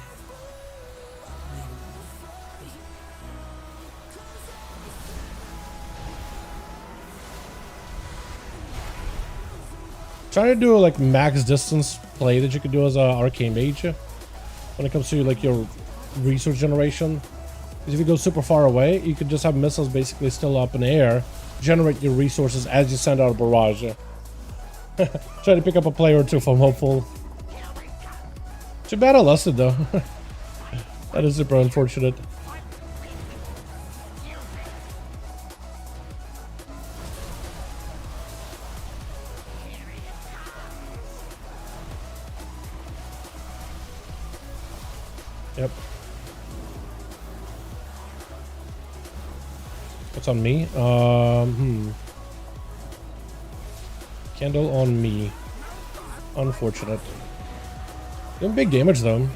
Trying to do like max distance play that you could do as a arcane mage when it comes to like your resource generation. Because if you go super far away, you could just have missiles basically still up in the air, generate your resources as you send out a barrage. Try to pick up a player or two if I'm hopeful. Too bad I lost it though. That is super unfortunate. Yep. What's on me? Candle on me. Unfortunate. Doing big damage though.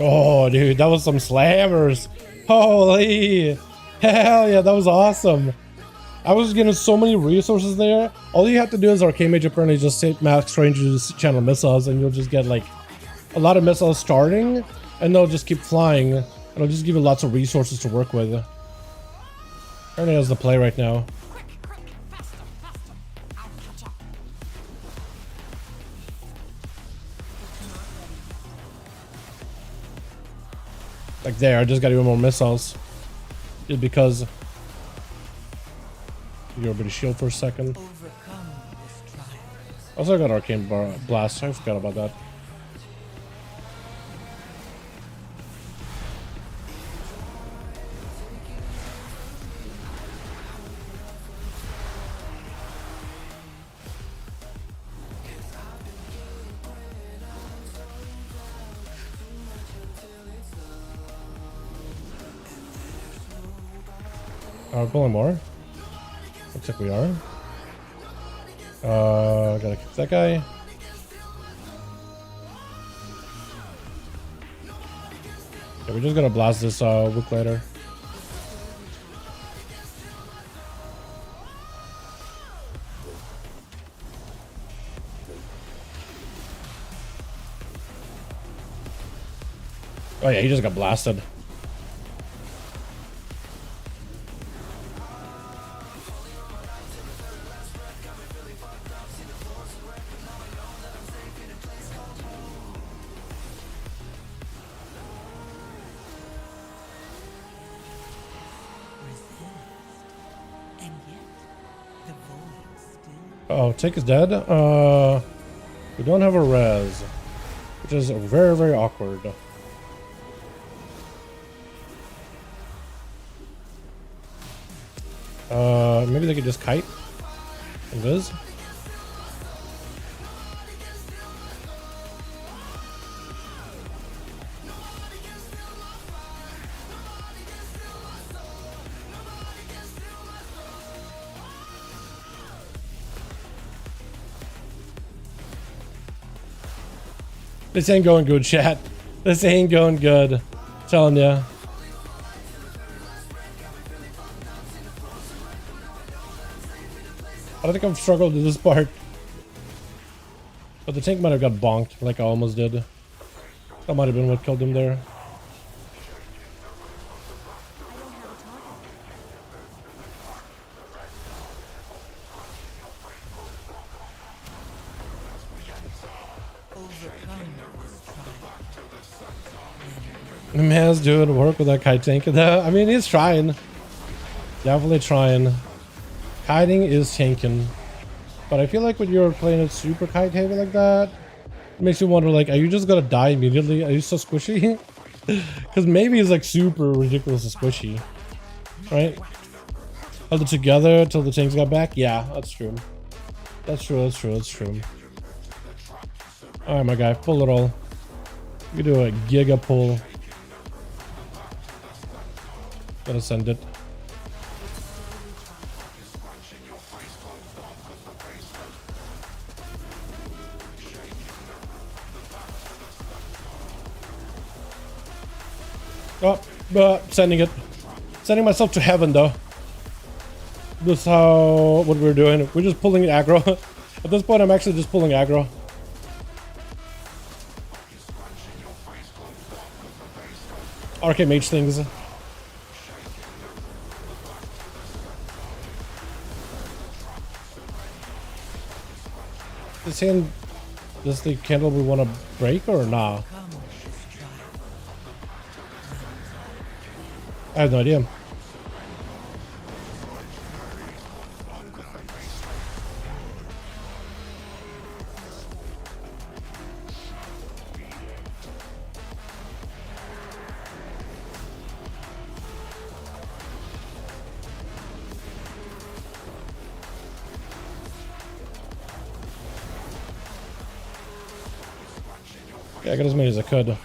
Oh, dude, that was some slammers. Holy hell yeah, that was awesome. I was getting so many resources there. All you have to do is Arcane Mage apparently just hit max range to just channel missiles, and you'll just get like a lot of missiles starting, and they'll just keep flying, and it'll just give you lots of resources to work with. Apparently has the play right now. Like there, I just got even more missiles. Just because you're a bit of shield for a second. Also, I got Arcane Blast. I forgot about that. Are we pulling more? Looks like we are. Gotta kick that guy. Yeah, we're just gonna blast this Wook later. Oh yeah, he just got blasted. Oh, Tick is dead. We don't have a res, which is very, very awkward. Maybe they could just kite. Invis. This ain't going good, chat. This ain't going good. I'm telling ya. I think I've struggled with this part. But the tank might have got bonked like I almost did. That might have been what killed him there. The man's doing work with that kite tank. I mean, he's trying. Definitely trying. Kiting is tanking. But I feel like when you're playing it super kite heavy like that, it makes you wonder, like, are you just gonna die immediately? Are you so squishy? Because maybe it's like super ridiculously squishy. Right? Held it together till the tanks got back? Yeah, that's true. That's true, that's true, that's true. Alright, my guy, pull it all. You do a giga pull. Gotta send it. Oh, sending it. Sending myself to heaven, though. This is how... what we're doing. We're just pulling aggro. At this point, I'm actually just pulling aggro. RK mage things. This hand... does the candle we want to break or nah? I have no idea. Yeah, I got as many as I could.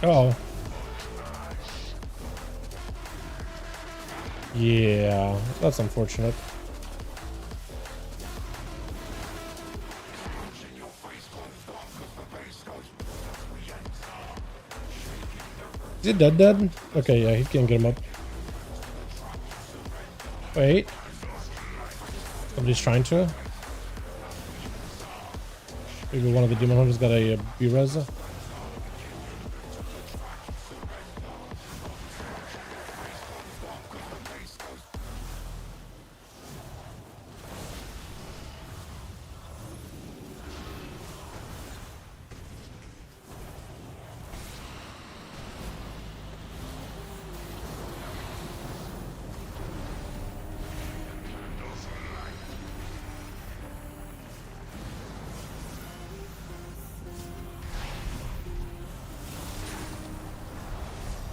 Oh. Yeah, that's unfortunate. Is he dead? Okay, yeah, he can't get him up. Wait. Somebody's trying to. Maybe one of the demon hunters got a B-res.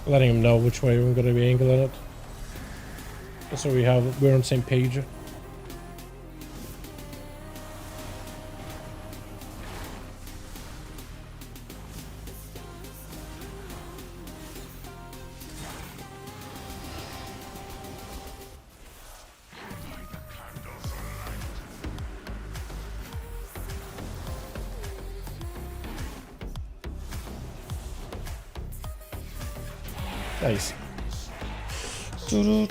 Letting him know which way we're going to be angling it. Just so we're on the same page. Nice. And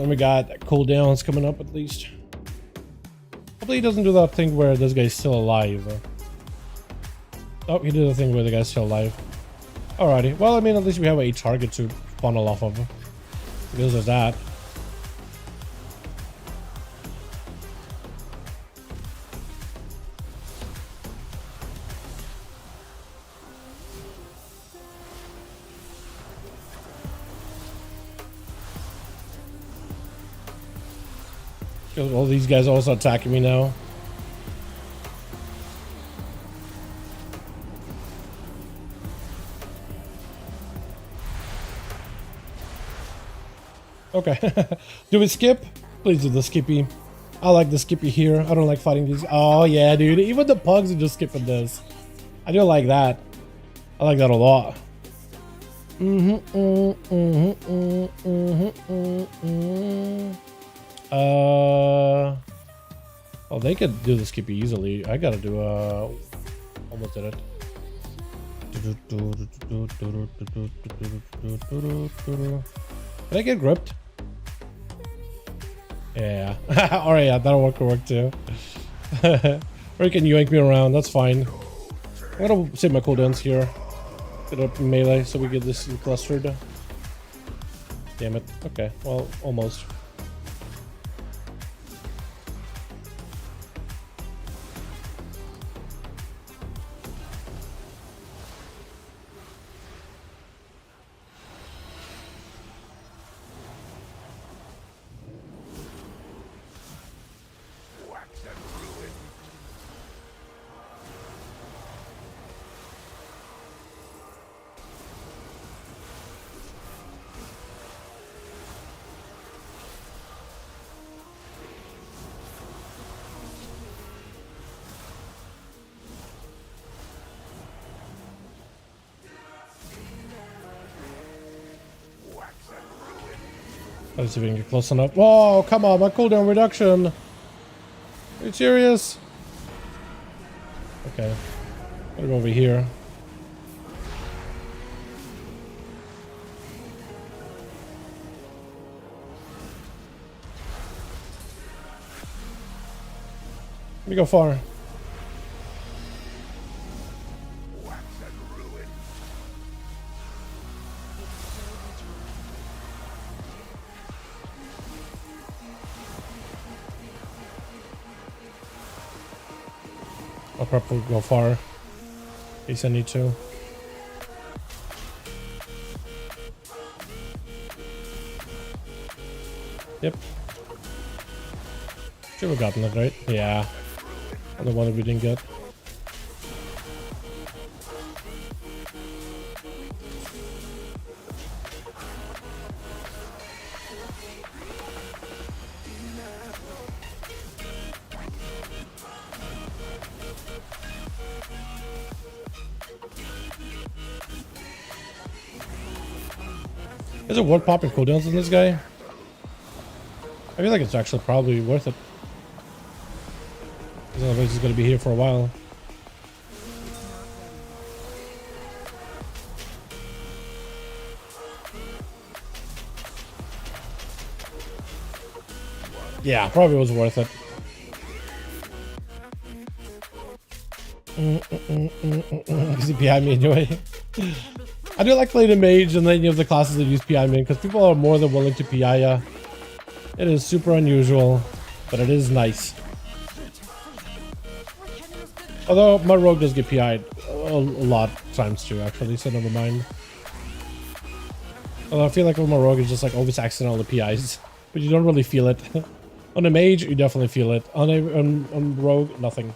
we got cooldowns coming up at least. Hopefully he doesn't do that thing where this guy's still alive. Oh, he did the thing where the guy's still alive. Alrighty. Well, I mean, at least we have a target to funnel off of. Because of that. All these guys are also attacking me now. Okay. Do we skip? Please do the skippy. I like the skippy here. I don't like fighting these. Oh yeah, dude. Even the pugs are just skipping this. I do like that. I like that a lot. Oh, they could do the skippy easily. I gotta do almost did it. Did I get gripped? Yeah. Alright, yeah, that'll work too. Or you can yoink me around, that's fine. I'm gonna save my cooldowns here. Get up in melee so we get this clustered. Damn it. Okay, well, almost. Let's see if we can get close enough. Whoa, come on, my cooldown reduction. Are you serious? Okay. Gotta go over here. Let me go far. I'll probably go far in case I need to. Yep. Should have gotten it right. Yeah. The one that we didn't get. Is it worth popping cooldowns in this guy? I feel like it's actually probably worth it. Because otherwise he's going to be here for a while. Yeah, probably was worth it. Because he PI me anyway. I do like playing a mage and then you have the classes that use PI main because people are more than willing to PI ya. It is super unusual, but it is nice. Although my rogue does get PI'd a lot of times too, actually, so never mind. Although I feel like with my rogue is just like always accidental PIs, but you don't really feel it. On a mage, you definitely feel it. On rogue, nothing.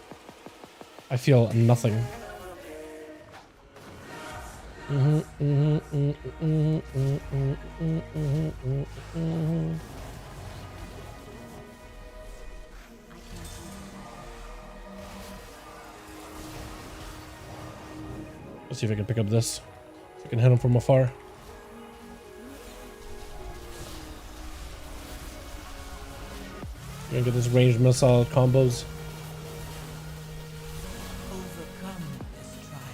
I feel nothing. Let's see if I can pick up this. If I can hit him from afar. We're gonna get this ranged missile combos. Overcome this trial.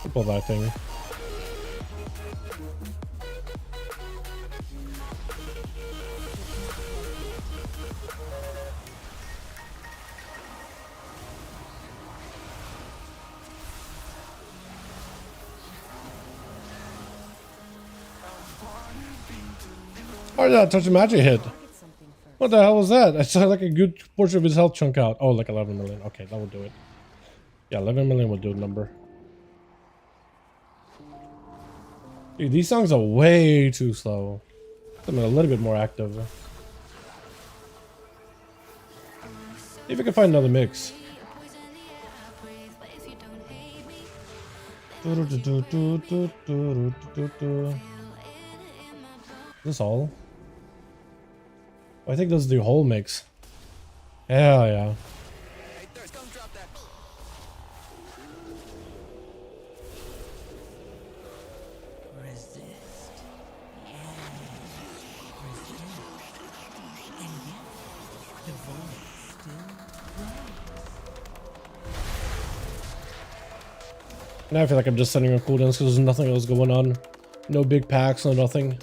Win Pull that thing. Oh yeah, touch of magic hit. What the hell was that? I saw like a good portion of his health chunk out. Oh, like 11 million. Okay, that will do it. Yeah, 11 million will do the number. Dude, these songs are way too slow. I'm a little bit more active. See if I can find another mix. This all? I think this is the whole mix. Hell yeah. Now I feel like I'm just sending on cooldowns because there's nothing else going on. No big packs, no nothing.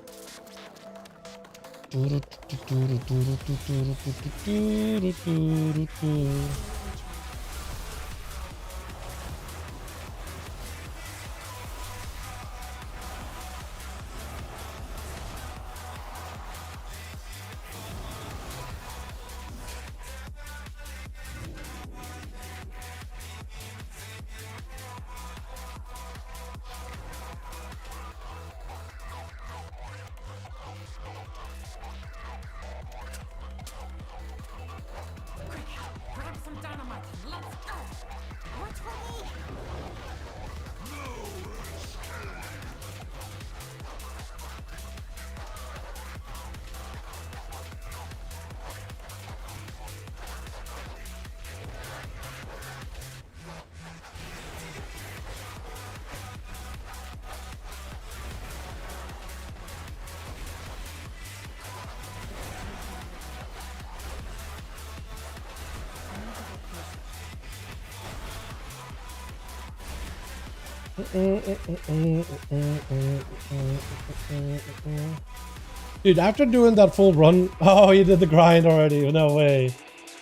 Dude, after doing that full run, oh, you did the grind already. No way.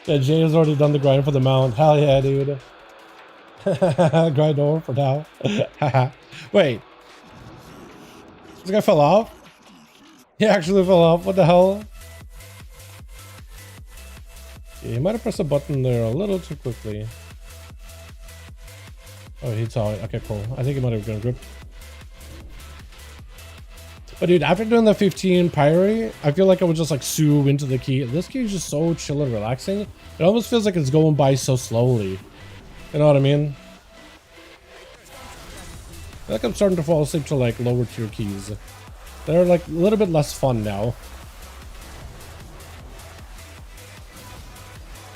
Yeah, Jay has already done the grind for the mount. Hell yeah, dude. Grind over for now. Wait. This guy fell off? He actually fell off. What the hell? Yeah, he might have pressed a button there a little too quickly. Oh, he saw it. Okay, cool. I think he might have gone gripped. But dude, after doing the 15 Pyre, I feel like I would just like sue into the key. This key is just so chill and relaxing. It almost feels like it's going by so slowly. You know what I mean? I feel like I'm starting to fall asleep to like lower tier keys. They're like a little bit less fun now.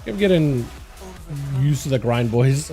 I'm getting used to the grind, boys.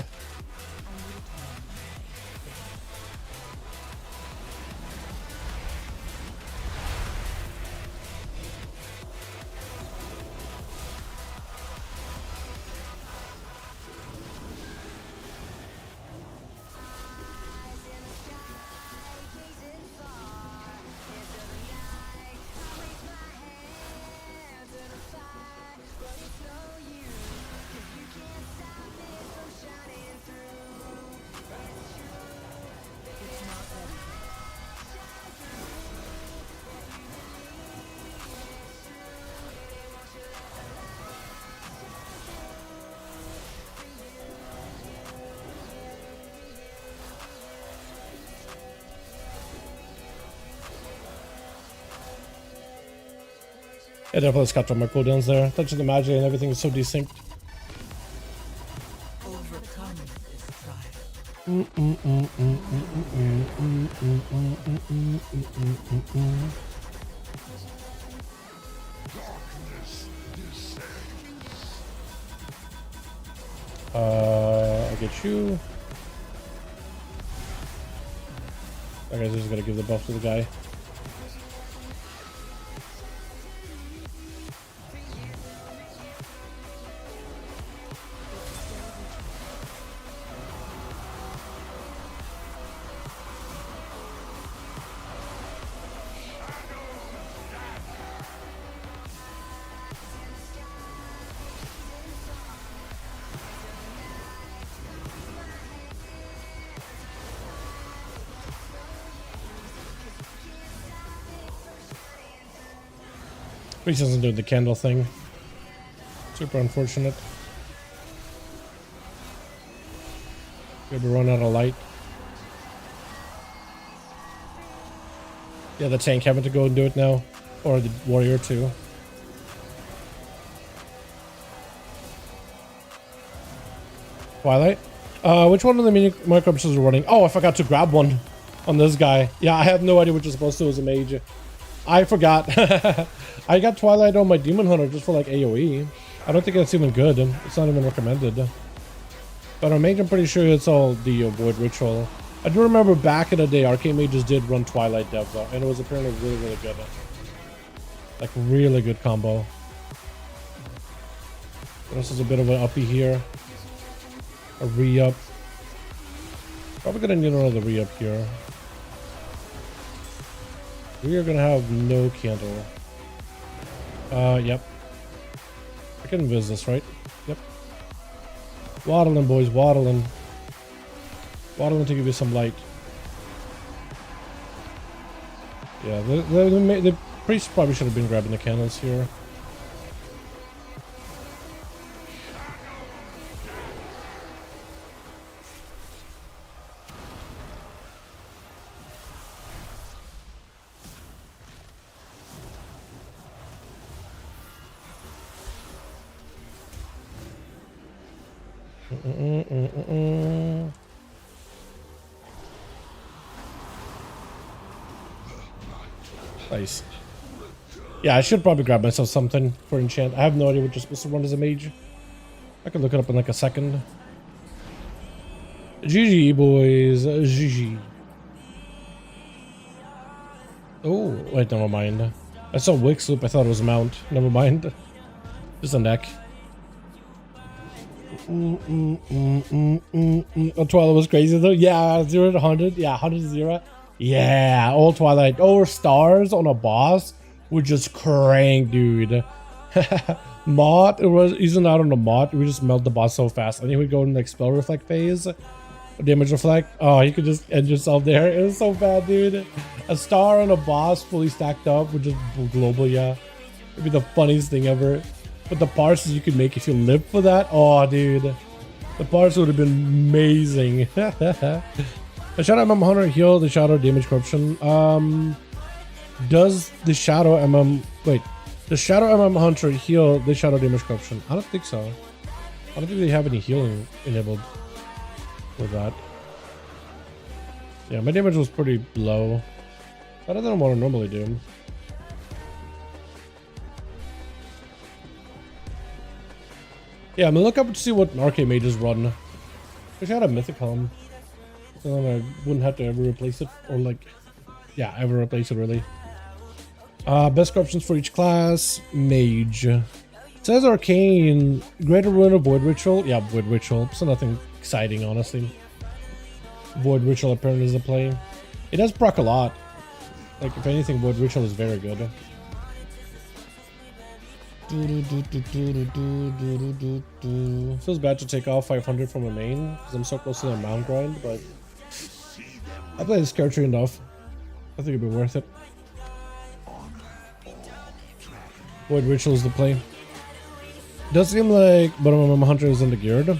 I definitely scotched on my cooldowns there. Touch of the magic and everything is so desynced. Overcome this trial. I get you. That guy's just gonna give the buff to the guy. Reese doesn't do the candle thing. Super unfortunate. Good to run out of light. Yeah, the tank having to go and do it now. Or the warrior too. Twilight? Which one of the mini microbuses are running? Oh, I forgot to grab one on this guy. Yeah, I have no idea what you're supposed to do as a mage. I forgot. I got Twilight on my Demon Hunter just for like AoE. I don't think it's even good. It's not even recommended. But on mage, I'm pretty sure it's all the Void Ritual. I do remember back in the day, Arcane Mages did run Twilight Dev though, and it was apparently really, really good. Like, really good combo. This is a bit of an uppy here. A re-up. Probably gonna need another re-up here. We are gonna have no candle. Yep. I can invis this, right? Yep. Waddling, boys, waddling. Waddling to give you some light. Yeah, the priest probably should have been grabbing the candles here. Nice. Yeah, I should probably grab myself something for enchant. I have no idea what you're supposed to run as a mage. I can look it up in like a second. GG, boys. GG. Oh, wait, never mind. I saw Wix Loop. I thought it was a mount. Never mind. Just a neck. Twilight was crazy though. Yeah, 0 to 100. Yeah, 100 to 0. Yeah, old Twilight. Over stars on a boss would just crank, dude. Mod, it was using out on the mod. We just melt the boss so fast. And he would go in like spell reflect phase. Damage reflect. Oh, you could just end yourself there. It was so bad, dude. A star on a boss fully stacked up with just global, yeah. It'd be the funniest thing ever. But the parses you could make if you lived for that. Oh, dude. The parts would have been amazing. The Shadow MM Hunter heal the Shadow damage corruption. Does the Shadow MM... Wait. The Shadow MM Hunter heal the Shadow damage corruption? I don't think so. I don't think they have any healing enabled with that. Yeah, my damage was pretty low. Better than what I normally do. Yeah, I'm gonna look up to see what arcade mages run. Wish I had a Mythic helm. So then I wouldn't have to ever replace it. Or like, yeah, ever replace it really. Best corruptions for each class. Mage. It says Arcane. Greater Ruin of Void Ritual. Yeah, Void Ritual. So nothing exciting, honestly. Void Ritual apparently is a play. It does proc a lot. Like, if anything, Void Ritual is very good. Feels bad to take off 500 from a main because I'm so close to the mount grind, but I play this character enough. I think it'd be worth it. Void Ritual is the play. Does seem like Bottom MM Hunter is in the geared.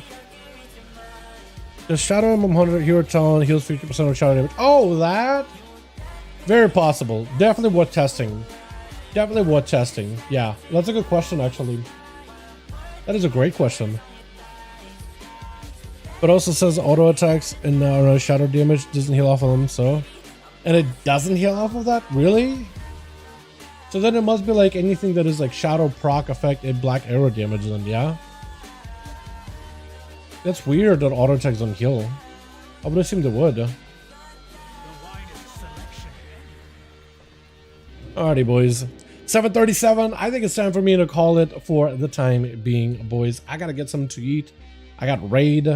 The Shadow MM Hunter Hero Talent heals 50% of shadow damage. Oh, that? Very possible. Definitely worth testing. Definitely worth testing. Yeah, that's a good question, actually. That is a great question. But also says auto attacks and shadow damage doesn't heal off of them, so. And it doesn't heal off of that? Really? So then it must be like anything that is like shadow proc effect and black arrow damage then, yeah? That's weird that auto attacks don't heal. I would assume they would. Alrighty, boys. 7:37. I think it's time for me to call it for the time being, boys. I gotta get something to eat. I got raid.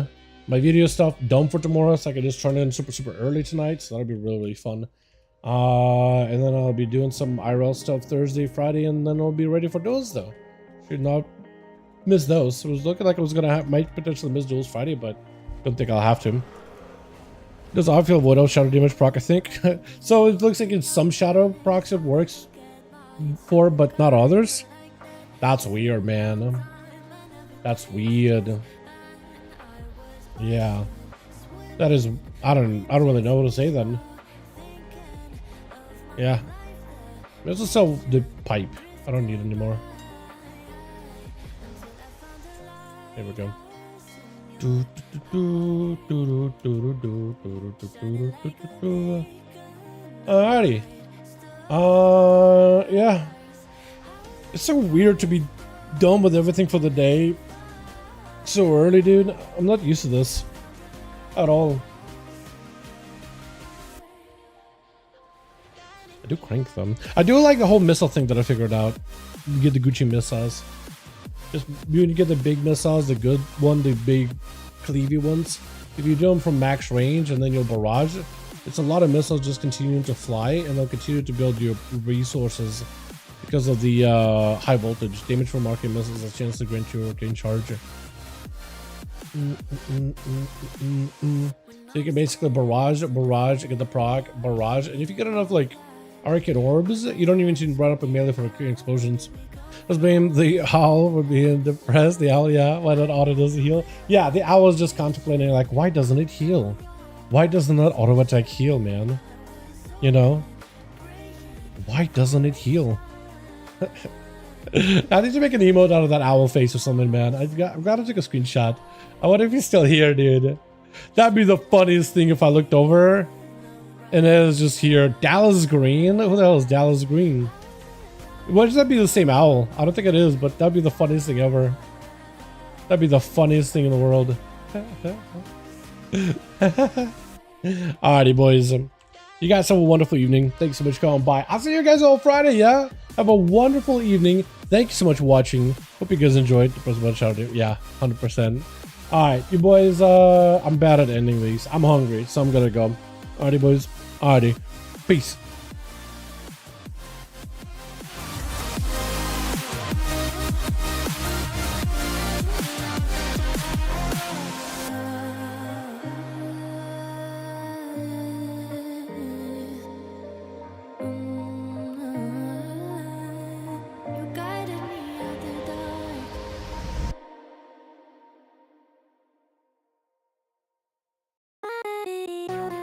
My video stuff done for tomorrow, so I can just turn it in super early tonight. So that'll be really fun. And then I'll be doing some IRL stuff Thursday, Friday, and then I'll be ready for Duels though. Should not miss those. It was looking like I was gonna might potentially miss Duels Friday, but don't think I'll have to. Does I feel Void Shadow damage proc, I think. So it looks like in some shadow procs it works for, but not others. That's weird, man. That's weird. Yeah. That is, I don't really know what to say then. Yeah. Let's just sell the pipe. I don't need it anymore. There we go. Alrighty. Yeah. It's so weird to be done with everything for the day so early, dude. I'm not used to this at all. I do crank them. I do like the whole missile thing that I figured out. You get the Gucci missiles. Just you get the big missiles, the good one, the big cleavy ones. If you do them from max range and then you'll barrage, it's a lot of missiles just continuing to fly, and they'll continue to build your resources because of the high voltage. Damage from arcane missiles has a chance to grant you a arcane charge. So you can basically barrage, get the proc, barrage, and if you get enough like arcane orbs, you don't even need to run up a melee for explosions. Let's blame the owl for being depressed. The owl, yeah, why that auto doesn't heal? Yeah, the owl is just contemplating like, why doesn't it heal? Why doesn't that auto attack heal, man? You know? Why doesn't it heal? I need to make an emote out of that owl face or something, man. I've got to take a screenshot. I wonder if he's still here, dude. That'd be the funniest thing if I looked over and it was just here. Dallas Green? Who the hell is Dallas Green? Why does that be the same owl? I don't think it is, but that'd be the funniest thing ever. That'd be the funniest thing in the world. Alrighty, boys. You guys have a wonderful evening. Thanks so much for coming by. I'll see you guys on Friday, yeah? Have a wonderful evening. Thank you so much for watching. Hope you guys enjoyed. The first one shout out. Yeah, 100%. Alright, you boys, I'm bad at ending these. I'm hungry, so I'm gonna go. Alrighty, boys. Alrighty. Peace.